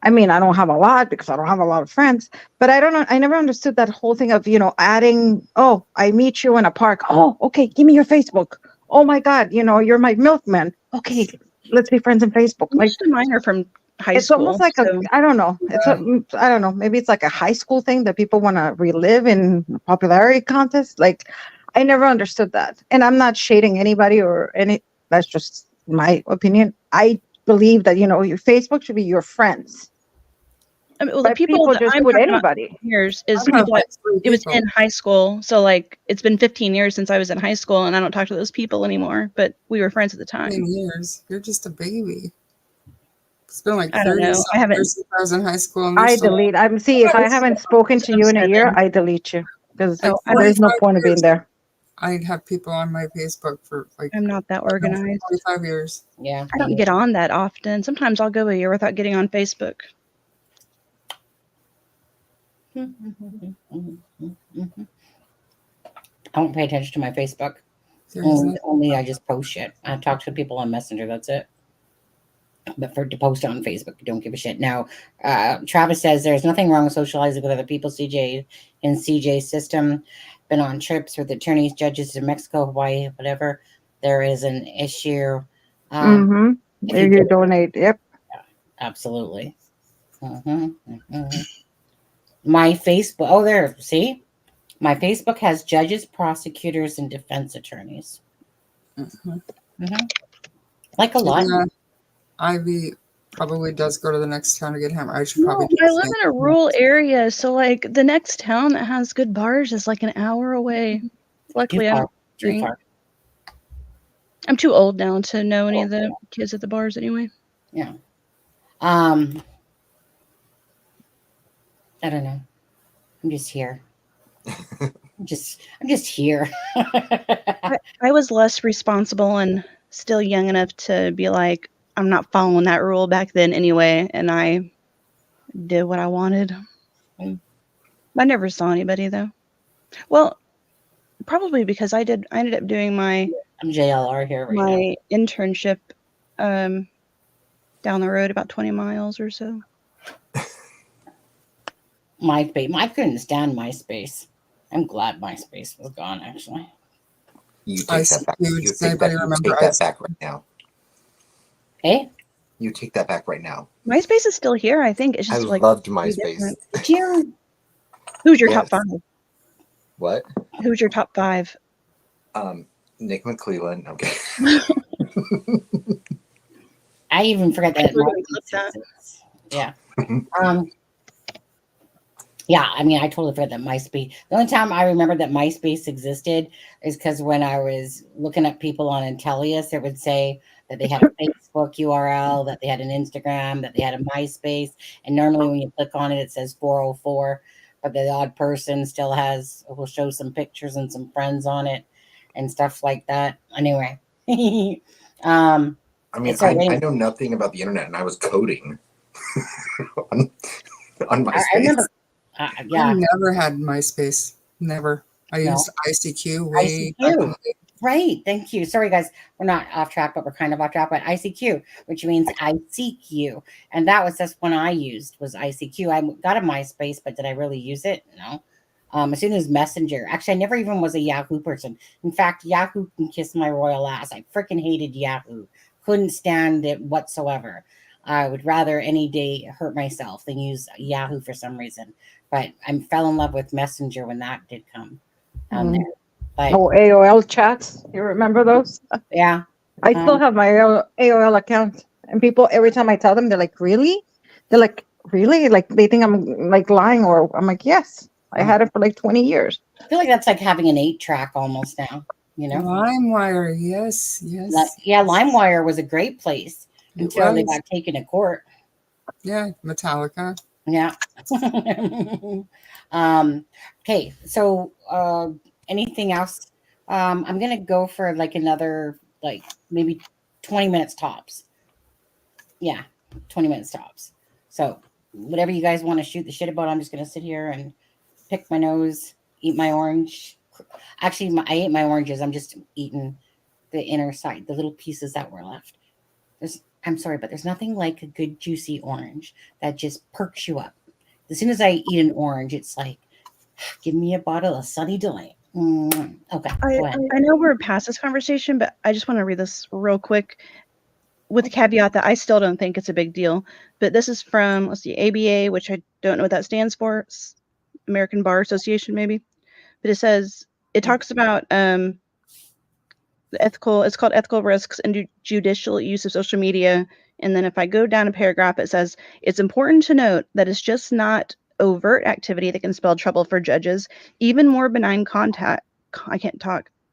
I mean, I don't have a lot because I don't have a lot of friends, but I never understood that whole thing of, you know, adding, oh, I meet you in a park. Oh, okay. Give me your Facebook. Oh my God. You know, you're my milkman. Okay. Let's be friends on Facebook. Like mine are from high it's school. It's almost like I don't know. I don't know. Maybe it's like a high school thing that people want to relive in a popularity contest. Like I never understood that. And I'm not shading anybody that's just my opinion. I believe that, you know, your Facebook should be your friends. I mean, well, the But people people that just I'm put talking about anybody. years is I've had people like 3 it was people. in high school. So like it's been 15 years since I was in high school and I don't talk to those people anymore, but we were friends at the time. 10 years. You're just a baby. It's been like I don't 30 know. I something haven't years since I was in high school. And you're I still delete. See, if I haven't spoken to you in a year, 7. I delete you because like Oh, I don't, there's no 45 point of being years. there. I'd have people on my Facebook for like I'm not that organized. 45 years. Yeah. I don't get on that often. Sometimes I'll go a year without getting on Facebook. I don't pay attention to my Facebook. Seriously. Only I just post shit. I talk to people on Messenger. That's it. But to post on Facebook, don't give a shit. Now, Travis says there's nothing wrong with socializing with other people. CJ in CJ's system, been on trips with attorneys, judges in Mexico, Hawaii, whatever. There is an issue. Mm-hmm. If If you donate, yep. absolutely. My Facebook. Oh, there. See, my Facebook has judges, prosecutors, and defense attorneys. Like a lot. Yeah, Ivy probably does go to the next town to get hammered. I should probably. No, I live in a rural area, so like the next town that has good bars is like an hour away. Luckily, I don't Too drink. far. I'm too old now to know any of the kids at the bars anyway. Yeah. I don't know. I'm just here. I'm just here. I was less responsible and still young enough to be like, I'm not following that rule back then anyway, and I did what I wanted. I never saw anybody though. Well, probably because I ended up doing my I'm JLR here right now. my internship down the road about 20 miles or so. MySpace. I couldn't stand MySpace. I'm glad MySpace was gone, actually. You take that back. You Does take anybody that, remember take that back right now. Hey? You take that back right now. MySpace is still here, I think. It's I just like loved MySpace. Jim. Who's your top Yes. 5? What? Who's your top 5? Nick McClellan. Okay. I even forgot that. We're gonna clip that. Yeah. Yeah, I mean, I totally forgot that MySpace. The only time I remember that MySpace existed is because when I was looking up people on Intellius, it would say that they had a Facebook URL, that they had an Instagram, that they had a MySpace. And normally when you click on it, it says 404, but the odd person still will show some pictures and some friends on it and stuff like that. Anyway. I mean, It's already- I know nothing about the internet, and I was coding on MySpace. I remember. Yeah. I never had MySpace. Never. I No. used ICQ way back in ICQ. the day. Right. Thank you. Sorry, guys. We're not off track, but we're kind of off track. But ICQ, which means I seek you. And that was just one I used was ICQ. I got a MySpace, but did I really use it? No. As soon as Messenger. Actually, I never even was a Yahoo person. In fact, Yahoo can kiss my royal ass. I freaking hated Yahoo. Couldn't stand it whatsoever. I would rather any day hurt myself than use Yahoo for some reason. But I fell in love with Messenger when that did come down there. But, AOL chats. You remember those? yeah. I still have my AOL account, and people every time I tell them, they're like, "Really?" They're like, "Really?" Like they think I'm like lying, or I'm like, "Yes, I had it for like 20 years." I feel like that's like having an 8-track almost now, you know? LimeWire, yes, yes. Yeah, LimeWire was a great place until they got taken to court. Yeah, Metallica. Yeah. Okay, so anything else? I'm gonna go for like another like maybe 20 minutes tops. Yeah, 20 minutes tops. So whatever you guys want to shoot the shit about, I'm just gonna sit here and pick my nose, eat my orange. Actually, I ate my oranges. I'm just eating the inner side, the little pieces that were left. I'm sorry, but there's nothing like a good juicy orange that just perks you up. As soon as I eat an orange, it's like, give me a bottle of Sunny Delight. Okay, go ahead. I know we're past this conversation, but I just want to read this real quick with the caveat that I still don't think it's a big deal. But this is from, let's see, ABA, which I don't know what that stands for. It's American Bar Association, maybe. But it says, it talks about it's called ethical risks and judicial use of social media And then if I go down a paragraph, it says, it's important to note that it's just not overt activity that can spell trouble for judges. Even more benign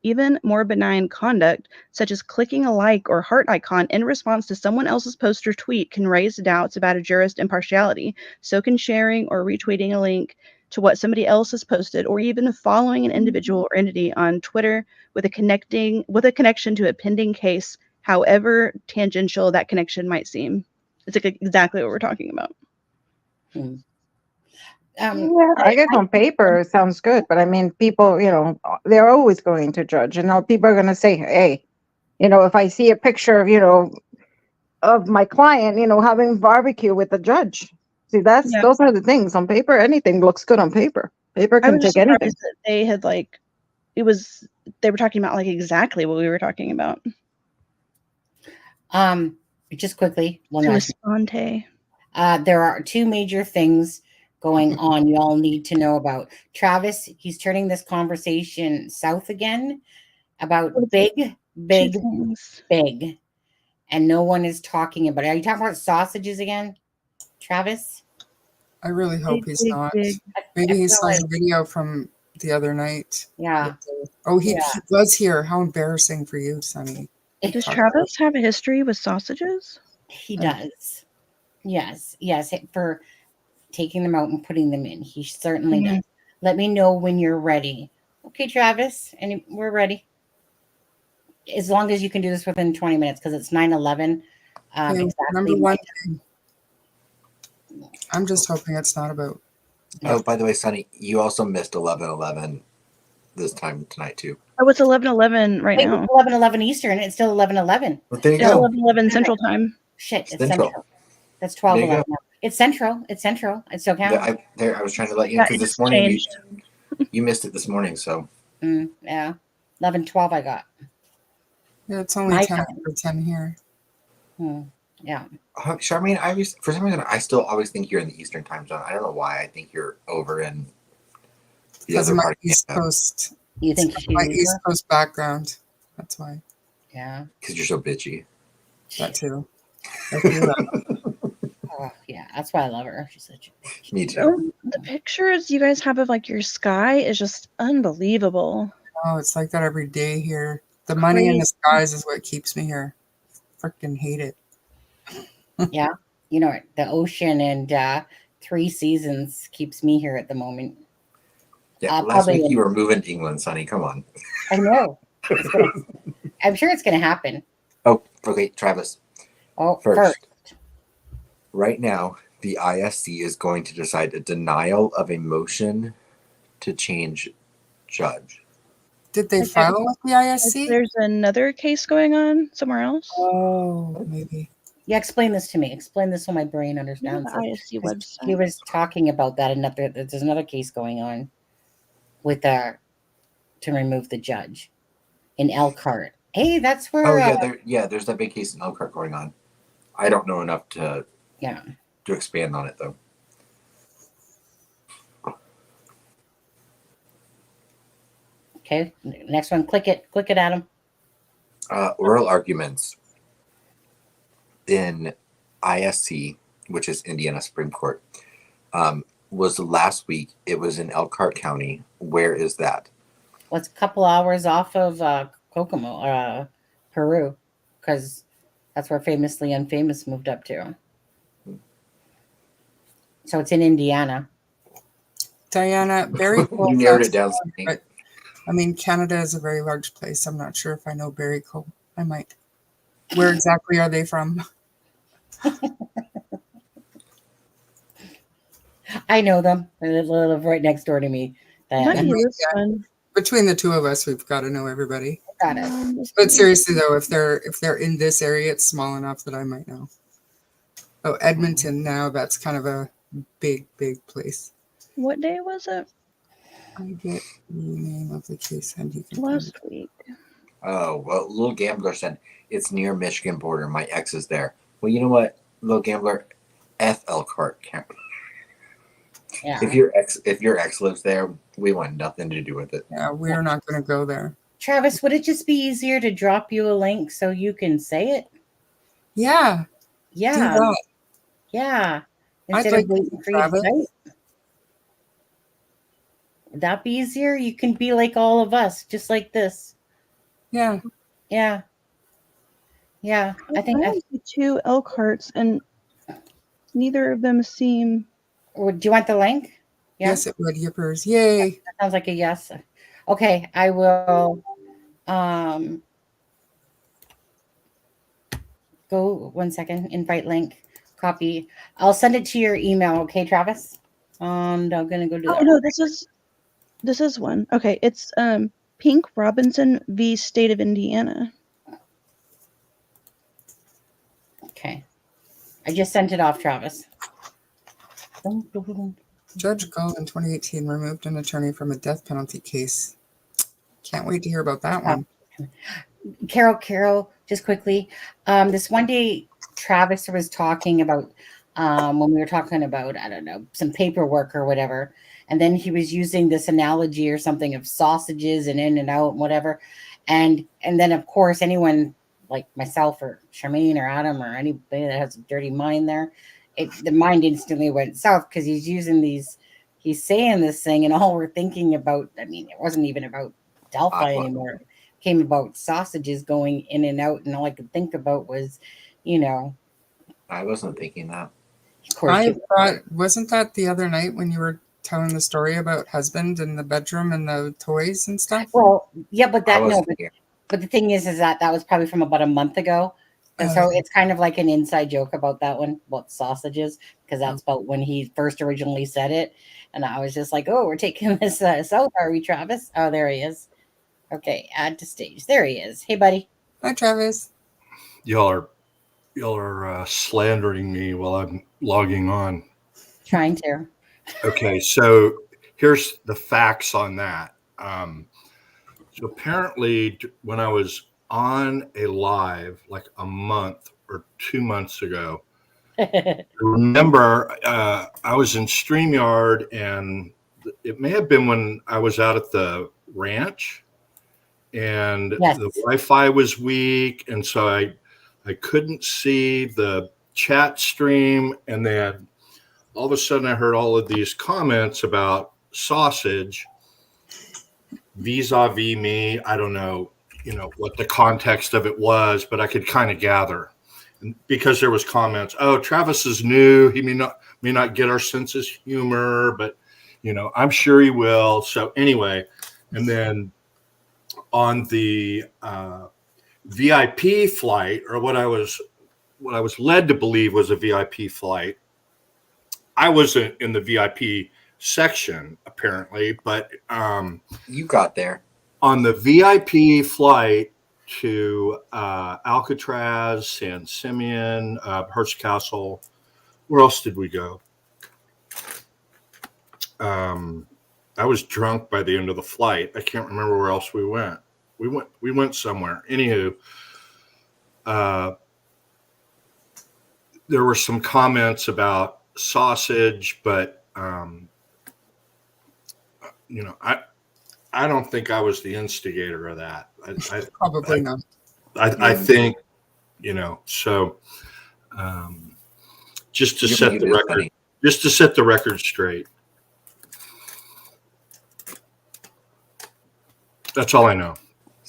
even more benign conduct, such as clicking a like or heart icon in response to someone else's post or tweet, can raise doubts about a jurist's impartiality. So can sharing or retweeting a link to what somebody else has posted, or even following an individual or entity on Twitter with a connection to a pending case, however tangential that connection might seem. It's like exactly what we're talking about. Yeah, I guess on paper it sounds good, but I mean, people, they're always going to judge, and now people are going to say, hey, if I see a picture of, of my client, having barbecue with the judge. See, those are the things on paper. Anything looks good on paper. Paper I can was take surprised anything. that they had they were talking about like exactly what we were talking about. Just quickly, Sponte. there are two major things going on you all need to know about. Travis, he's turning this conversation south again about big, and no one is talking about it. Are you talking about sausages again, Travis? I really hope he's not. Big. Maybe he saw the video from the other night. Yeah. Oh, he was here. How embarrassing for you, Sonny. Does Travis have a history with sausages? He does. Yes. For taking them out and putting them in. He certainly does. Let me know when you're ready. Okay, Travis, and we're ready. As long as you can do this within 20 minutes, because it's 9:11. Exactly. Number one thing. I'm just hoping it's not about. Oh, by the way, Sonny, you also missed 11:11 this time tonight too. Oh, it's 11:11 right now. 11:11 Eastern. It's still 11:11. Well, there you It's go. 11:11 Central Time. Shit, it's Central. Central. That's 12:11. It's Central. It's Central. It's so counts. I was trying to let you know because this morning you missed it this morning. So yeah, 11:12 I got. Yeah, it's only 10 after 10 here. Yeah. Charmaine, for some reason I still always think you're in the Eastern time zone. I don't know why. I think you're over in the other part of East Coast. You think my East Coast background? That's why. Yeah. Because you're so bitchy. That too. Oh, yeah, that's why I love her. She's such a bitch. Me too. The pictures you guys have of like your sky is just unbelievable. Oh, it's like that every day here. The money in the skies is what keeps me here. Freaking hate it. Yeah, the ocean and 3 seasons keeps me here at the moment. Yeah, last week you were moving to England, Sonny. Come on. I know. I'm sure it's going to happen. Oh, okay, Travis. Oh, first. Right now, the ISC is going to decide a denial of a motion to change judge. Did they file with the ISC? There's another case going on somewhere else. Oh, maybe. Yeah, explain this to me. Explain this so my brain understands. The ISC website. He was talking about that. There's another case going on with to remove the judge in Elkhart. Hey, that's where. Oh yeah, there's that big case in Elkhart going on. I don't know enough to expand on it though. Okay, next one. Click it, Adam. Oral arguments in ISC, which is Indiana Supreme Court, was last week. It was in Elkhart County. Where is that? Well, it's a couple hours off of Kokomo, Peru, because that's where Famously Unfamous moved up to. So it's in Indiana. Diana, very cool. You narrowed it down. But, I mean, Canada is a very large place. I'm not sure if I know Barry Cole. I might. Where exactly are they from? I know them. They live right next door to me. Between the two of us, we've got to know everybody. Got it. But seriously, though, if they're in this area, it's small enough that I might know. Oh, Edmonton now, that's kind of a big place. What day was it? I get the name of the case and you can last week. Oh, well, Little Gambler said it's near Michigan border. My ex is there. Well, you know what, Little Gambler, F Elkhart County. Yeah. If your ex lives there, we want nothing to do with it. Yeah, we're not going to go there. Travis, would it just be easier to drop you a link so you can say it? Yeah. Yeah. that. Yeah. I'd Instead like of to waiting do for you to Travis. type. Would that be easier? You can be like all of us, just like this. Yeah. Yeah. Yeah. I think have the two Elkharts, and neither of them seem. do you want the link? Yeah. Yes, it would. Yippers. Yay. That sounds like a yes. Okay, I will go 1 second, invite link, copy. I'll send it to your email, okay, Travis? And I'm gonna go do that. Oh no, this is one. Okay, it's Pink Robinson v. State of Indiana. Okay. I just sent it off, Travis. Judge Gull in 2018 removed an attorney from a death penalty case. Can't wait to hear about that one. Carol, just quickly. This one day Travis was talking about when we were talking about, I don't know, some paperwork or whatever. And then he was using this analogy or something of sausages and in and out and whatever. And then of course anyone like myself or Charmaine or Adam or anybody that has a dirty mind there, the mind instantly went south because he's saying this thing and all we're thinking about, I mean, it wasn't even about Delphi anymore. It came about sausages going in and out, and all I could think about was, I wasn't thinking that. Of course, I thought, wasn't that the other night when you were telling the story about husband and the bedroom and the toys and stuff? Well, yeah, but I wasn't here. but the thing is that was probably from about a month ago. And so it's kind of like an inside joke about that one, about sausages, because that's about when he first originally said it. And I was just like, oh, we're taking this south, are we, Travis? Oh, there he is. Okay, add to stage. There he is. Hey, buddy. Hi, Travis. Y'all are slandering me while I'm logging on. Trying to. Okay, so here's the facts on that. So apparently, when I was on a live like a month or 2 months ago, remember I was in StreamYard, and it may have been when I was out at the ranch, and the Wi-Fi was weak, and so I couldn't see the chat stream, and then all of a sudden I heard all of these comments about sausage vis-a-vis me. I don't know, what the context of it was, but I could kind of gather, because there was comments. Oh, Travis is new. He may not get our sense of humor, but I'm sure he will. So anyway, and then on the VIP flight, or what I was led to believe was a VIP flight, I wasn't in the VIP section apparently, but you got there on the VIP flight to Alcatraz, San Simeon, Hearst Castle. Where else did we go? I was drunk by the end of the flight. I can't remember where else we went. We went somewhere. Anywho, there were some comments about sausage, but I don't think I was the instigator of that. Probably not. I think, so just to set the record straight. That's all I know.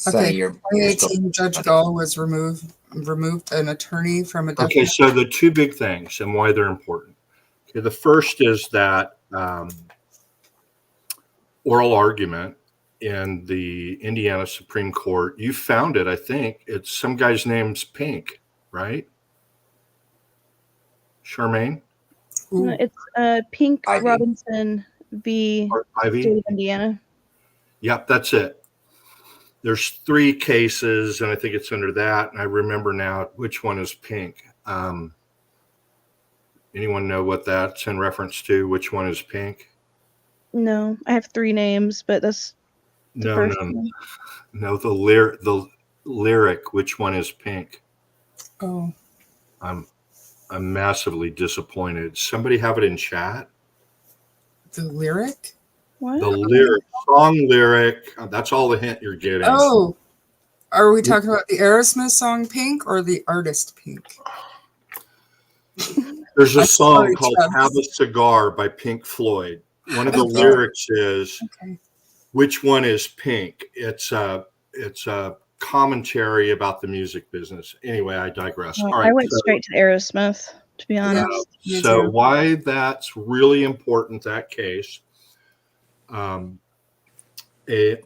Okay. 2018, Judge Gull was removed an attorney from a death. Okay, so the two big things and why they're important. Okay, the first is that oral argument in the Indiana Supreme Court. You found it, I think. It's some guy's name's Pink, right? Charmaine? It's Pink Ivy. Robinson v. Ivy? State of Indiana. Yep, that's it. There's 3 cases, and I think it's under that. And I remember now which one is Pink. Anyone know what that's in reference to? Which one is Pink? No, I have 3 names, but that's the first one. No. The lyric. Which one is Pink? Oh, I'm massively disappointed. Somebody have it in chat. the lyric. What? The lyric, song lyric. That's all the hint you're getting. Oh, are we talking about the Aerosmith song Pink or the artist Pink? There's a I'm song sorry, called Travis. "Have a Cigar" by Pink Floyd. One of the Okay. lyrics is, Okay. "Which one is pink?" It's a commentary about the music business. Anyway, I digress. Well, All I right. went straight to Aerosmith, to be honest. Me So too. why that's really important, that case, an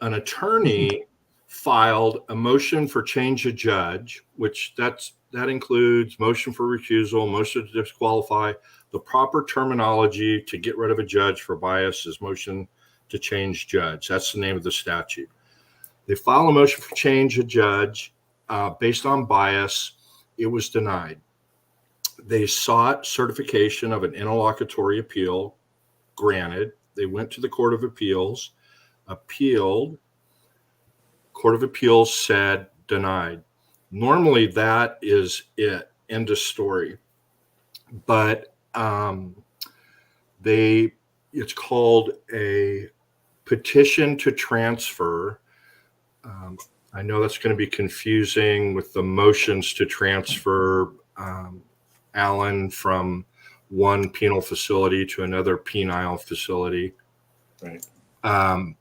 attorney filed a motion for change of judge, which that includes motion for recusal, motion to disqualify. The proper terminology to get rid of a judge for bias is motion to change judge. That's the name of the statute. They filed a motion for change of judge based on bias. It was denied. They sought certification of an interlocutory appeal, granted. They went to the Court of Appeals, appealed. Court of Appeals said denied. Normally that is it, end of story. But it's called a petition to transfer. I know that's going to be confusing with the motions to transfer Alan from one penal facility to another penile facility. Right.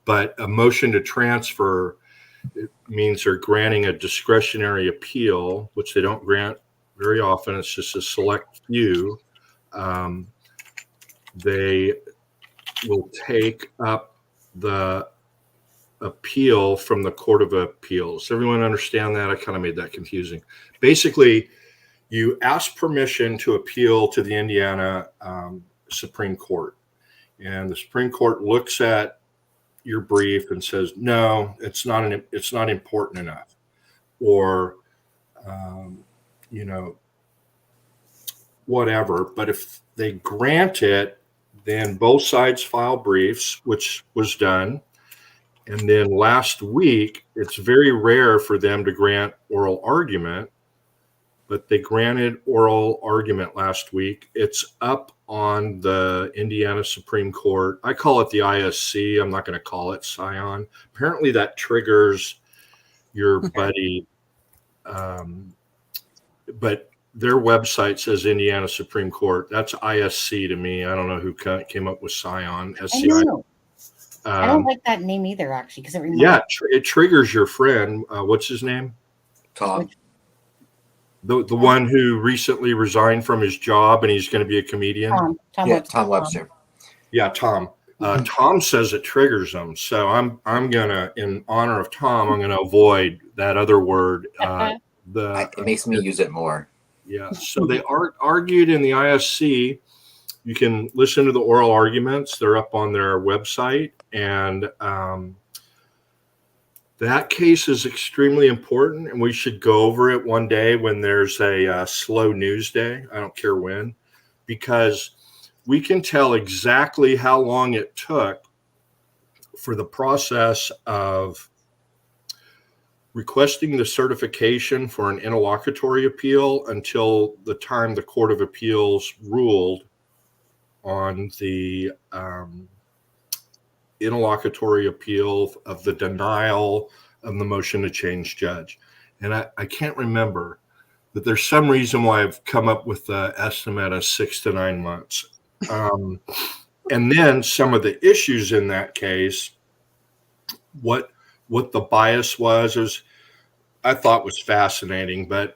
But a motion to transfer, it means they're granting a discretionary appeal, which they don't grant very often. It's just a select few. They will take up the appeal from the Court of Appeals. Everyone understand that? I kind of made that confusing. Basically, you ask permission to appeal to the Indiana Supreme Court, and the Supreme Court looks at your brief and says, no, it's not important enough, or whatever. But if they grant it, then both sides file briefs, which was done. And then last week, it's very rare for them to grant oral argument, but they granted oral argument last week. It's up on the Indiana Supreme Court. I call it the ISC. I'm not going to call it Scion. Apparently that triggers your buddy. But their website says Indiana Supreme Court. That's ISC to me. I don't know who came up with Scion. I know. I don't like that name either, actually, because it reminds it triggers your friend. What's his name? Tom. The one who recently resigned from his job and he's going to be a comedian. Tom Webster. Yeah, Tom. Tom says it triggers him, so I'm gonna, in honor of Tom, I'm gonna avoid that other word. It makes me use it more. Yeah. So they argued in the ISC. You can listen to the oral arguments. They're up on their website, and that case is extremely important, and we should go over it one day when there's a slow news day. I don't care when, because we can tell exactly how long it took for the process of requesting the certification for an interlocutory appeal until the time the Court of Appeals ruled on the interlocutory appeal of the denial of the motion to change judge. And I can't remember, but there's some reason why I've come up with the estimate of 6 to 9 months. And then some of the issues in that case, what the bias was I thought was fascinating. But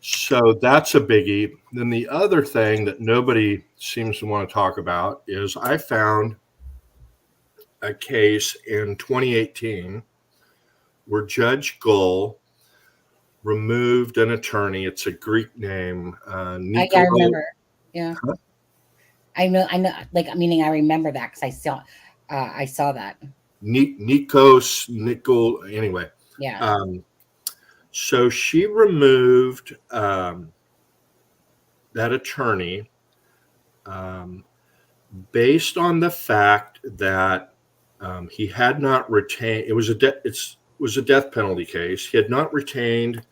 so that's a biggie. Then the other thing that nobody seems to want to talk about is I found a case in 2018 where Judge GULL removed an attorney. It's a Greek name. I remember. Yeah. Huh? I know. Like, meaning I remember that because I saw that. Anyway. Yeah. So she removed that attorney based on the fact that he had not retained. It was a death penalty case. He had not retained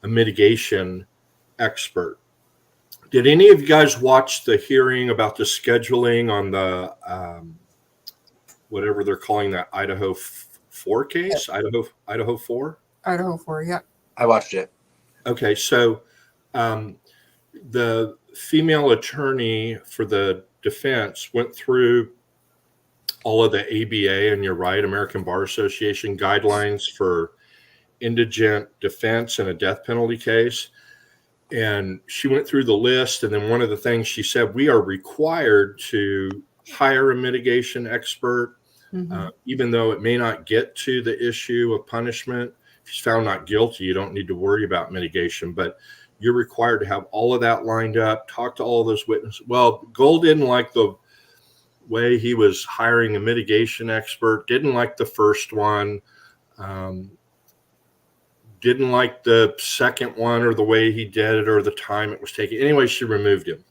a mitigation expert. Did any of you guys watch the hearing about the scheduling on the whatever they're calling that Idaho 4 case? Idaho 4? Idaho 4, yeah. I watched it. Okay, so the female attorney for the defense went through all of the ABA, and you're right, American Bar Association guidelines for indigent defense in a death penalty case. And she went through the list. And then one of the things she said, we are required to hire a mitigation expert, even though it may not get to the issue of punishment. If she's found not guilty, you don't need to worry about mitigation, but you're required to have all of that lined up, talk to all of those witnesses. Well, GULL didn't like the way he was hiring a mitigation expert, didn't like the first one, didn't like the second one or the way he did it or the time it was taking. Anyway, she removed him.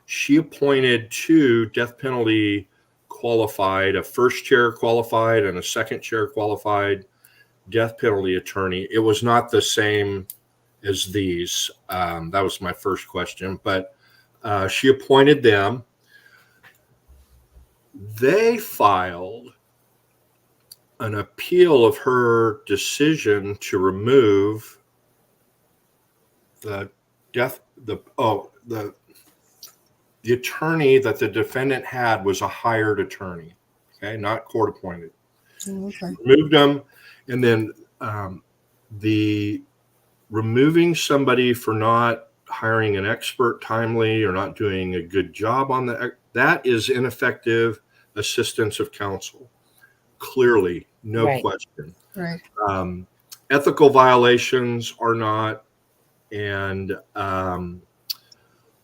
She appointed 2 death penalty qualified, a first chair qualified and a second chair qualified death penalty attorney. It was not the same as these. That was my first question, but she appointed them. They filed an appeal of her decision to remove the attorney that the defendant had was a hired attorney, okay, not court appointed. Okay. Removed them, and then the removing somebody for not hiring an expert timely or not doing a good job on that is ineffective assistance of counsel. Clearly, no question. Right. Ethical violations are not, and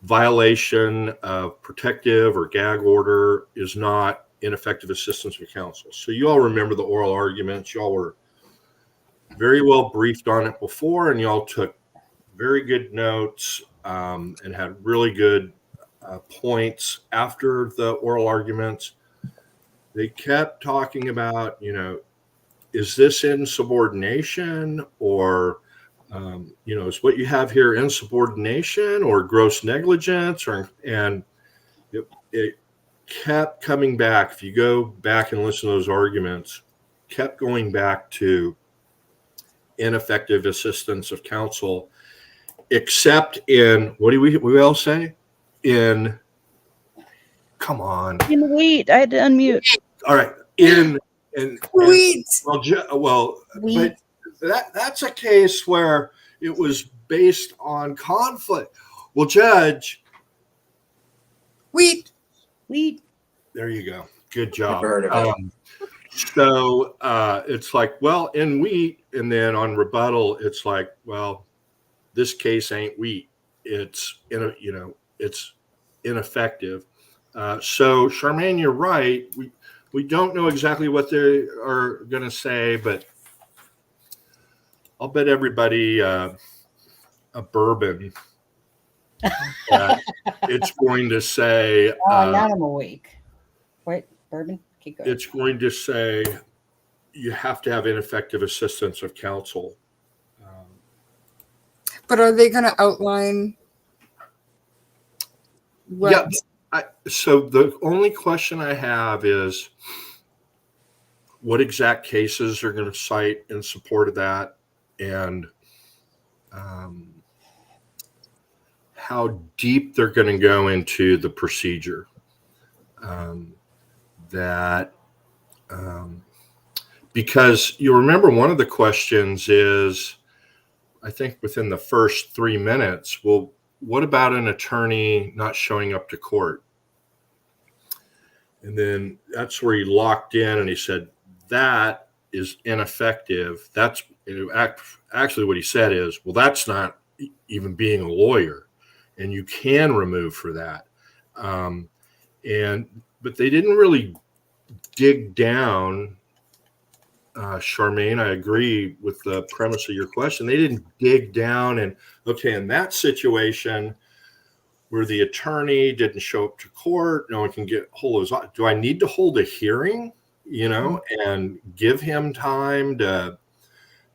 violation of protective or gag order is not ineffective assistance of counsel. So you all remember the oral arguments. Y'all were very well briefed on it before, and y'all took very good notes and had really good points after the oral arguments. They kept talking about, is this insubordination or, is what you have here insubordination or gross negligence? And it kept coming back. If you go back and listen to those arguments, kept going back to ineffective assistance of counsel, except in, what do we all say? Come on. In wheat. I had to unmute. All right. But that's a case where it was based on conflict. Well, Judge. Wheat. There you go. Good job. Never heard of it. So it's like, well, in wheat, and then on rebuttal, it's like, well, this case ain't wheat. It's it's ineffective. So Charmaine, you're right. We don't know exactly what they are going to say, but I'll bet everybody a bourbon. It's going to say. Now I'm awake. What bourbon? Keep going. It's going to say you have to have ineffective assistance of counsel. But are they going to outline? Yeah. So the only question I have is what exact cases are going to cite in support of that, and how deep they're going to go into the procedure. Because you remember one of the questions is, I think within the first 3 minutes, well, what about an attorney not showing up to court? And then that's where he locked in and he said, that is ineffective. That's actually what he said is, well, that's not even being a lawyer, and you can remove for that. But they didn't really dig down. Charmaine, I agree with the premise of your question. They didn't dig down and, okay, in that situation where the attorney didn't show up to court, no one can get hold of his, do I need to hold a hearing, and give him time to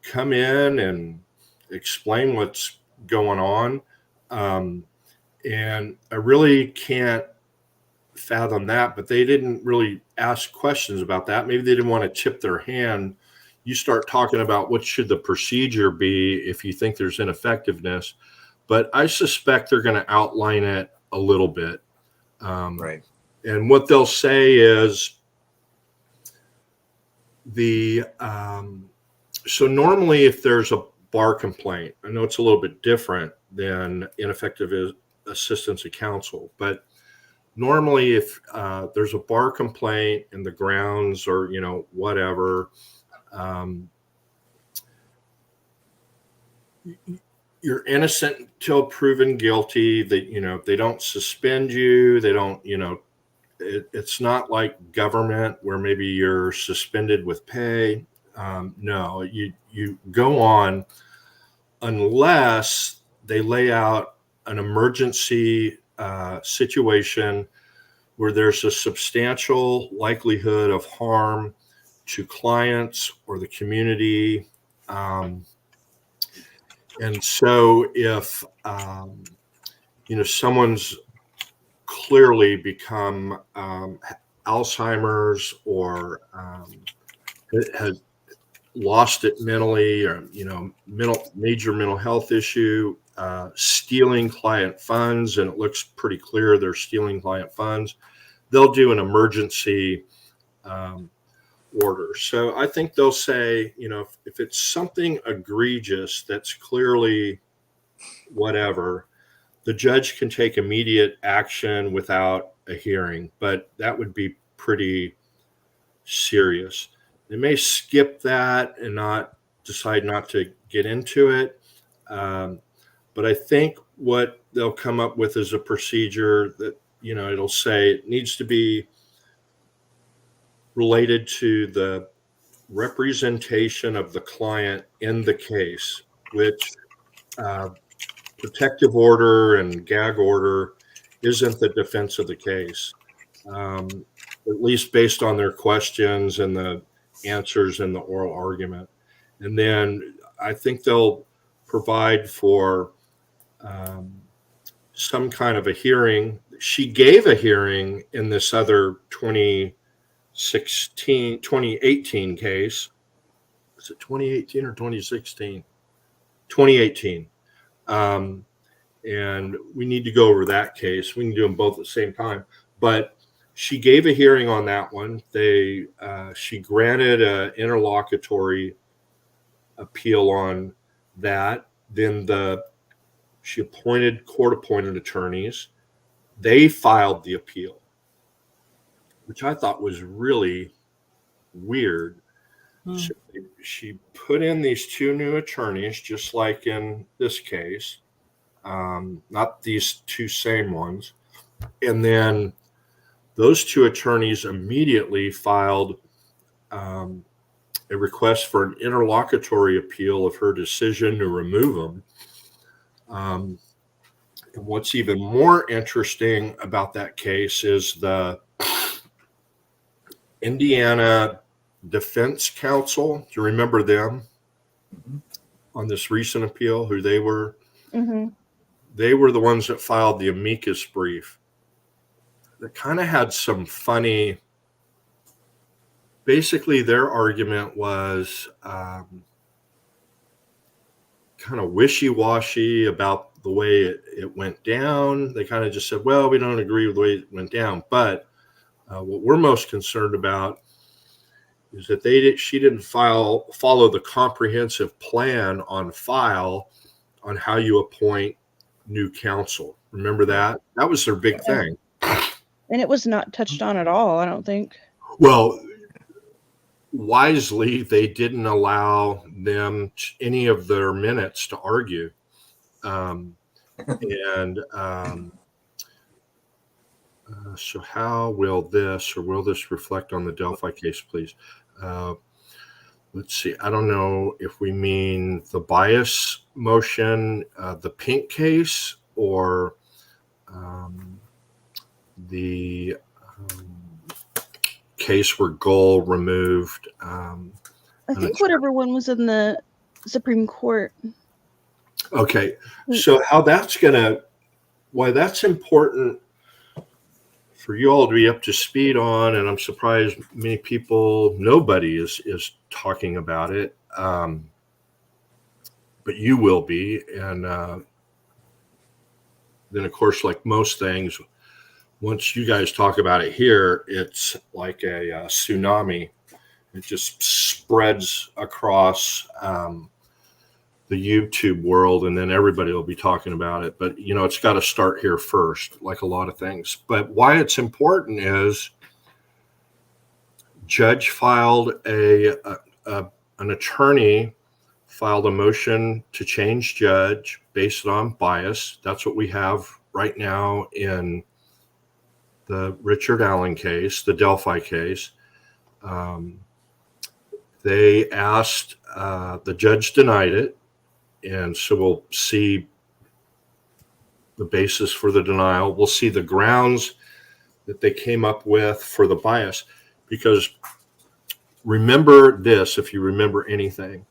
come in and explain what's going on? And I really can't fathom that, but they didn't really ask questions about that. Maybe they didn't want to tip their hand. You start talking about what should the procedure be if you think there's ineffectiveness. but I suspect they're going to outline it a little bit. Right. And what they'll say is so normally if there's a bar complaint, I know it's a little bit different than ineffective assistance of counsel, but normally if there's a bar complaint and the grounds or, whatever, you're innocent until proven guilty. That they don't suspend you. They don't, it's not like government where maybe you're suspended with pay. No, you go on unless they lay out an emergency situation where there's a substantial likelihood of harm to clients or the community. And so if, someone's clearly become Alzheimer's or has lost it mentally or, major mental health issue, stealing client funds, and it looks pretty clear they're stealing client funds, they'll do an emergency order. So I think they'll say, if it's something egregious that's clearly whatever, the judge can take immediate action without a hearing, but that would be pretty serious. They may skip that and decide not to get into it. But I think what they'll come up with is a procedure that, it'll say it needs to be related to the representation of the client in the case, which protective order and gag order isn't the defense of the case, at least based on their questions and the answers in the oral argument. And then I think they'll provide for some kind of a hearing. She gave a hearing in this other 2018 case. Was it 2018 or 2016? 2018. And we need to go over that case. We can do them both at the same time. But she gave a hearing on that one. She granted an interlocutory appeal on that. Then she appointed court-appointed attorneys. They filed the appeal, which I thought was really weird. So she put in these two new attorneys, just like in this case, not these two same ones. And then those two attorneys immediately filed a request for an interlocutory appeal of her decision to remove them. And what's even more interesting about that case is the Indiana Defense Counsel. Do you remember them on this recent appeal, who they were? Mm-hmm. They were the ones that filed the amicus brief that kind of had some funny, basically their argument was kind of wishy-washy about the way it went down. They kind of just said, well, we don't agree with the way it went down. But what we're most concerned about is that she didn't follow the comprehensive plan on file on how you appoint new counsel. Remember that? That was their big thing. And it was not touched on at all, I don't think. Well, wisely, they didn't allow them any of their minutes to argue. So how will this reflect on the Delphi case, please? Let's see. I don't know if we mean the bias motion, the Pink case, or the case where GULL removed. I think whatever one was in the Supreme Court. Okay. So why that's important for you all to be up to speed on, and I'm surprised nobody is talking about it, but you will be. And then of course, like most things, once you guys talk about it here, it's like a tsunami. It just spreads across the YouTube world, and then everybody will be talking about it. But, you know, it's got to start here first, like a lot of things. But why it's important is judge filed an attorney filed a motion to change judge based on bias. That's what we have right now in the Richard Allen case, the Delphi case. They asked, the judge denied it. And so we'll see the basis for the denial. We'll see the grounds that they came up with for the bias. Because remember this, if you remember anything,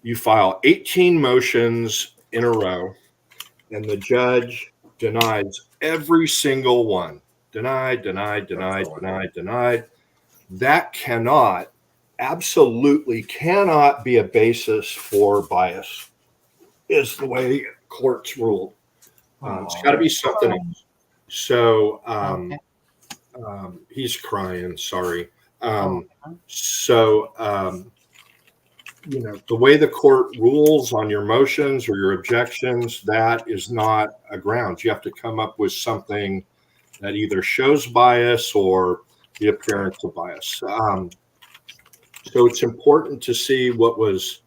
you file 18 motions in a row, and the judge denies every single one. Denied, denied, denied, denied, denied. That absolutely cannot be a basis for bias, is the way courts ruled. It's got to be something else. So he's crying, sorry. You know, the way the court rules on your motions or your objections, that is not a ground. You have to come up with something that either shows bias or the appearance of bias. So it's important to see what was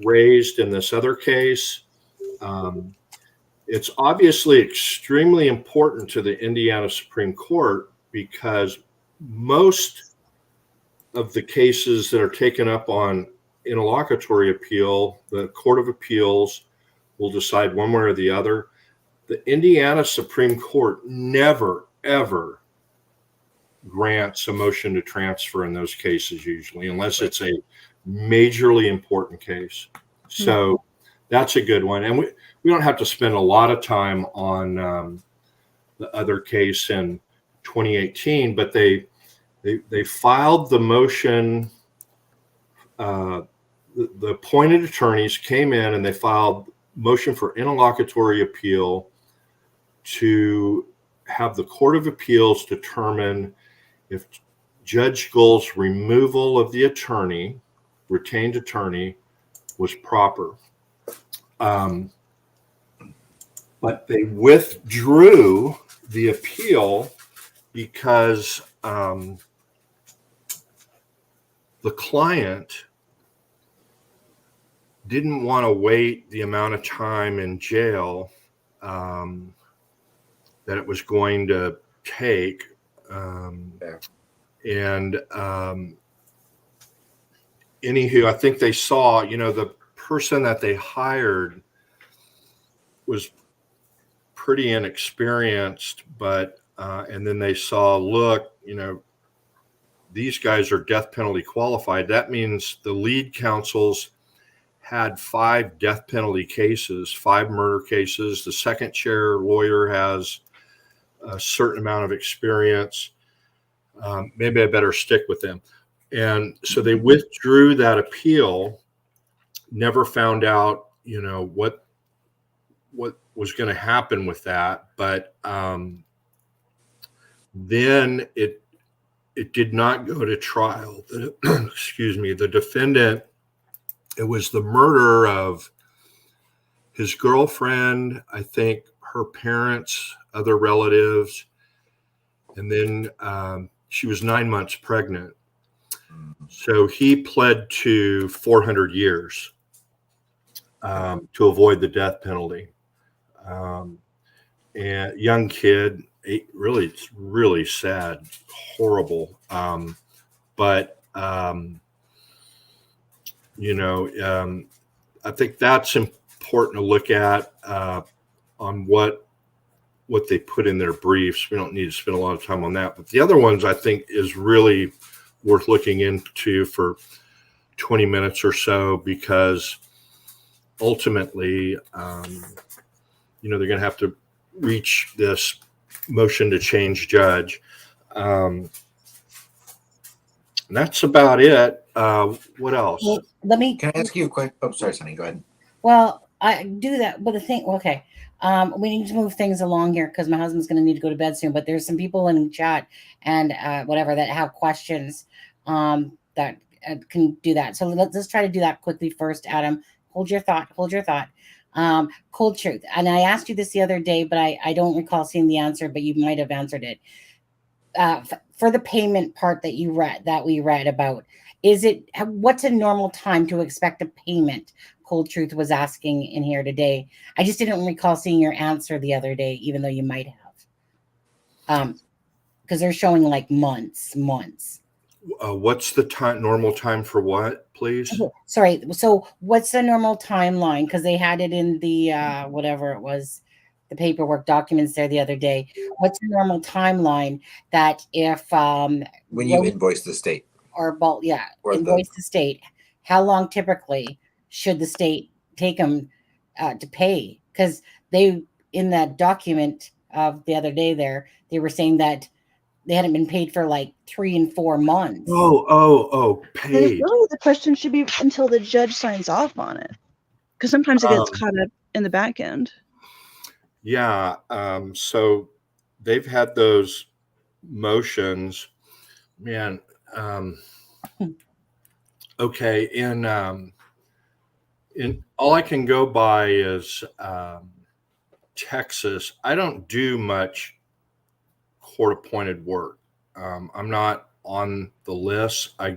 raised in this other case. It's obviously extremely important to the Indiana Supreme Court because most of the cases that are taken up on interlocutory appeal, the Court of Appeals will decide one way or the other. The Indiana Supreme Court never, ever grants a motion to transfer in those cases usually, unless it's a majorly important case. So that's a good one. And we don't have to spend a lot of time on the other case in 2018, but they filed the motion. The appointed attorneys came in and they filed motion for interlocutory appeal to have the Court of Appeals determine if Judge GULL's removal of the attorney, retained attorney, was proper. But they withdrew the appeal because the client didn't want to wait the amount of time in jail that it was going to take. Anywho, I think they saw, you know, the person that they hired was pretty inexperienced, but and then they saw, look, you know, these guys are death penalty qualified. That means the lead counsels had 5 death penalty cases, 5 murder cases. The second chair lawyer has a certain amount of experience. Maybe I better stick with them. And so they withdrew that appeal, never found out, you know, what was going to happen with that. But then it did not go to trial. Excuse me, the defendant, it was the murder of his girlfriend, I think her parents, other relatives, and then she was 9 months pregnant. So he pled to 400 years to avoid the death penalty. And young kid, really, it's really sad, horrible. But you know, I think that's important to look at on what they put in their briefs. We don't need to spend a lot of time on that. But the other ones I think is really worth looking into for 20 minutes or so, because ultimately, you know, they're going to have to reach this motion to change judge. That's about it. What else? Well, Can I ask you a quick? Oh, sorry, Sonny. Go ahead. Well, I do that, but the thing, okay, We need to move things along here because my husband's going to need to go to bed soon. But there's some people in chat and whatever that have questions that can do that. So let's try to do that quickly first. Adam, hold your thought. Hold your thought. Cold truth. And I asked you this the other day, but I don't recall seeing the answer. But you might have answered it. For the payment part that we read about, what's a normal time to expect a payment? Cold Truth was asking in here today. I just didn't recall seeing your answer the other day, even though you might have. Because they're showing like months. What's the normal time for what, please? Okay, sorry. So what's the normal timeline? Because they had it in the whatever it was, the paperwork documents there the other day. What's the normal timeline that if when you invoice the state or invoice the state, how long typically should the state take them to pay? Because they, in that document of the other day there, they were saying that they hadn't been paid for like 3 and 4 months. Paid. Really, the question should be until the judge signs off on it, because sometimes it gets caught up in the back end. Yeah. So they've had those motions, man. Okay. In all I can go by is Texas. I don't do much court-appointed work. I'm not on the list. I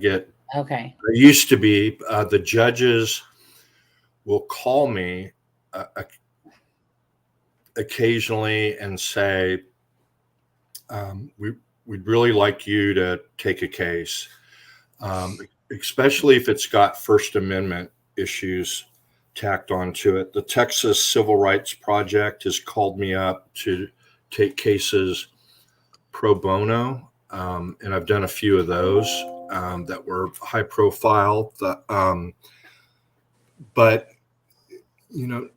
used to be. The judges will call me occasionally and say, we'd really like you to take a case, especially if it's got First Amendment issues tacked onto it. The Texas Civil Rights Project has called me up to take cases pro bono, and I've done a few of those that were high profile. But you know,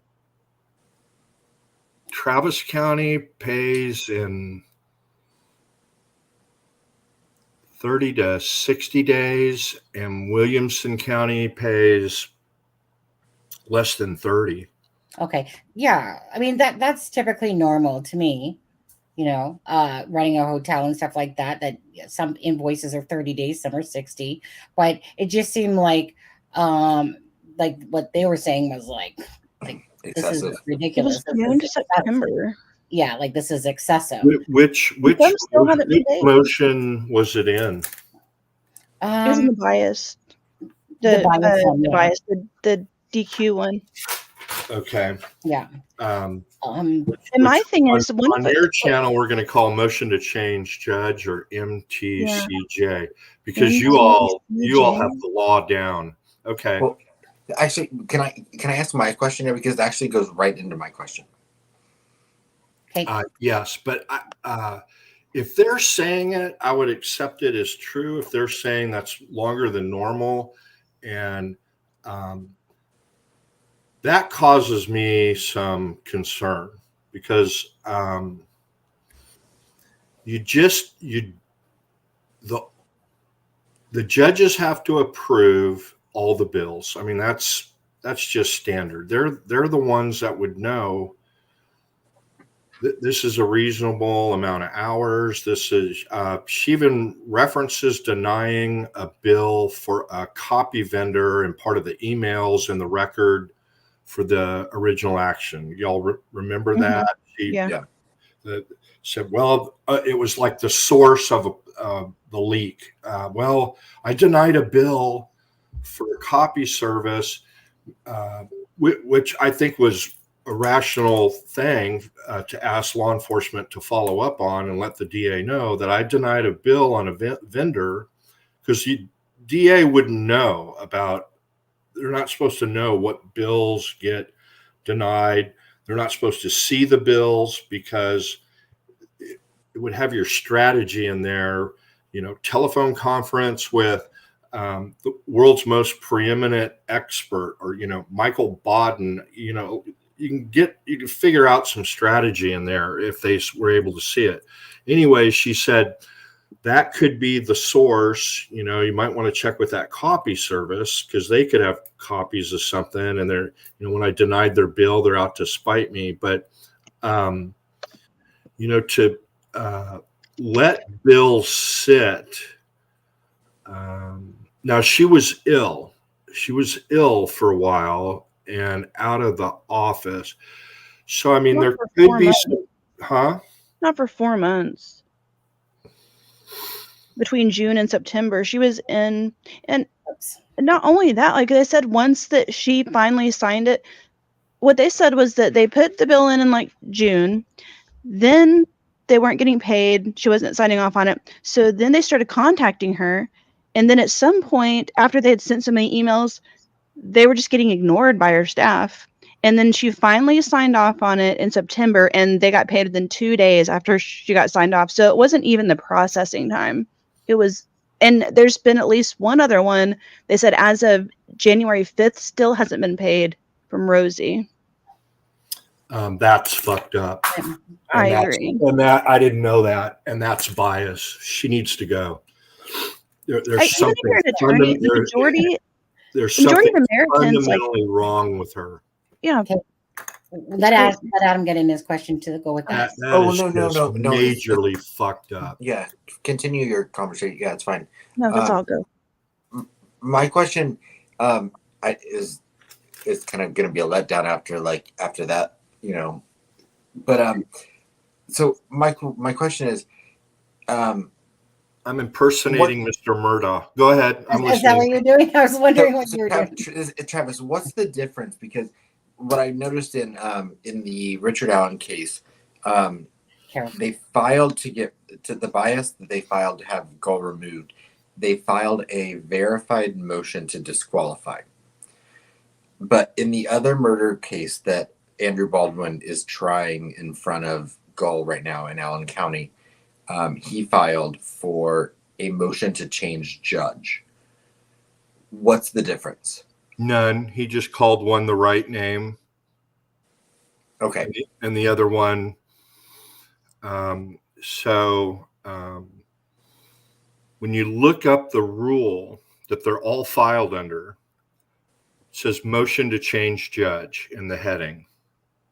Travis County pays in 30 to 60 days, and Williamson County pays less than 30. Okay. Yeah. I mean, that's typically normal to me, running a hotel and stuff like that, that some invoices are 30 days, some are 60, but it just seemed like what they were saying was like excessive. This is ridiculous. It was June to September. Yeah. Like this is excessive. Which motion was it in? It was in the bias. The DQ one. Okay. Yeah. And my thing is, on your channel, we're going to call motion to change judge or MTCJ because you all have the law down. Okay. Well, actually, can I ask my question here, because it actually goes right into my question. Okay. Yes, but if they're saying it, I would accept it as true. If they're saying that's longer than normal, and that causes me some concern because the judges have to approve all the bills. I mean, that's just standard. They're the ones that would know that this is a reasonable amount of hours. This is she even references denying a bill for a copy vendor and part of the emails in the record for the original action. Y'all remember that? Said, well, it was like the source of the leak. Well, I denied a bill for a copy service, which I think was a rational thing to ask law enforcement to follow up on and let the DA know that I denied a bill on a vendor, because the DA wouldn't know about. They're not supposed to know what bills get denied. They're not supposed to see the bills because it would have your strategy in there, telephone conference with the world's most preeminent expert, or, Michael Bodden, you can figure out some strategy in there if they were able to see it. Anyway, she said, that could be the source. You might want to check with that copy service because they could have copies of something. And they're, when I denied their bill, they're out to spite me. But To let Bill sit. Now she was ill. She was ill for a while and out of the office. So, I mean, there could be some, Not for 4 months. Between June and September, she was in, and not only that, like I said, once that she finally signed it, what they said was that they put the bill in like June, then they weren't getting paid. She wasn't signing off on it. So then they started contacting her. And then at some point, after they had sent so many emails, they were just getting ignored by her staff. And then she finally signed off on it in September, and they got paid within 2 days after she got signed off. So it wasn't even the processing time. It was, and there's been at least one other one. They said as of January 5th, still hasn't been paid from Rosie. That's fucked up. I agree. And that I didn't know that, and that's bias. She needs to go. There's something. Attorney, the majority there's something of Americans fundamentally wrong with her. Yeah. Okay. Let Adam get in his question to go with that. No, majorly fucked up. Yeah, continue your conversation. Yeah, it's fine. No, let's all go. My question is kind of going to be a letdown after that, But so my question is, I'm impersonating Mr. Murdaugh. Go ahead. Is that what you're doing? I was wondering what you were doing. Travis, what's the difference? Because what I noticed in the Richard Allen case, they filed to get to the bias that they filed to have GULL removed. They filed a verified motion to disqualify. But in the other murder case that Andrew Baldwin is trying in front of GULL right now in Allen County, he filed for a motion to change judge. What's the difference? None. He just called one the right name. Okay. And the other one. When you look up the rule that they're all filed under, it says motion to change judge in the heading.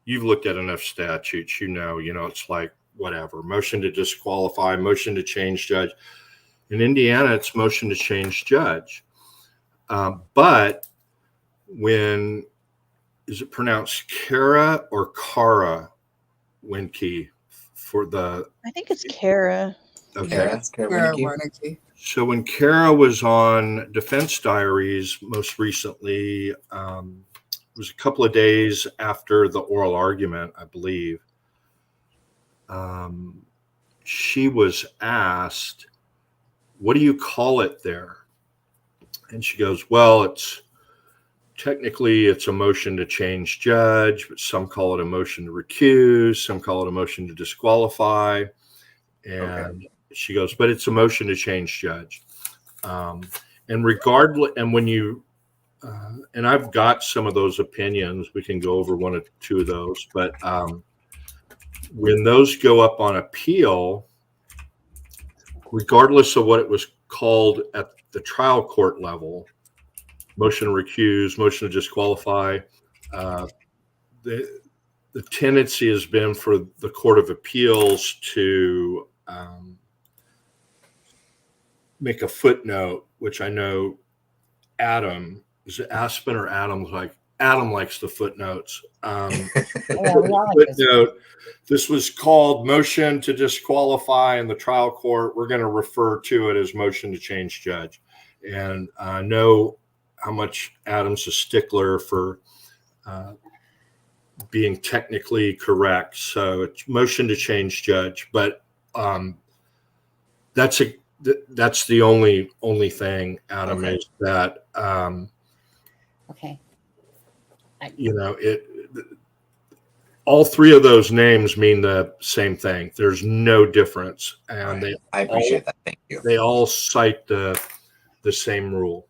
You've looked at enough statutes, it's like whatever. Motion to disqualify, motion to change judge. In Indiana, it's motion to change judge. But when, is it pronounced Kara or Kara Winke for the? I think it's Kara. Okay. Kara Winke. So when Kara was on Defense Diaries most recently, it was a couple of days after the oral argument, I believe. She was asked, what do you call it there? And she goes, well, it's a motion to change judge, but some call it a motion to recuse, some call it a motion to disqualify. And she goes, but it's a motion to change judge. And regardless, and when you, and I've got some of those opinions, we can go over one or two of those, but when those go up on appeal, regardless of what it was called at the trial court level, motion to recuse, motion to disqualify, the tendency has been for the Court of Appeals to make a footnote, which I know Adam, is it Aspen or Adam's like? Adam likes the footnotes. Footnote, this was called motion to disqualify in the trial court. We're going to refer to it as motion to change judge. And I know how much Adam's a stickler for being technically correct. So it's motion to change judge. But that's the only thing, Adam, is that okay. All three of those names mean the same thing. There's no difference, and I appreciate that. Thank you. They all cite the same rule.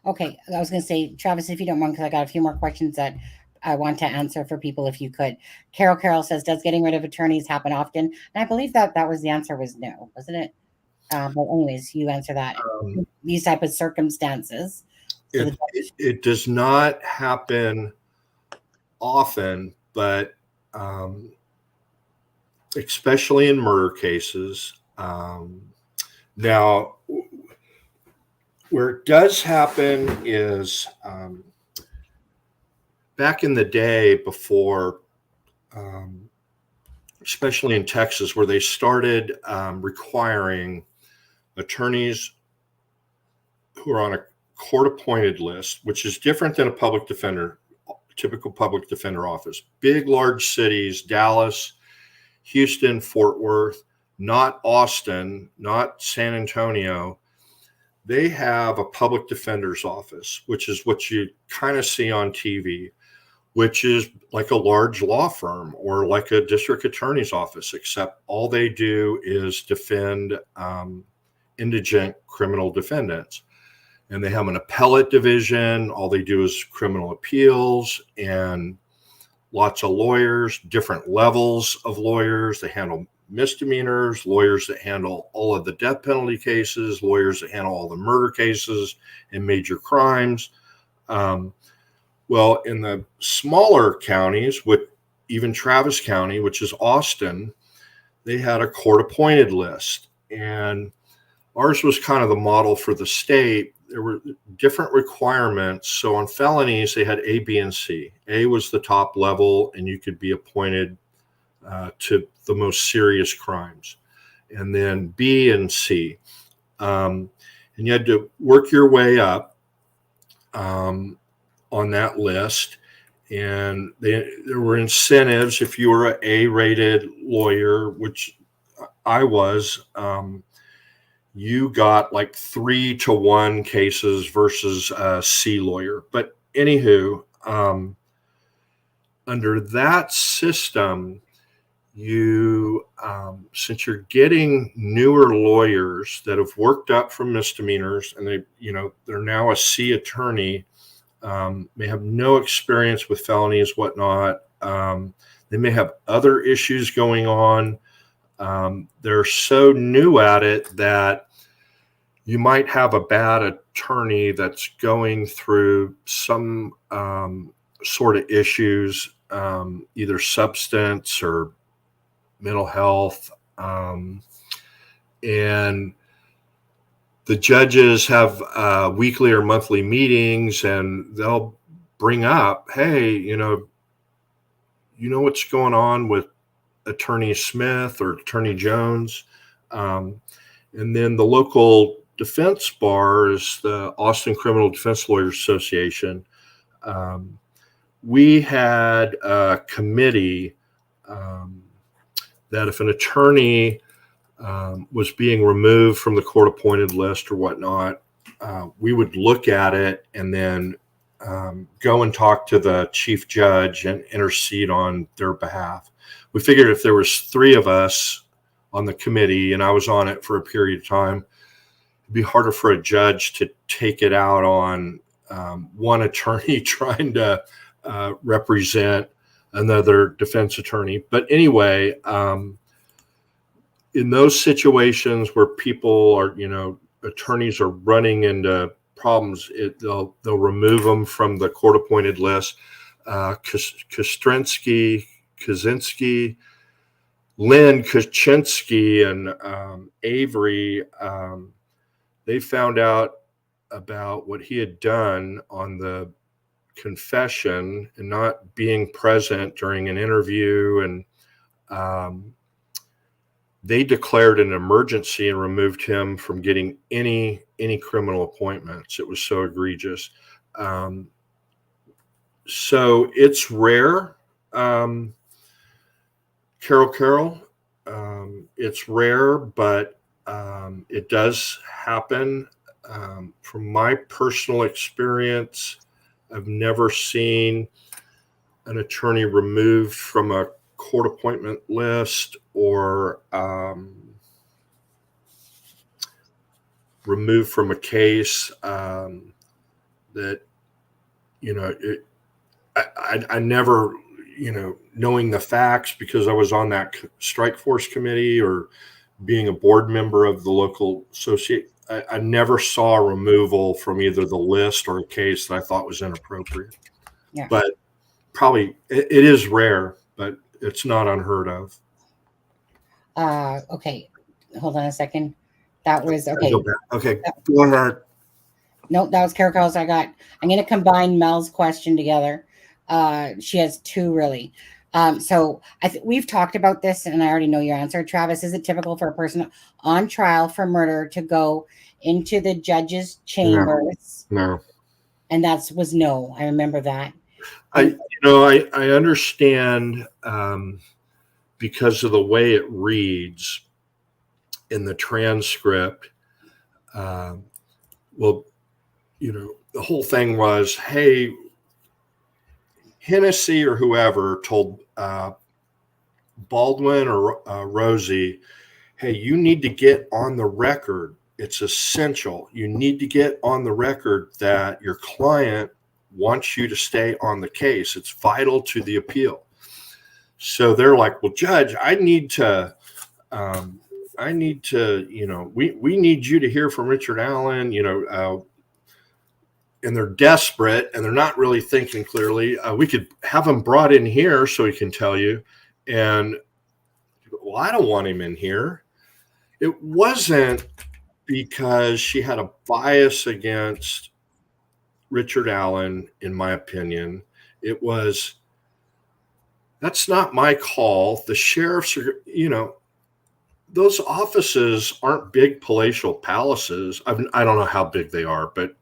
Okay, I was going to say, Travis, if you don't mind, because I got a few more questions that I want to answer for people, if you could. Carol says, does getting rid of attorneys happen often? And I believe that was the answer was no, wasn't it? But anyways, you answer that. These type of circumstances. It does not happen often, but especially in murder cases. Now, where it does happen is back in the day before, especially in Texas, where they started requiring attorneys who are on a court-appointed list, which is different than a public defender, typical public defender office. Big, large cities, Dallas, Houston, Fort Worth, not Austin, not San Antonio. They have a public defender's office, which is what you kind of see on TV, which is like a large law firm or like a district attorney's office, except all they do is defend indigent criminal defendants. And they have an appellate division. All they do is criminal appeals and lots of lawyers, different levels of lawyers. They handle misdemeanors, lawyers that handle all of the death penalty cases, lawyers that handle all the murder cases and major crimes. Well, in the smaller counties, with even Travis County, which is Austin, they had a court-appointed list. And ours was kind of the model for the state. There were different requirements. So on felonies, they had A, B, and C. A was the top level, and you could be appointed to the most serious crimes. And then B and C. And you had to work your way up on that list. And there were incentives if you were an A-rated lawyer, which I was. You got like 3-to-1 cases versus a C lawyer. But anywho, under that system, you, since you're getting newer lawyers that have worked up from misdemeanors and they're now a C attorney, may have no experience with felonies, whatnot. They may have other issues going on. They're so new at it that you might have a bad attorney that's going through some sort of issues, either substance or mental health. And the judges have weekly or monthly meetings, and they'll bring up, hey, you know what's going on with Attorney Smith or Attorney Jones. And then the local defense bar is the Austin Criminal Defense Lawyers Association. We had a committee that if an attorney was being removed from the court-appointed list or whatnot, we would look at it and then go and talk to the chief judge and intercede on their behalf. We figured if there was 3 of us on the committee and I was on it for a period of time, it'd be harder for a judge to take it out on one attorney trying to represent another defense attorney. But anyway, in those situations where people are, attorneys are running into problems, they'll remove them from the court-appointed list. Kaczynski, Lynn Kaczynski, and Avery, they found out about what he had done on the confession and not being present during an interview, and they declared an emergency and removed him from getting any criminal appointments. It was so egregious. So it's rare, Carol. It's rare, but it does happen. From my personal experience, I've never seen an attorney removed from a court appointment list or removed from a case that, I never, knowing the facts because I was on that strike force committee or being a board member of the local associate, I never saw a removal from either the list or a case that I thought was inappropriate. Yeah. But probably it is rare, but it's not unheard of. Okay, hold on a second. That was okay. Okay, go ahead. Nope, that was Caracol's. I'm going to combine Mel's question together. She has two really. So we've talked about this, and I already know your answer, Travis. Is it typical for a person on trial for murder to go into the judge's chambers? No. And that was no. I remember that. I understand because of the way it reads in the transcript. Well, the whole thing was, hey, Hennessy or whoever told Baldwin or Rosie, hey, you need to get on the record. It's essential. You need to get on the record that your client wants you to stay on the case. It's vital to the appeal. So they're like, well, Judge, we need you to hear from Richard Allen, and they're desperate and they're not really thinking clearly. We could have him brought in here so he can tell you. And well, I don't want him in here. It wasn't because she had a bias against Richard Allen, in my opinion. It was, that's not my call. The sheriffs are, those offices aren't big palatial palaces. I don't know how big they are, but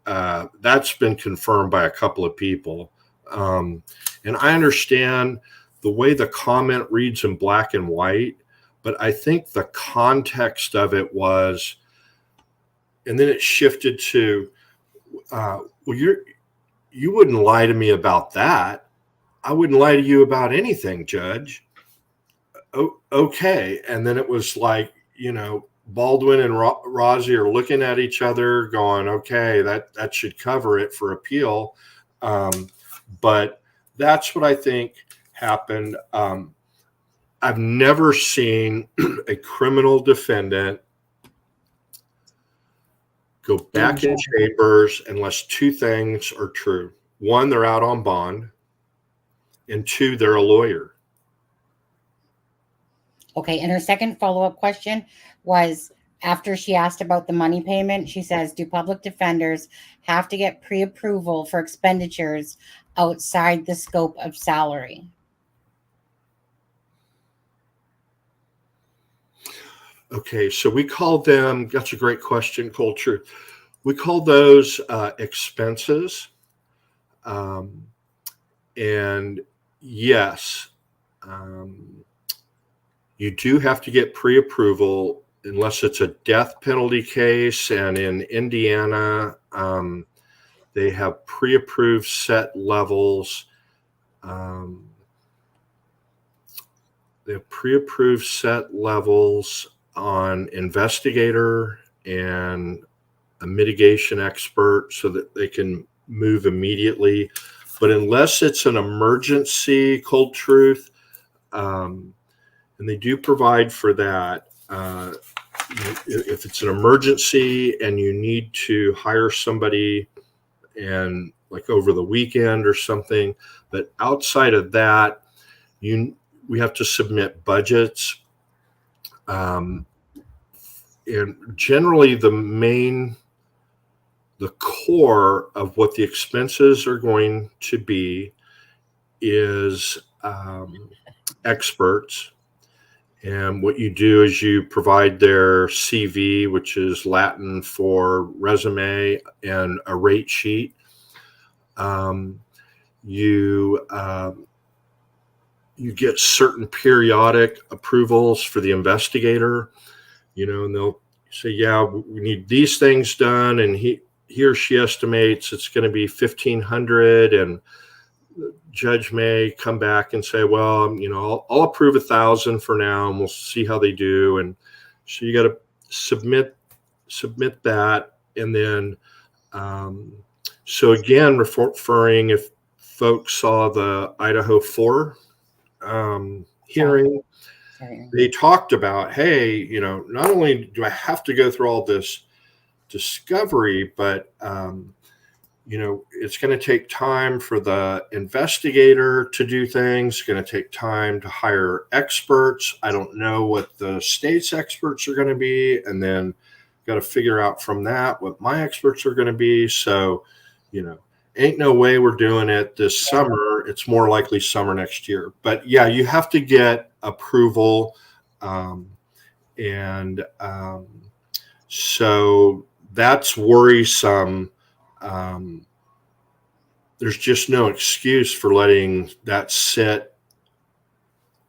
that's been confirmed by a couple of people. And I understand the way the comment reads in black and white, but I think the context of it was, and then it shifted to, well, you wouldn't lie to me about that. I wouldn't lie to you about anything, Judge. Okay. And then it was like, Baldwin and Rosie are looking at each other going, okay, that should cover it for appeal. But that's what I think happened. I've never seen a criminal defendant go back in chambers unless two things are true. One, they're out on bond, and two, they're a lawyer. Okay, and her second follow-up question was, after she asked about the money payment, she says, do public defenders have to get pre-approval for expenditures outside the scope of salary? Okay, so we call them, that's a great question, Cold Truth. We call those expenses. And yes, you do have to get pre-approval unless it's a death penalty case. And in Indiana, they have pre-approved set levels. They have pre-approved set levels on investigator and a mitigation expert so that they can move immediately. But unless it's an emergency, Cold Truth, and they do provide for that, if it's an emergency and you need to hire somebody and like over the weekend or something, but outside of that, we have to submit budgets. And generally the core of what the expenses are going to be is experts. And what you do is you provide their CV, which is Latin for resume, and a rate sheet. You get certain periodic approvals for the investigator, and they'll say, yeah, we need these things done. And he or she estimates it's going to be $1,500, and the judge may come back and say, well, I'll approve 1,000 for now, and we'll see how they do. And so you got to submit that. And then, so again, referring, if folks saw the Idaho 4 hearing, they talked about, hey, not only do I have to go through all this discovery, but it's going to take time for the investigator to do things. It's going to take time to hire experts. I don't know what the state's experts are going to be. And then got to figure out from that what my experts are going to be. So, ain't no way we're doing it this summer. It's more likely summer next year. But yeah, you have to get approval. So that's worrisome. There's just no excuse for letting that sit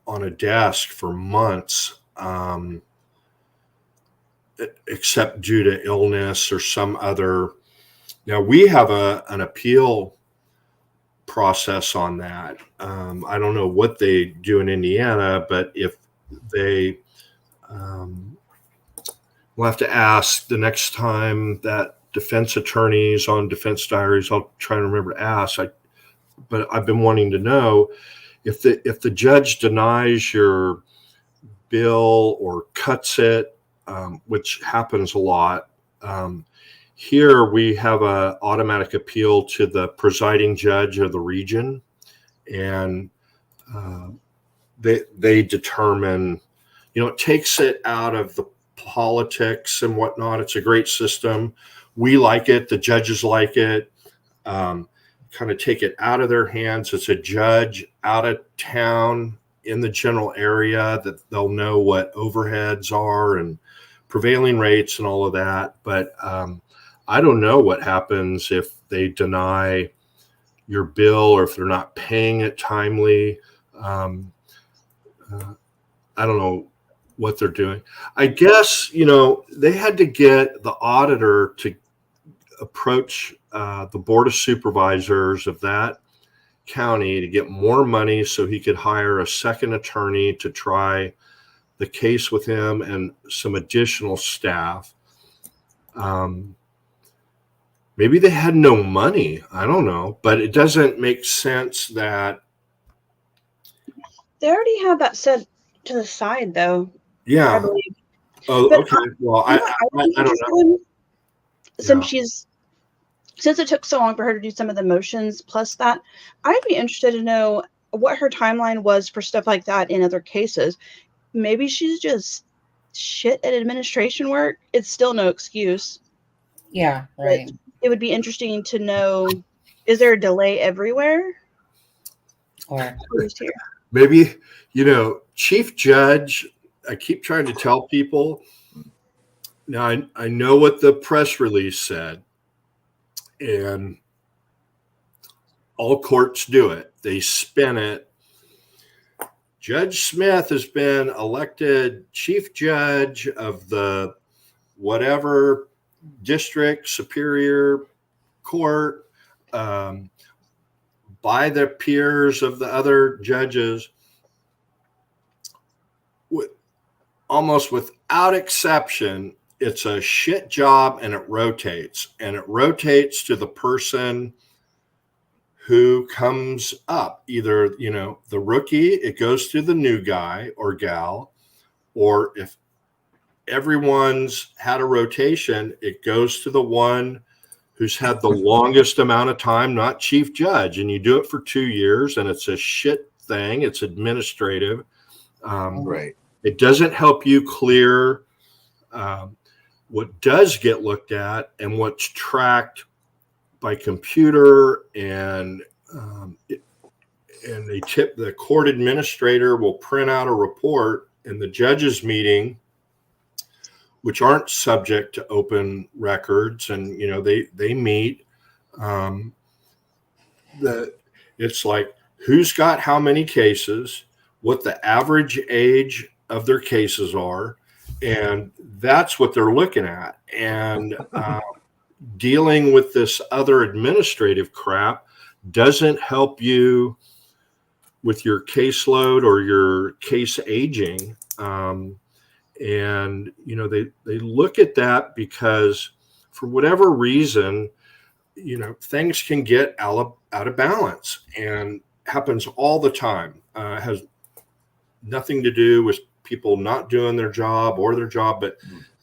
on a desk for months, except due to illness or some other. Now we have an appeal process on that. I don't know what they do in Indiana, but if they, we'll have to ask the next time that defense attorneys on defense diaries. I'll try and remember to ask. But I've been wanting to know if the judge denies your bill or cuts it, which happens a lot. Here we have an automatic appeal to the presiding judge of the region, and they determine. It takes it out of the politics and whatnot. It's a great system. We like it. The judges like it. Kind of take it out of their hands. It's a judge out of town in the general area that they'll know what overheads are and prevailing rates and all of that. But I don't know what happens if they deny your bill or if they're not paying it timely. I don't know what they're doing. I guess, they had to get the auditor to approach the board of supervisors of that county to get more money so he could hire a second attorney to try the case with him and some additional staff. Maybe they had no money. I don't know, but it doesn't make sense that they already have that set to the side, though. Yeah. I believe. Oh, But okay. Well, I don't know. Since it took so long for her to do some of the motions plus that, I'd be interested to know what her timeline was for stuff like that in other cases. Maybe she's just shit at administration work. It's still no excuse. Yeah, right. But it would be interesting to know, is there a delay everywhere? Or who's here? Maybe, Chief Judge, I keep trying to tell people. Now, I know what the press release said, and all courts do it. They spin it. Judge Smith has been elected chief judge of the whatever district superior court by the peers of the other judges. Almost without exception, it's a shit job, and it rotates to the person who comes up. Either, the rookie, it goes to the new guy or gal, or if everyone's had a rotation, it goes to the one who's had the longest amount of time, not chief judge. And you do it for 2 years, and it's a shit thing. It's administrative. Right. It doesn't help you clear what does get looked at and what's tracked by computer, and they tip the court administrator will print out a report in the judges meeting, which aren't subject to open records, and they meet. It's like who's got how many cases, what the average age of their cases are, and that's what they're looking at. And dealing with this other administrative crap doesn't help you with your caseload or your case aging. And they look at that because for whatever reason, things can get out of balance, and happens all the time. Has nothing to do with people not doing their job or their job, but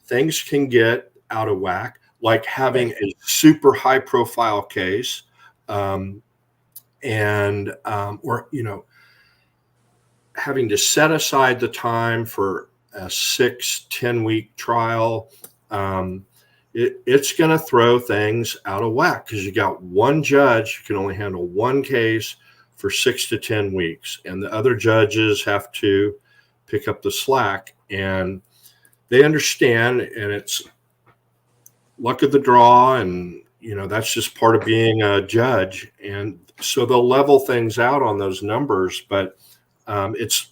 things can get out of whack. like having a super high profile case, or having to set aside the time for a 6-10 week trial. It's going to throw things out of whack because you got one judge who can only handle one case for 6 to 10 weeks, and the other judges have to pick up the slack, and they understand, and it's luck of the draw, and that's just part of being a judge, and so they'll level things out on those numbers, but it's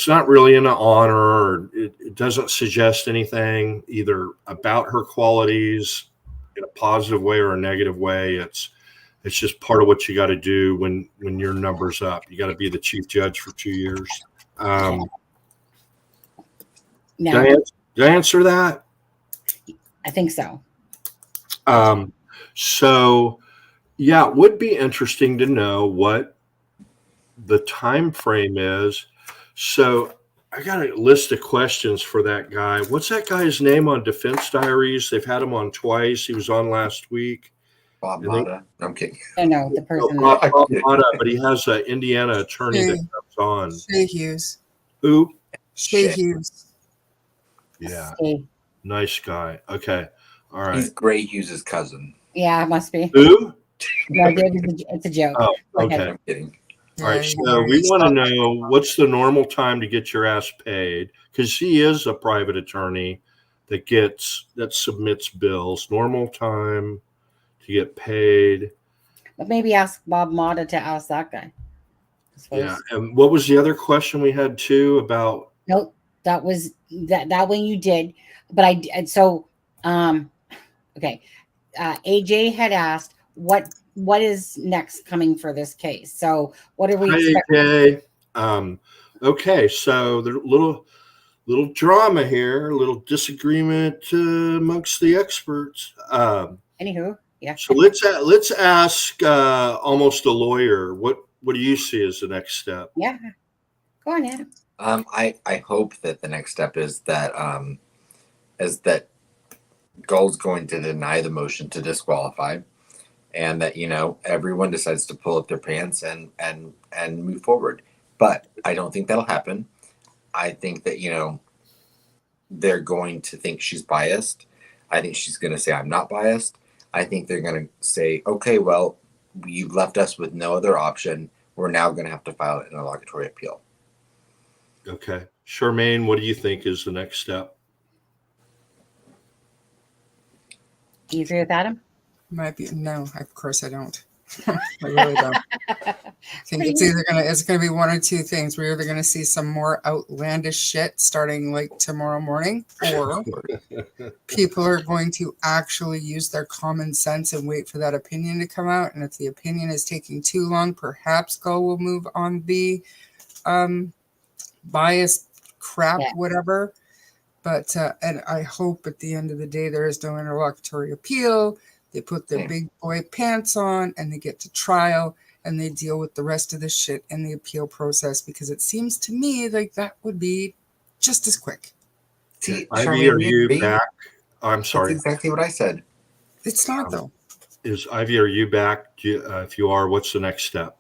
not really an honor, or it doesn't suggest anything either about her qualities in a positive way or a negative way. It's just part of what you got to do when your number's up. You got to be the chief judge for 2 years. Did I answer that? I think so. So yeah, it would be interesting to know what the time frame is. So I got a list of questions for that guy. What's that guy's name on Defense Diaries? They've had him on twice. He was on last week. Bob Mata. I'm kidding. I know the person. Bob Mata, but he has an Indiana attorney that comes on. Shay Hughes. Who? Shay Hughes. Yeah. Steve. Nice guy. Okay. All right. He's Gray Hughes' cousin. Yeah, it must be. Who? No, it's a joke. Oh, Go okay. ahead. I'm kidding. All right, so we want to know what's the normal time to get your ass paid, because he is a private attorney that submits bills. Normal time to get paid. But maybe ask Bob Mata to ask that guy. Yeah, and what was the other question we had too about? Nope, that was that one you did, but okay. AJ had asked what is next coming for this case. So what are we expecting? Okay, so there's a little drama here, a little disagreement amongst the experts. Anywho, yeah. So let's ask almost a lawyer. What do you see as the next step? Yeah, go on, Adam. I hope that the next step is that GULL's going to deny the motion to disqualify, and that everyone decides to pull up their pants and move forward. But I don't think that'll happen. I think that they're going to think she's biased. I think she's going to say I'm not biased. I think they're going to say, okay, well, you left us with no other option. We're now going to have to file an interlocutory appeal. Okay, Charmaine, what do you think is the next step? Do you agree with Adam? Might be no. Of course, I don't. I really don't. I think it's gonna be one or two things. We're either gonna see some more outlandish shit starting like tomorrow morning, or people are going to actually use their common sense and wait for that opinion to come out. And if the opinion is taking too long, perhaps GULL will move on the biased crap, whatever. But and I hope at the end of the day there is no interlocutory appeal. They put their big boy pants on and they get to trial and they deal with the rest of the shit in the appeal process, because it seems to me like that would be just as quick. Ivy, are you back? I'm sorry. That's exactly what I said. It's not though. Is Ivy, are you back? If you are, what's the next step?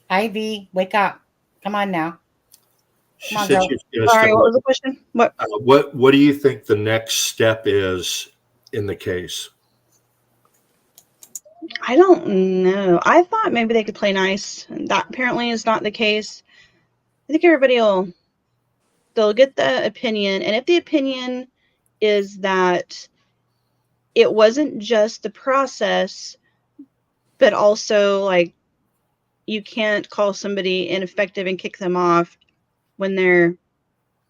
Ivy, wake up. Come on now. She said she's gonna Sorry, what was the question? What do you think the next step is in the case? I don't know. I thought maybe they could play nice. That apparently is not the case. I think they'll get the opinion, and if the opinion is that it wasn't just the process, but also like you can't call somebody ineffective and kick them off when they're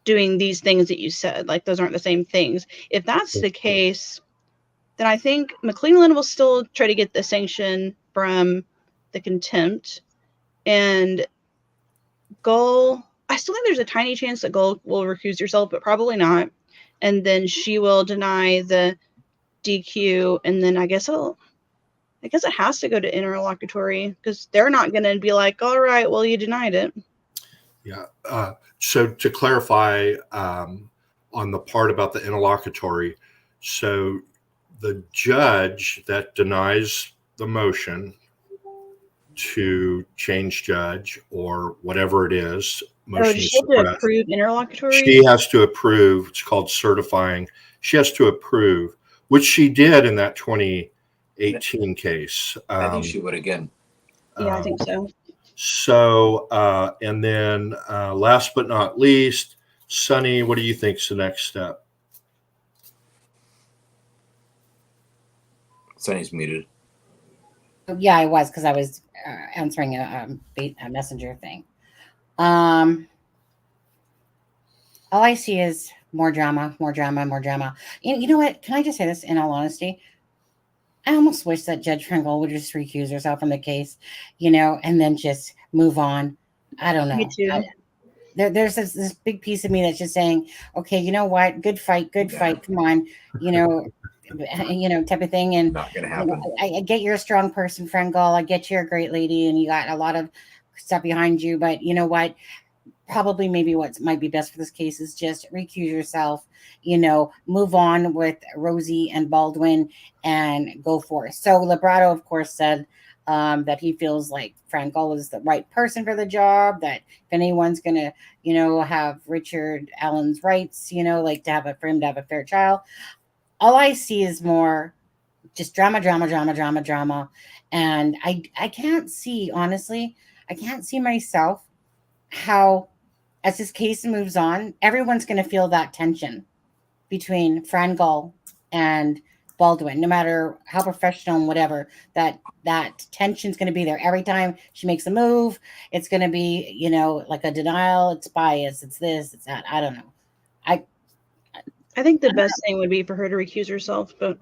doing these things that you said, like those aren't the same things. If that's the case, then I think McClellan will still try to get the sanction from the contempt, and GULL, I still think there's a tiny chance that GULL will recuse herself, but probably not. And then she will deny the DQ, and then I guess it has to go to interlocutory, because they're not going to be like, all right, well, you denied it. Yeah. So to clarify, on the part about the interlocutory. So the judge that denies the motion to change judge or whatever it is, motion does she have to suppress, approve interlocutory? she has to approve. It's called certifying. She has to approve, which she did in that 2018 case. I think she would again. Yeah, I think so. So, and then last but not least, Sunny, what do you think is the next step? Sunny's muted. Yeah, I was, because I was answering a messenger thing. All I see is more drama, more drama, more drama. You know what? Can I just say this in all honesty? I almost wish that Judge Frankel would just recuse herself from the case, and then just move on. I don't know. Me too. There's this big piece of me that's just saying, okay, you know what? Good fight. Come on, type of thing. And not gonna happen. I get you're a strong person, Frankel. I get you're a great lady, and you got a lot of stuff behind you. But you know what? Probably maybe what might be best for this case is just recuse yourself, move on with Rosie and Baldwin and go for it. So Lebrato, of course, said that he feels like Frankel is the right person for the job, that if anyone's going to, have Richard Allen's rights, for him to have a fair trial. All I see is more just drama. And I can't see, honestly, myself how, as this case moves on, everyone's going to feel that tension between Frankel and Baldwin, no matter how professional and whatever, that tension's going to be there. Every time she makes a move, it's going to be, like a denial. It's bias. It's this, it's that. I don't know. I think the best thing would be for her to recuse herself, but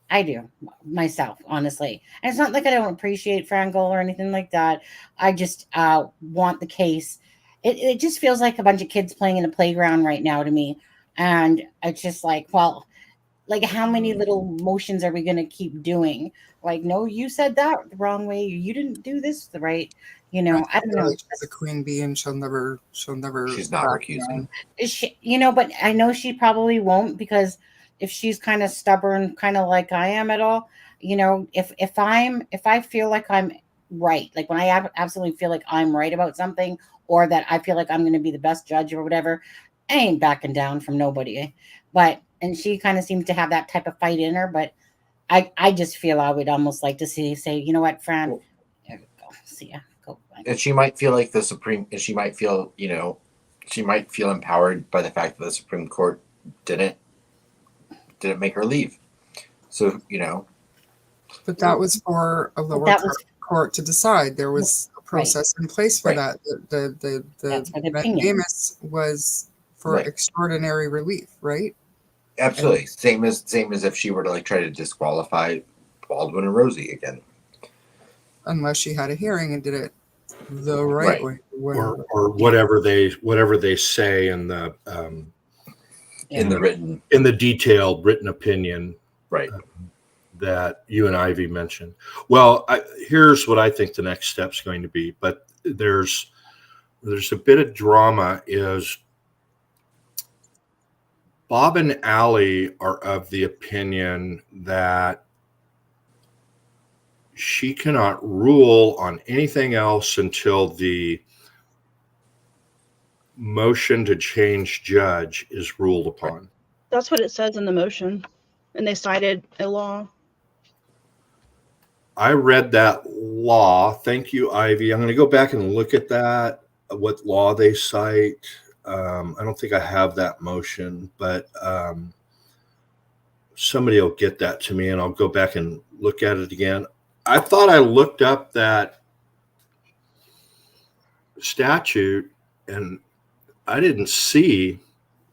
I do myself, honestly. And it's not like I don't appreciate Frankel or anything like that. I just want the case. It just feels like a bunch of kids playing in a playground right now to me. And it's just like, well, like how many little motions are we going to keep doing? Like, no, you said that the wrong way. You didn't do this the right. I don't know. She's a queen bee, and she'll never. She's not recusing. But I know she probably won't, because if she's kind of stubborn, kind of like I am at all, if I feel like I'm right, like when I absolutely feel like I'm right about something, or that I feel like I'm going to be the best judge or whatever, I ain't backing down from nobody. And she kind of seems to have that type of fight in her, but I just feel I would almost like to say, you know what, Fran, there we go. See ya. Go. And she might feel like she might feel empowered by the fact that the Supreme Court didn't make her leave. So, But that was for a lower court to decide. There was a process in place for that. The mandamus was for extraordinary relief, right? Absolutely. Same as if she were to try to disqualify Baldwin and Rosie again. Unless she had a hearing and did it the right way. Or whatever they say in the in the detailed written opinion, right? That you and Ivy mentioned. Well, here's what I think the next step's going to be. But there's a bit of drama. Is Bob and Allie are of the opinion that she cannot rule on anything else until the motion to change judge is ruled upon. That's what it says in the motion. And they cited a law. I read that law. Thank you, Ivy. I'm going to go back and look at that, what law they cite. I don't think I have that motion, but somebody will get that to me and I'll go back and look at it again. I thought I looked up that statute and I didn't see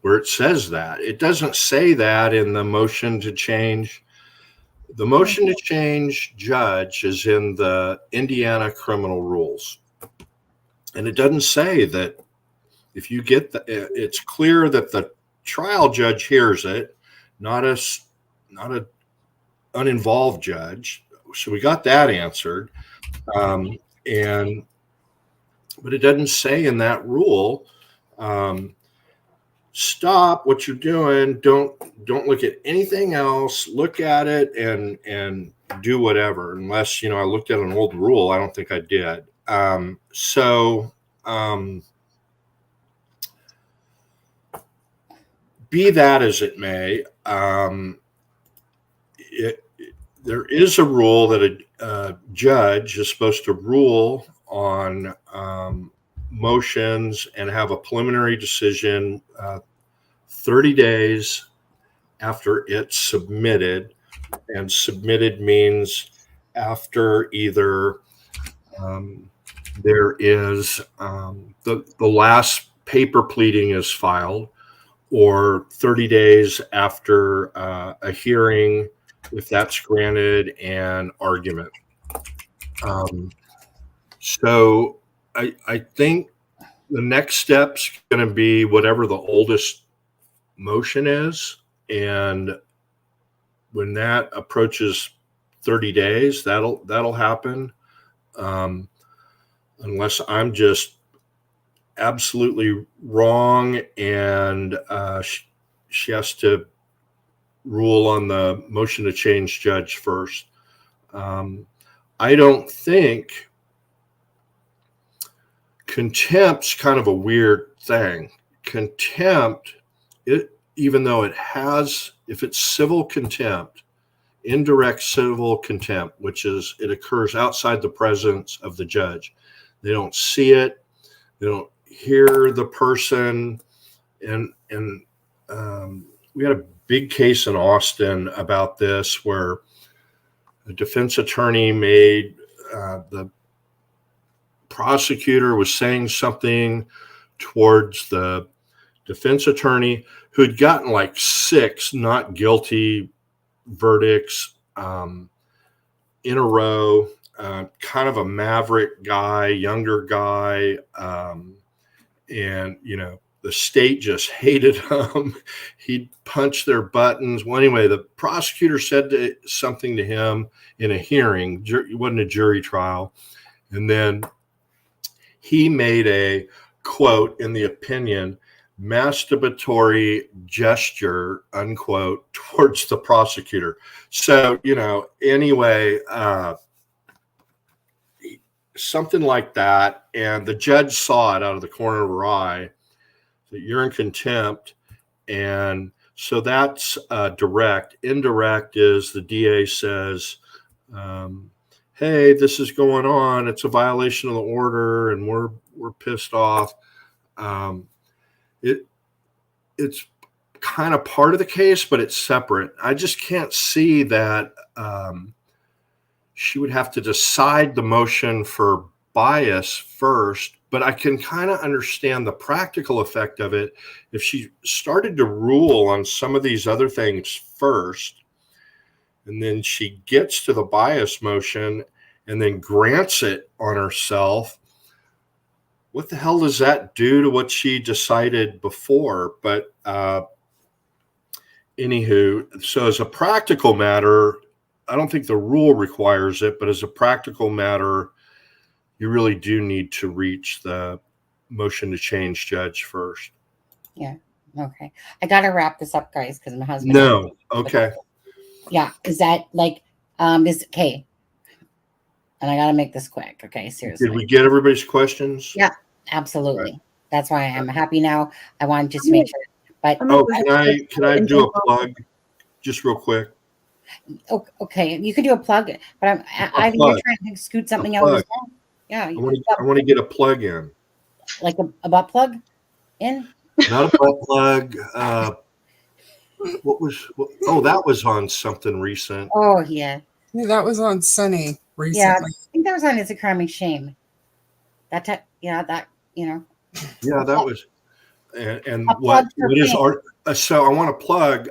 where it says that. It doesn't say that in the motion to change. The motion to change judge is in the Indiana criminal rules. And it doesn't say that if you get it's clear that the trial judge hears it, not a uninvolved judge. So we got that answered. But it doesn't say in that rule. stop what you're doing. Don't look at anything else. Look at it and do whatever. Unless, I looked at an old rule. I don't think I did. Be that as it may, there is a rule that a judge is supposed to rule on motions and have a preliminary decision 30 days after it's submitted. And submitted means after either there is the last paper pleading is filed, or 30 days after a hearing, if that's granted, and argument. So I think the next step's going to be whatever the oldest motion is. And when that approaches 30 days, that'll happen. Unless I'm just absolutely wrong and she has to rule on the motion to change judge first. I don't think contempt's kind of a weird thing. Contempt, even though if it's civil contempt, indirect civil contempt, which is it occurs outside the presence of the judge. They don't see it. They don't hear the person. And we had a big case in Austin about this where the defense attorney made the prosecutor was saying something towards the defense attorney who'd gotten like 6 not guilty verdicts in a row, kind of a maverick guy, younger guy. And, the state just hated him. He'd punch their buttons. Well, anyway, the prosecutor said something to him in a hearing. It wasn't a jury trial. And then he made a quote in the opinion, masturbatory gesture, unquote, towards the prosecutor. So, anyway, something like that. And the judge saw it out of the corner of her eye that you're in contempt. And so that's direct. Indirect is the DA says, hey, this is going on. It's a violation of the order and we're pissed off. It's kind of part of the case, but it's separate. I just can't see that she would have to decide the motion for bias first, but I can kind of understand the practical effect of it. If she started to rule on some of these other things first, and then she gets to the bias motion and then grants it on herself, what the hell does that do to what she decided before? But anywho, so as a practical matter, I don't think the rule requires it, but as a practical matter, you really do need to reach the motion to change judge first. Yeah. Okay. I got to wrap this up, guys, because my husband. No. Okay. Yeah. Is that like, is okay. And I got to make this quick. Okay. Seriously. Did we get everybody's questions? Yeah, absolutely. Right. That's why I'm happy now. I wanted just to make sure. But can I do a plug just real quick? Okay. You can do a plug, but you're trying to scoot something out as well. Yeah. I want to get a plug in. Like a butt plug in? Not a butt plug. That was on something recent. Oh, yeah. Yeah, that was on Sunny recently. Yeah, I think that was on It's a Crime and Shame. Yeah, that. Yeah, that was. And what is our? So I want to plug.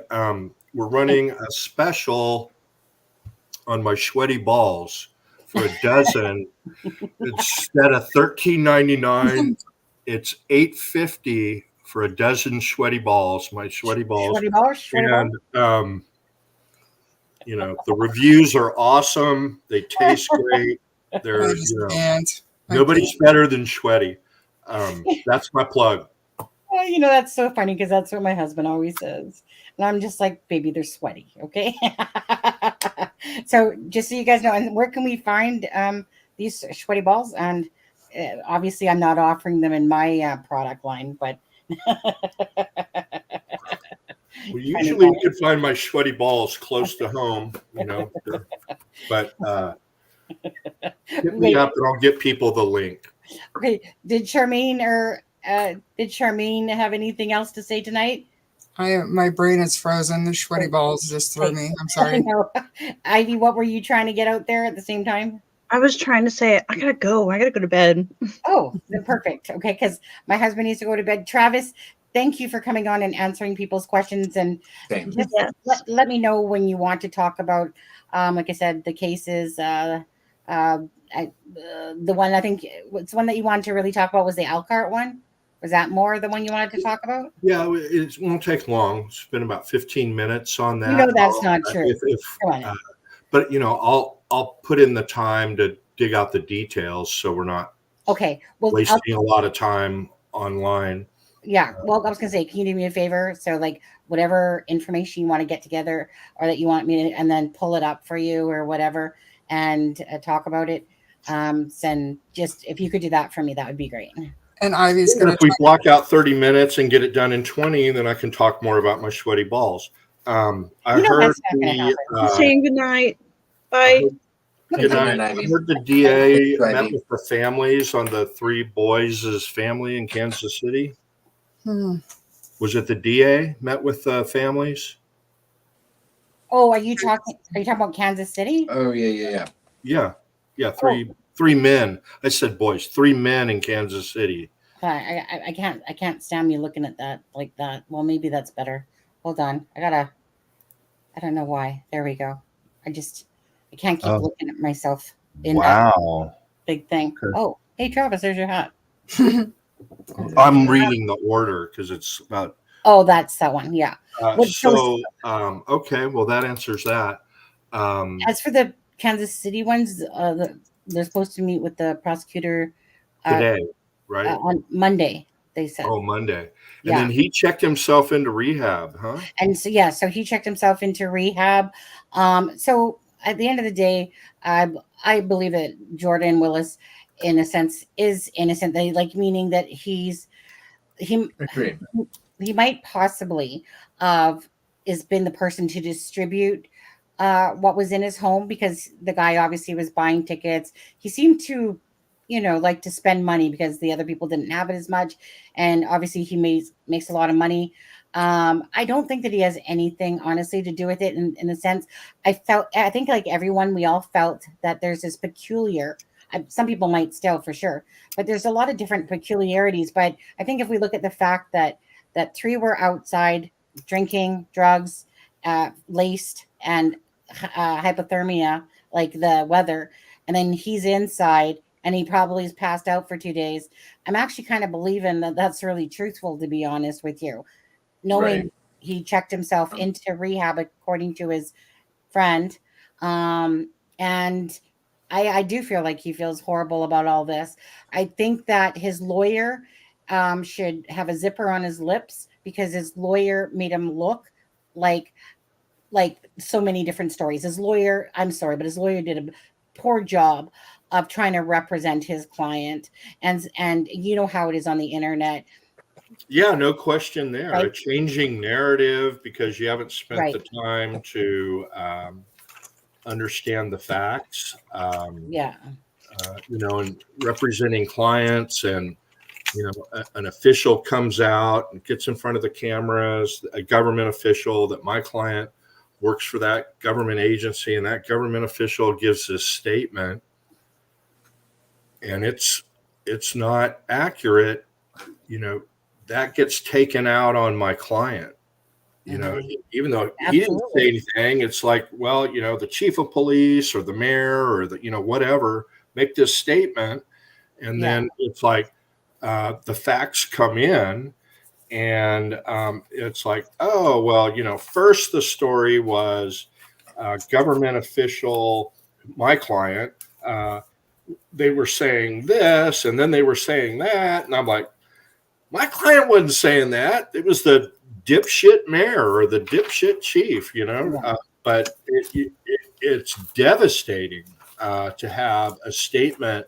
We're running a special on my sweaty balls for a dozen. Instead of $13.99, it's $8.50 for a dozen sweaty balls. My sweaty balls. And the reviews are awesome. They taste great. They're nobody's better than sweaty. That's my plug. You know, that's so funny because that's what my husband always says. And I'm just like, baby, they're sweaty. Okay. So just so you guys know, and where can we find these sweaty balls? And obviously, I'm not offering them in my product line, but Well, usually you can find my sweaty balls close to home, but hit me up and I'll get people the link. Okay. Did Charmaine have anything else to say tonight? My brain is frozen. The sweaty balls just threw me. I'm sorry. Ivy, what were you trying to get out there at the same time? I was trying to say, I gotta go to bed. Oh, perfect. Okay, because my husband needs to go to bed. Travis, thank you for coming on and answering people's questions. And just let me know when you want to talk about, like I said, the cases. The one I think it's one that you wanted to really talk about was the Elkhart one. Was that more the one you wanted to talk about? Yeah, it won't take long. Spend about 15 minutes on that. You know that's not true. But I'll put in the time to dig out the details so we're not wasting a lot of time online. Yeah. Well, I was gonna say, can you do me a favor? So like whatever information you want to get together or that you want me to, and then pull it up for you or whatever and talk about it. Send just if you could do that for me, that would be great. And Ivy's going to. If we block out 30 minutes and get it done in 20, then I can talk more about my sweaty balls. I heard saying good night. Bye. Good night. I heard the DA met with the families on the 3 boys' family in Kansas City. Was it the DA met with the families? Oh, are you talking about Kansas City? Oh, yeah. Yeah, three men. I said boys. 3 men in Kansas City. I can't stand me looking at that like that. Well, maybe that's better. Hold on. I don't know why. There we go. I can't keep looking at myself in that big thing. Okay. Oh, hey Travis, there's your hat. I'm reading the order because it's about. Oh, that's that one. Yeah. Okay. Well, that answers that. As for the Kansas City ones, they're supposed to meet with the prosecutor today, right? On Monday, they said. Oh, Monday. And then he checked himself into rehab, huh? And so he checked himself into rehab. So at the end of the day, I believe that Jordan Willis, in a sense, is innocent. They meaning that he might possibly has been the person to distribute what was in his home, because the guy obviously was buying tickets. He seemed to, like to spend money because the other people didn't have it as much. And obviously he makes a lot of money. I don't think that he has anything, honestly, to do with it in a sense. I think like everyone, we all felt that there's this peculiar, some people might still for sure, but there's a lot of different peculiarities. But I think if we look at the fact that 3 were outside drinking, drugs, laced, and hypothermia, like the weather, and then he's inside and he probably is passed out for 2 days. I'm actually kind of believing that that's really truthful, to be honest with you, knowing he checked himself into rehab according to his friend. And I do feel like he feels horrible about all this. I think that his lawyer should have a zipper on his lips, because his lawyer made him look like so many different stories. His lawyer did a poor job of trying to represent his client, and you know how it is on the internet. Yeah, no question there. Right? A changing narrative because you haven't spent the time to understand the facts. And representing clients, and an official comes out and gets in front of the cameras, a government official that my client works for that government agency, and that government official gives this statement, and it's not accurate. That gets taken out on my client. Even though he didn't say anything, it's like, well, the chief of police or the mayor or the whatever make this statement, and then it's like the facts come in, and it's like, oh well, first the story was government official, my client, they were saying this, and then they were saying that, and I'm like, my client wasn't saying that. It was the dipshit mayor or the dipshit chief, but it's devastating to have a statement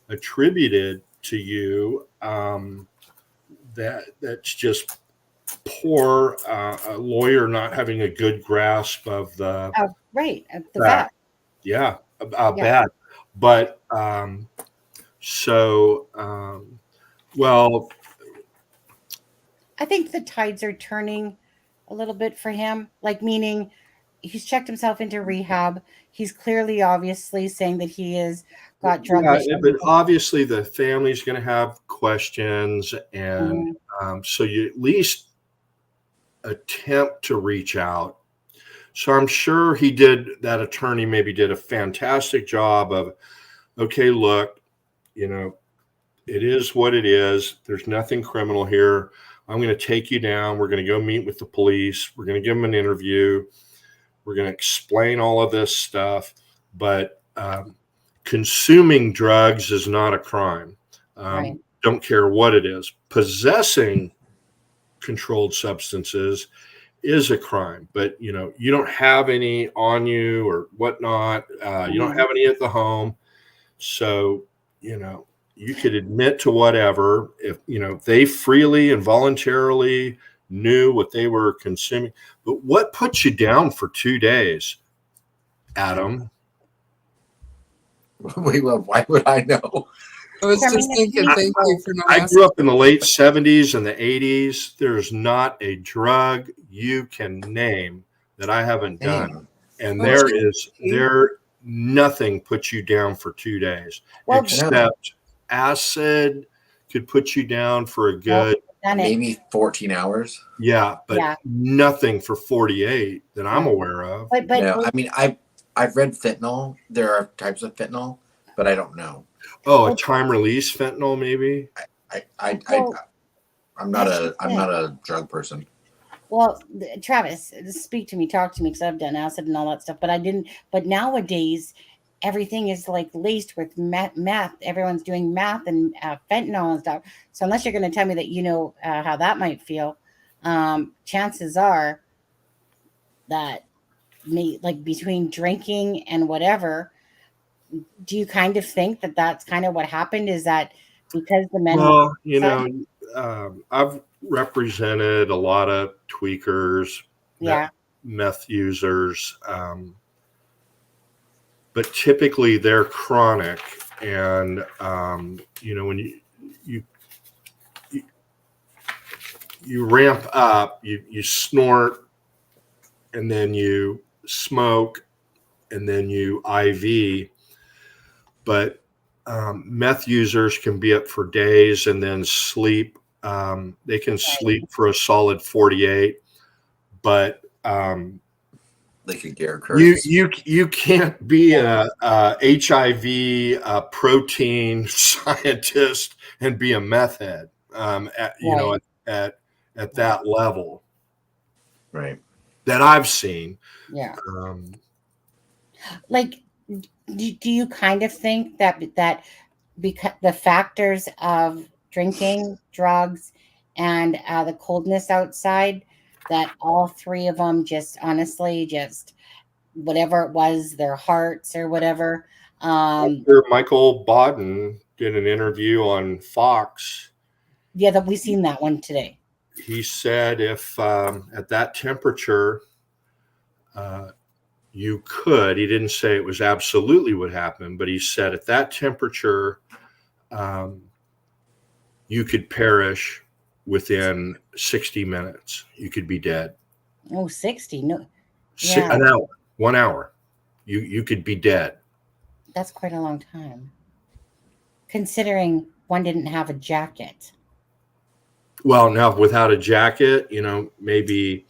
attributed to you that's just poor, a lawyer not having a good grasp of the right, the fact. Yeah, bad. But well, I think the tides are turning a little bit for him, like meaning he's checked himself into rehab. He's clearly, obviously saying that he is got drug issues. But obviously the family's going to have questions, and so you at least attempt to reach out. So I'm sure that attorney maybe did a fantastic job of, okay, look, it is what it is. There's nothing criminal here. I'm going to take you down. We're going to go meet with the police. We're going to give them an interview. We're going to explain all of this stuff. But consuming drugs is not a crime. Right. Don't care what it is. Possessing controlled substances is a crime, but you don't have any on you or whatnot. You don't have any at the home. So, you could admit to whatever if they freely and voluntarily knew what they were consuming. But what puts you down for 2 days, Adam? Wait, well, why would I know? I was just thinking, thank you for not I asking. grew up in the late 70s and the 80s. There's not a drug you can name that I haven't done. And nothing puts you down for 2 days, except acid could put you down for a good maybe 14 hours. Yeah, but nothing for 48 that I'm aware of. But no, I mean, I've read fentanyl. There are types of fentanyl, but I don't know. Oh, a time release fentanyl, maybe. I'm not a drug person. Well, Travis, speak to me, talk to me, because I've done acid and all that stuff, but I didn't. But nowadays, everything is like laced with meth. Everyone's doing meth and fentanyl and stuff. So unless you're going to tell me that you know how that might feel, chances are that like between drinking and whatever, do you kind of think that that's kind of what happened? Is that because the men? Well, I've represented a lot of tweakers, meth users, but typically they're chronic, and when you ramp up, you snort, and then you smoke, and then you IV. But meth users can be up for days and then sleep. They can sleep for a solid 48, but they could get curse. You can't be a HIV protein scientist and be a meth head. At that level, right? That I've seen. Yeah. Like, do you kind of think that because the factors of drinking, drugs, and the coldness outside, that all three of them just honestly just whatever it was, their hearts or whatever. Michael Bodden did an interview on Fox. Yeah, that we seen that one today. He said if at that temperature, you could, he didn't say it was absolutely what happened, but he said at that temperature, you could perish within 60 minutes. You could be dead. Oh, 60? No. An hour, 1 hour. You could be dead. That's quite a long time. Considering one didn't have a jacket. Well, now without a jacket, maybe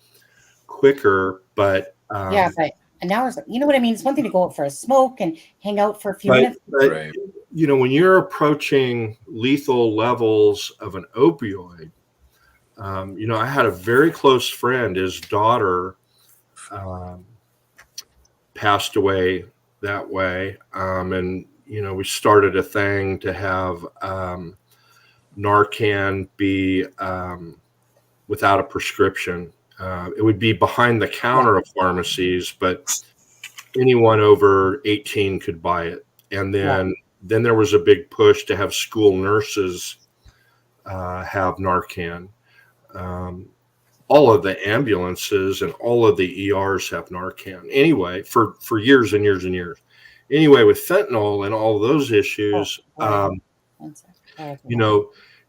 quicker, but yeah, but an hour's, you know what I mean? It's one thing to go out for a smoke and hang out for a few minutes. But, when you're approaching lethal levels of an opioid, I had a very close friend, his daughter passed away that way. And, we started a thing to have Narcan be without a prescription. It would be behind the counter of pharmacies, but anyone over 18 could buy it. And then there was a big push to have school nurses have Narcan. All of the ambulances and all of the ERs have Narcan. Anyway, for years and years and years. Anyway, with fentanyl and all of those issues,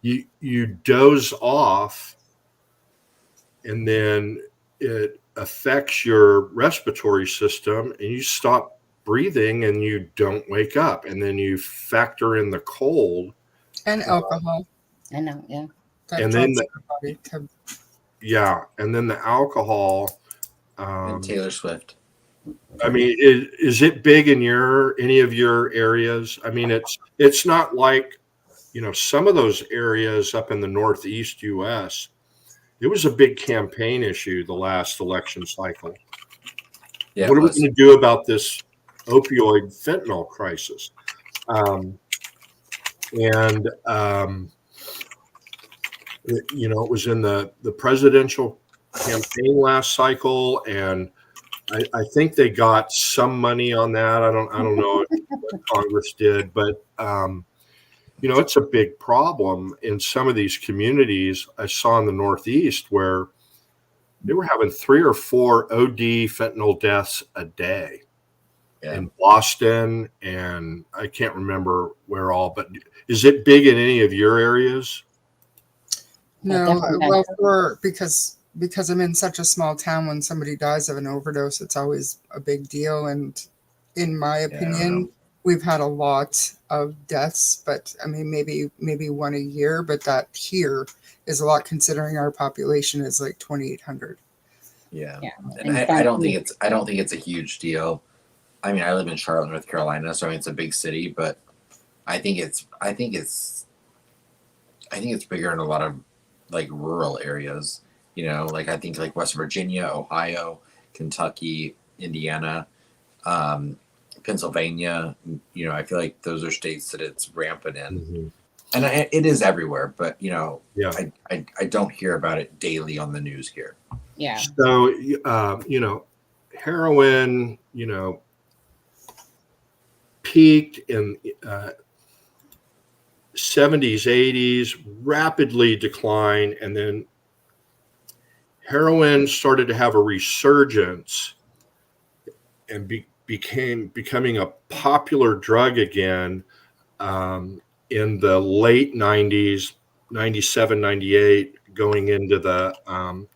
you doze off, and then it affects your respiratory system, and you stop breathing, and you don't wake up, and then you factor in the cold and alcohol. I know, yeah. And then and then the alcohol. And Taylor Swift. I mean, is it big in any of your areas? I mean, it's not like, some of those areas up in the Northeast U.S., it was a big campaign issue the last election cycle. Yeah, what are we going to do about this opioid fentanyl crisis? It was in the presidential campaign last cycle, and I think they got some money on that. I don't know what Congress did, but it's a big problem in some of these communities. I saw in the Northeast where they were having 3 or 4 OD fentanyl deaths a day in Boston, and I can't remember where all. But is it big in any of your areas? No, because I'm in such a small town, when somebody dies of an overdose, it's always a big deal. And in my opinion, we've had a lot of deaths, but I mean, maybe one a year, but that here is a lot considering our population is like 2,800. Yeah. And I don't think it's a huge deal. I mean, I live in Charlotte, North Carolina, so I mean, it's a big city, but I think it's bigger in a lot of like rural areas, like I think like West Virginia, Ohio, Kentucky, Indiana, Pennsylvania, I feel like those are states that it's rampant in. Mm-hmm. And it is everywhere, but I don't hear about it daily on the news here. Yeah. So heroin, peaked in 70s, 80s, rapidly declined, and then heroin started to have a resurgence and becoming a popular drug again in the late 90s, 97, 98, going into the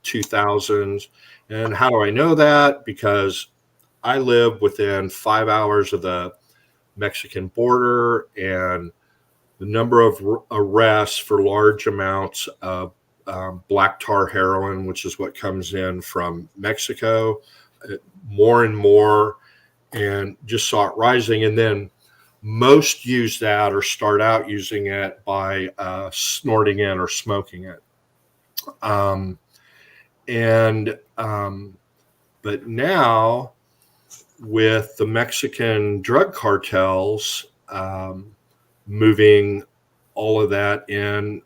2000s. And how do I know that? Because I live within 5 hours of the Mexican border, and the number of arrests for large amounts of black tar heroin, which is what comes in from Mexico, more and more, and just saw it rising. And then most use that or start out using it by snorting it or smoking it. But now with the Mexican drug cartels moving all of that in,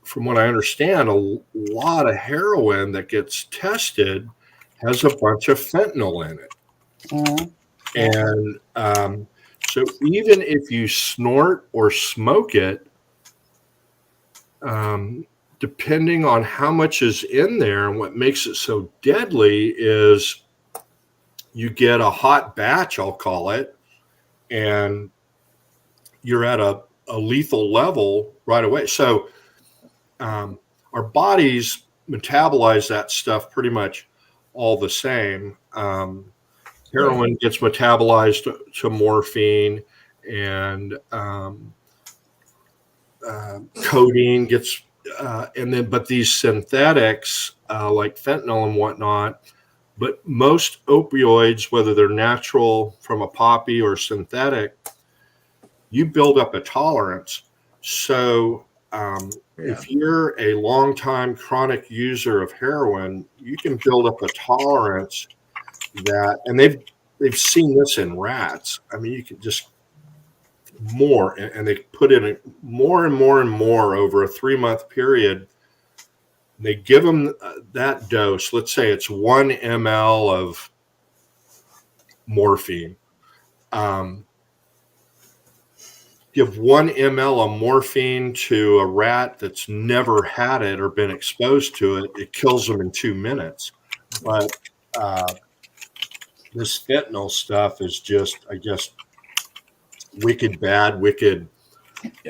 from what I understand, a lot of heroin that gets tested has a bunch of fentanyl in it. Mm-hmm. And so even if you snort or smoke it, depending on how much is in there, and what makes it so deadly is you get a hot batch, I'll call it, and you're at a lethal level right away. So our bodies metabolize that stuff pretty much all the same. Heroin gets metabolized to morphine, and codeine gets, but these synthetics like fentanyl and whatnot, but most opioids, whether they're natural from a poppy or synthetic, you build up a tolerance. So if you're a longtime chronic user of heroin, you can build up a tolerance that, and they've seen this in rats. I mean, you can just more, and they put in more and more and more over a 3-month period. They give them that dose. Let's say it's 1 ml of morphine. Give 1 ml of morphine to a rat that's never had it or been exposed to it. It kills them in 2 minutes. But this fentanyl stuff is just, I guess, wicked bad, wicked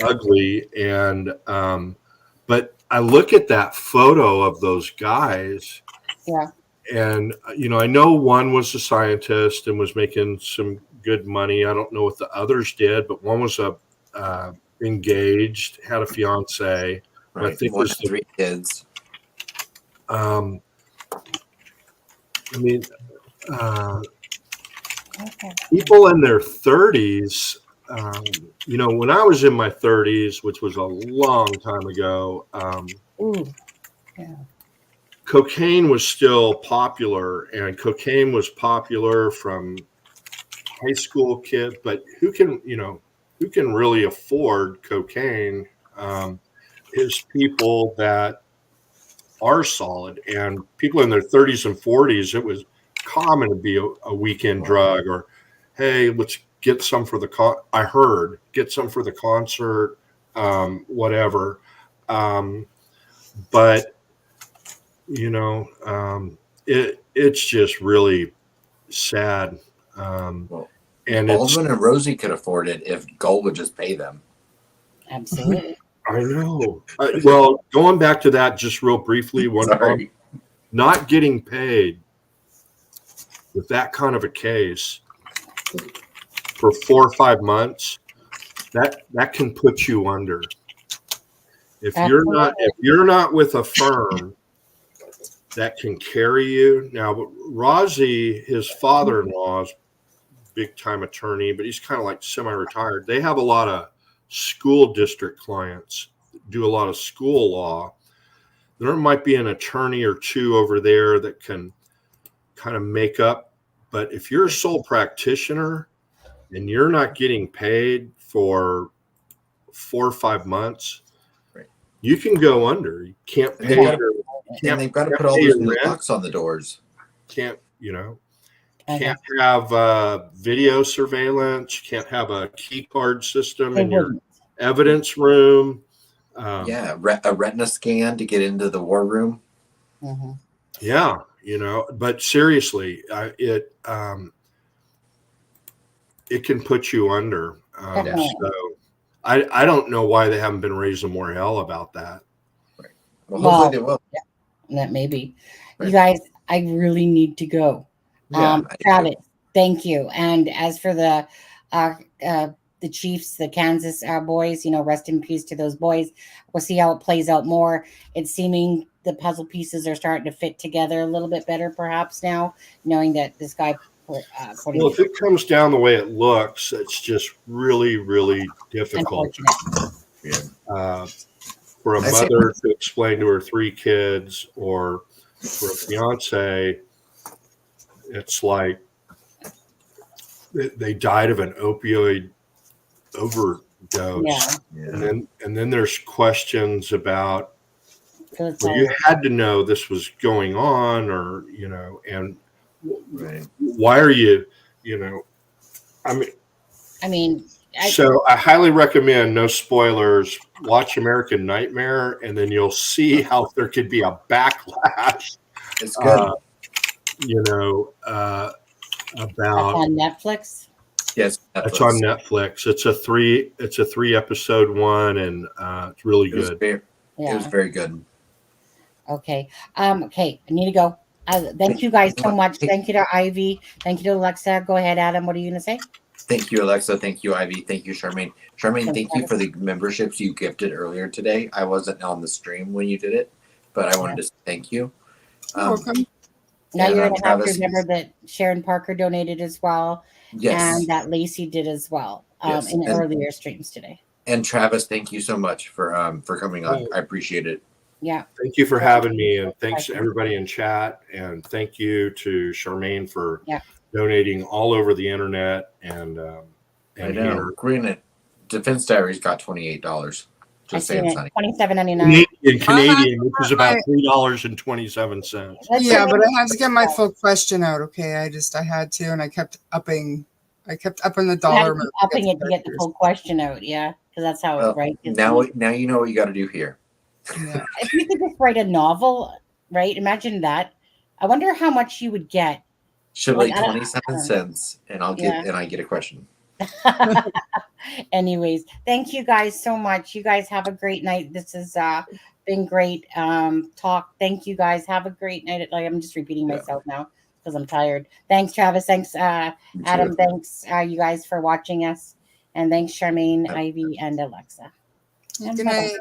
ugly. And but I look at that photo of those guys. Yeah. And, I know one was a scientist and was making some good money. I don't know what the others did, but one was engaged, had a fiance. Right. I think One was of 3 kids. People in their 30s, when I was in my 30s, which was a long time ago, cocaine was still popular, and cocaine was popular from high school kids. But who can really afford cocaine is people that are solid, and people in their 30s and 40s. It was common to be a weekend drug, or hey, let's get some for the get some for the concert, whatever. But it's just really sad. And Baldwin and Rosie could afford it if GULL would just pay them. Absolutely. I know. Well, going back to that just real briefly, not getting paid with that kind of a case for 4 or 5 months, that can put you under. If you're not with a firm that can carry you. Now, Rosie, his father-in-law, is big time attorney, but he's kind of like semi-retired. They have a lot of school district clients, do a lot of school law. There might be an attorney or 2 over there that can kind of make up. But if you're a sole practitioner and you're not getting paid for 4 or 5 months, you can go under. You can't pay. And they've got to put all those new locks on the doors. Can't have video surveillance. You can't have a key card system in your evidence room. A retina scan to get into the war room. Mm-hmm. Yeah, but seriously, it can put you under. So I don't know why they haven't been raising more hell about that. Right. Well, hopefully they will. Yeah, that may be. Right. You guys, I really need to go. Travis, thank you. And as for the Chiefs, the Kansas boys, rest in peace to those boys. We'll see how it plays out more. It's seeming the puzzle pieces are starting to fit together a little bit better, perhaps now, knowing that this guy. Well, if it comes down the way it looks, it's just really, really difficult for a mother to explain to her 3 kids, or for a fiance. It's like they died of an opioid overdose, and then there's questions about you had to know this was going on, or and why are you so I highly recommend, no spoilers, watch American Nightmare, and then you'll see how there could be a backlash. It's good. About on Netflix. Yes, it's on Netflix. It's a 3-episode one, and it's really good. It was very good. Okay. Okay. I need to go. Thank you guys so much. Thank you to Ivy. Thank you to Alexa. Go ahead, Adam. What are you going to say? Thank you, Alexa. Thank you, Ivy. Thank you, Charmaine. Charmaine, thank you for the memberships you gifted earlier today. I wasn't on the stream when you did it, but I wanted to say thank you. Welcome. Now you're going to have to remember that Sharon Parker donated as well. Yes. And that Lacey did as well in earlier streams today. And Travis, thank you so much for coming on. I appreciate it. Yeah. Thank you for having me, and thanks to everybody in chat, and thank you to Charmaine for donating all over the internet and I know. We're Defense Diaries got $28. Just saying, Sonny. $27.99. Canadian, which is about $3.27. Yeah, but I had to get my full question out. Okay, I had to, and I kept upping the dollar amount. Upping it to get the full question out. Yeah, because that's how it right. Now you know what you got to do here. Yeah. If you could just write a novel, right? Imagine that. I wonder how much you would get. Should like 27 cents, and I get a question. Anyways, thank you guys so much. You guys have a great night. This has been great talk. Thank you guys. Have a great night. Like, I'm just repeating myself now because I'm tired. Thanks, Travis. Thanks, Adam. Thanks, you guys, for watching us. And thanks, Charmaine, Ivy, and Alexa. Good night.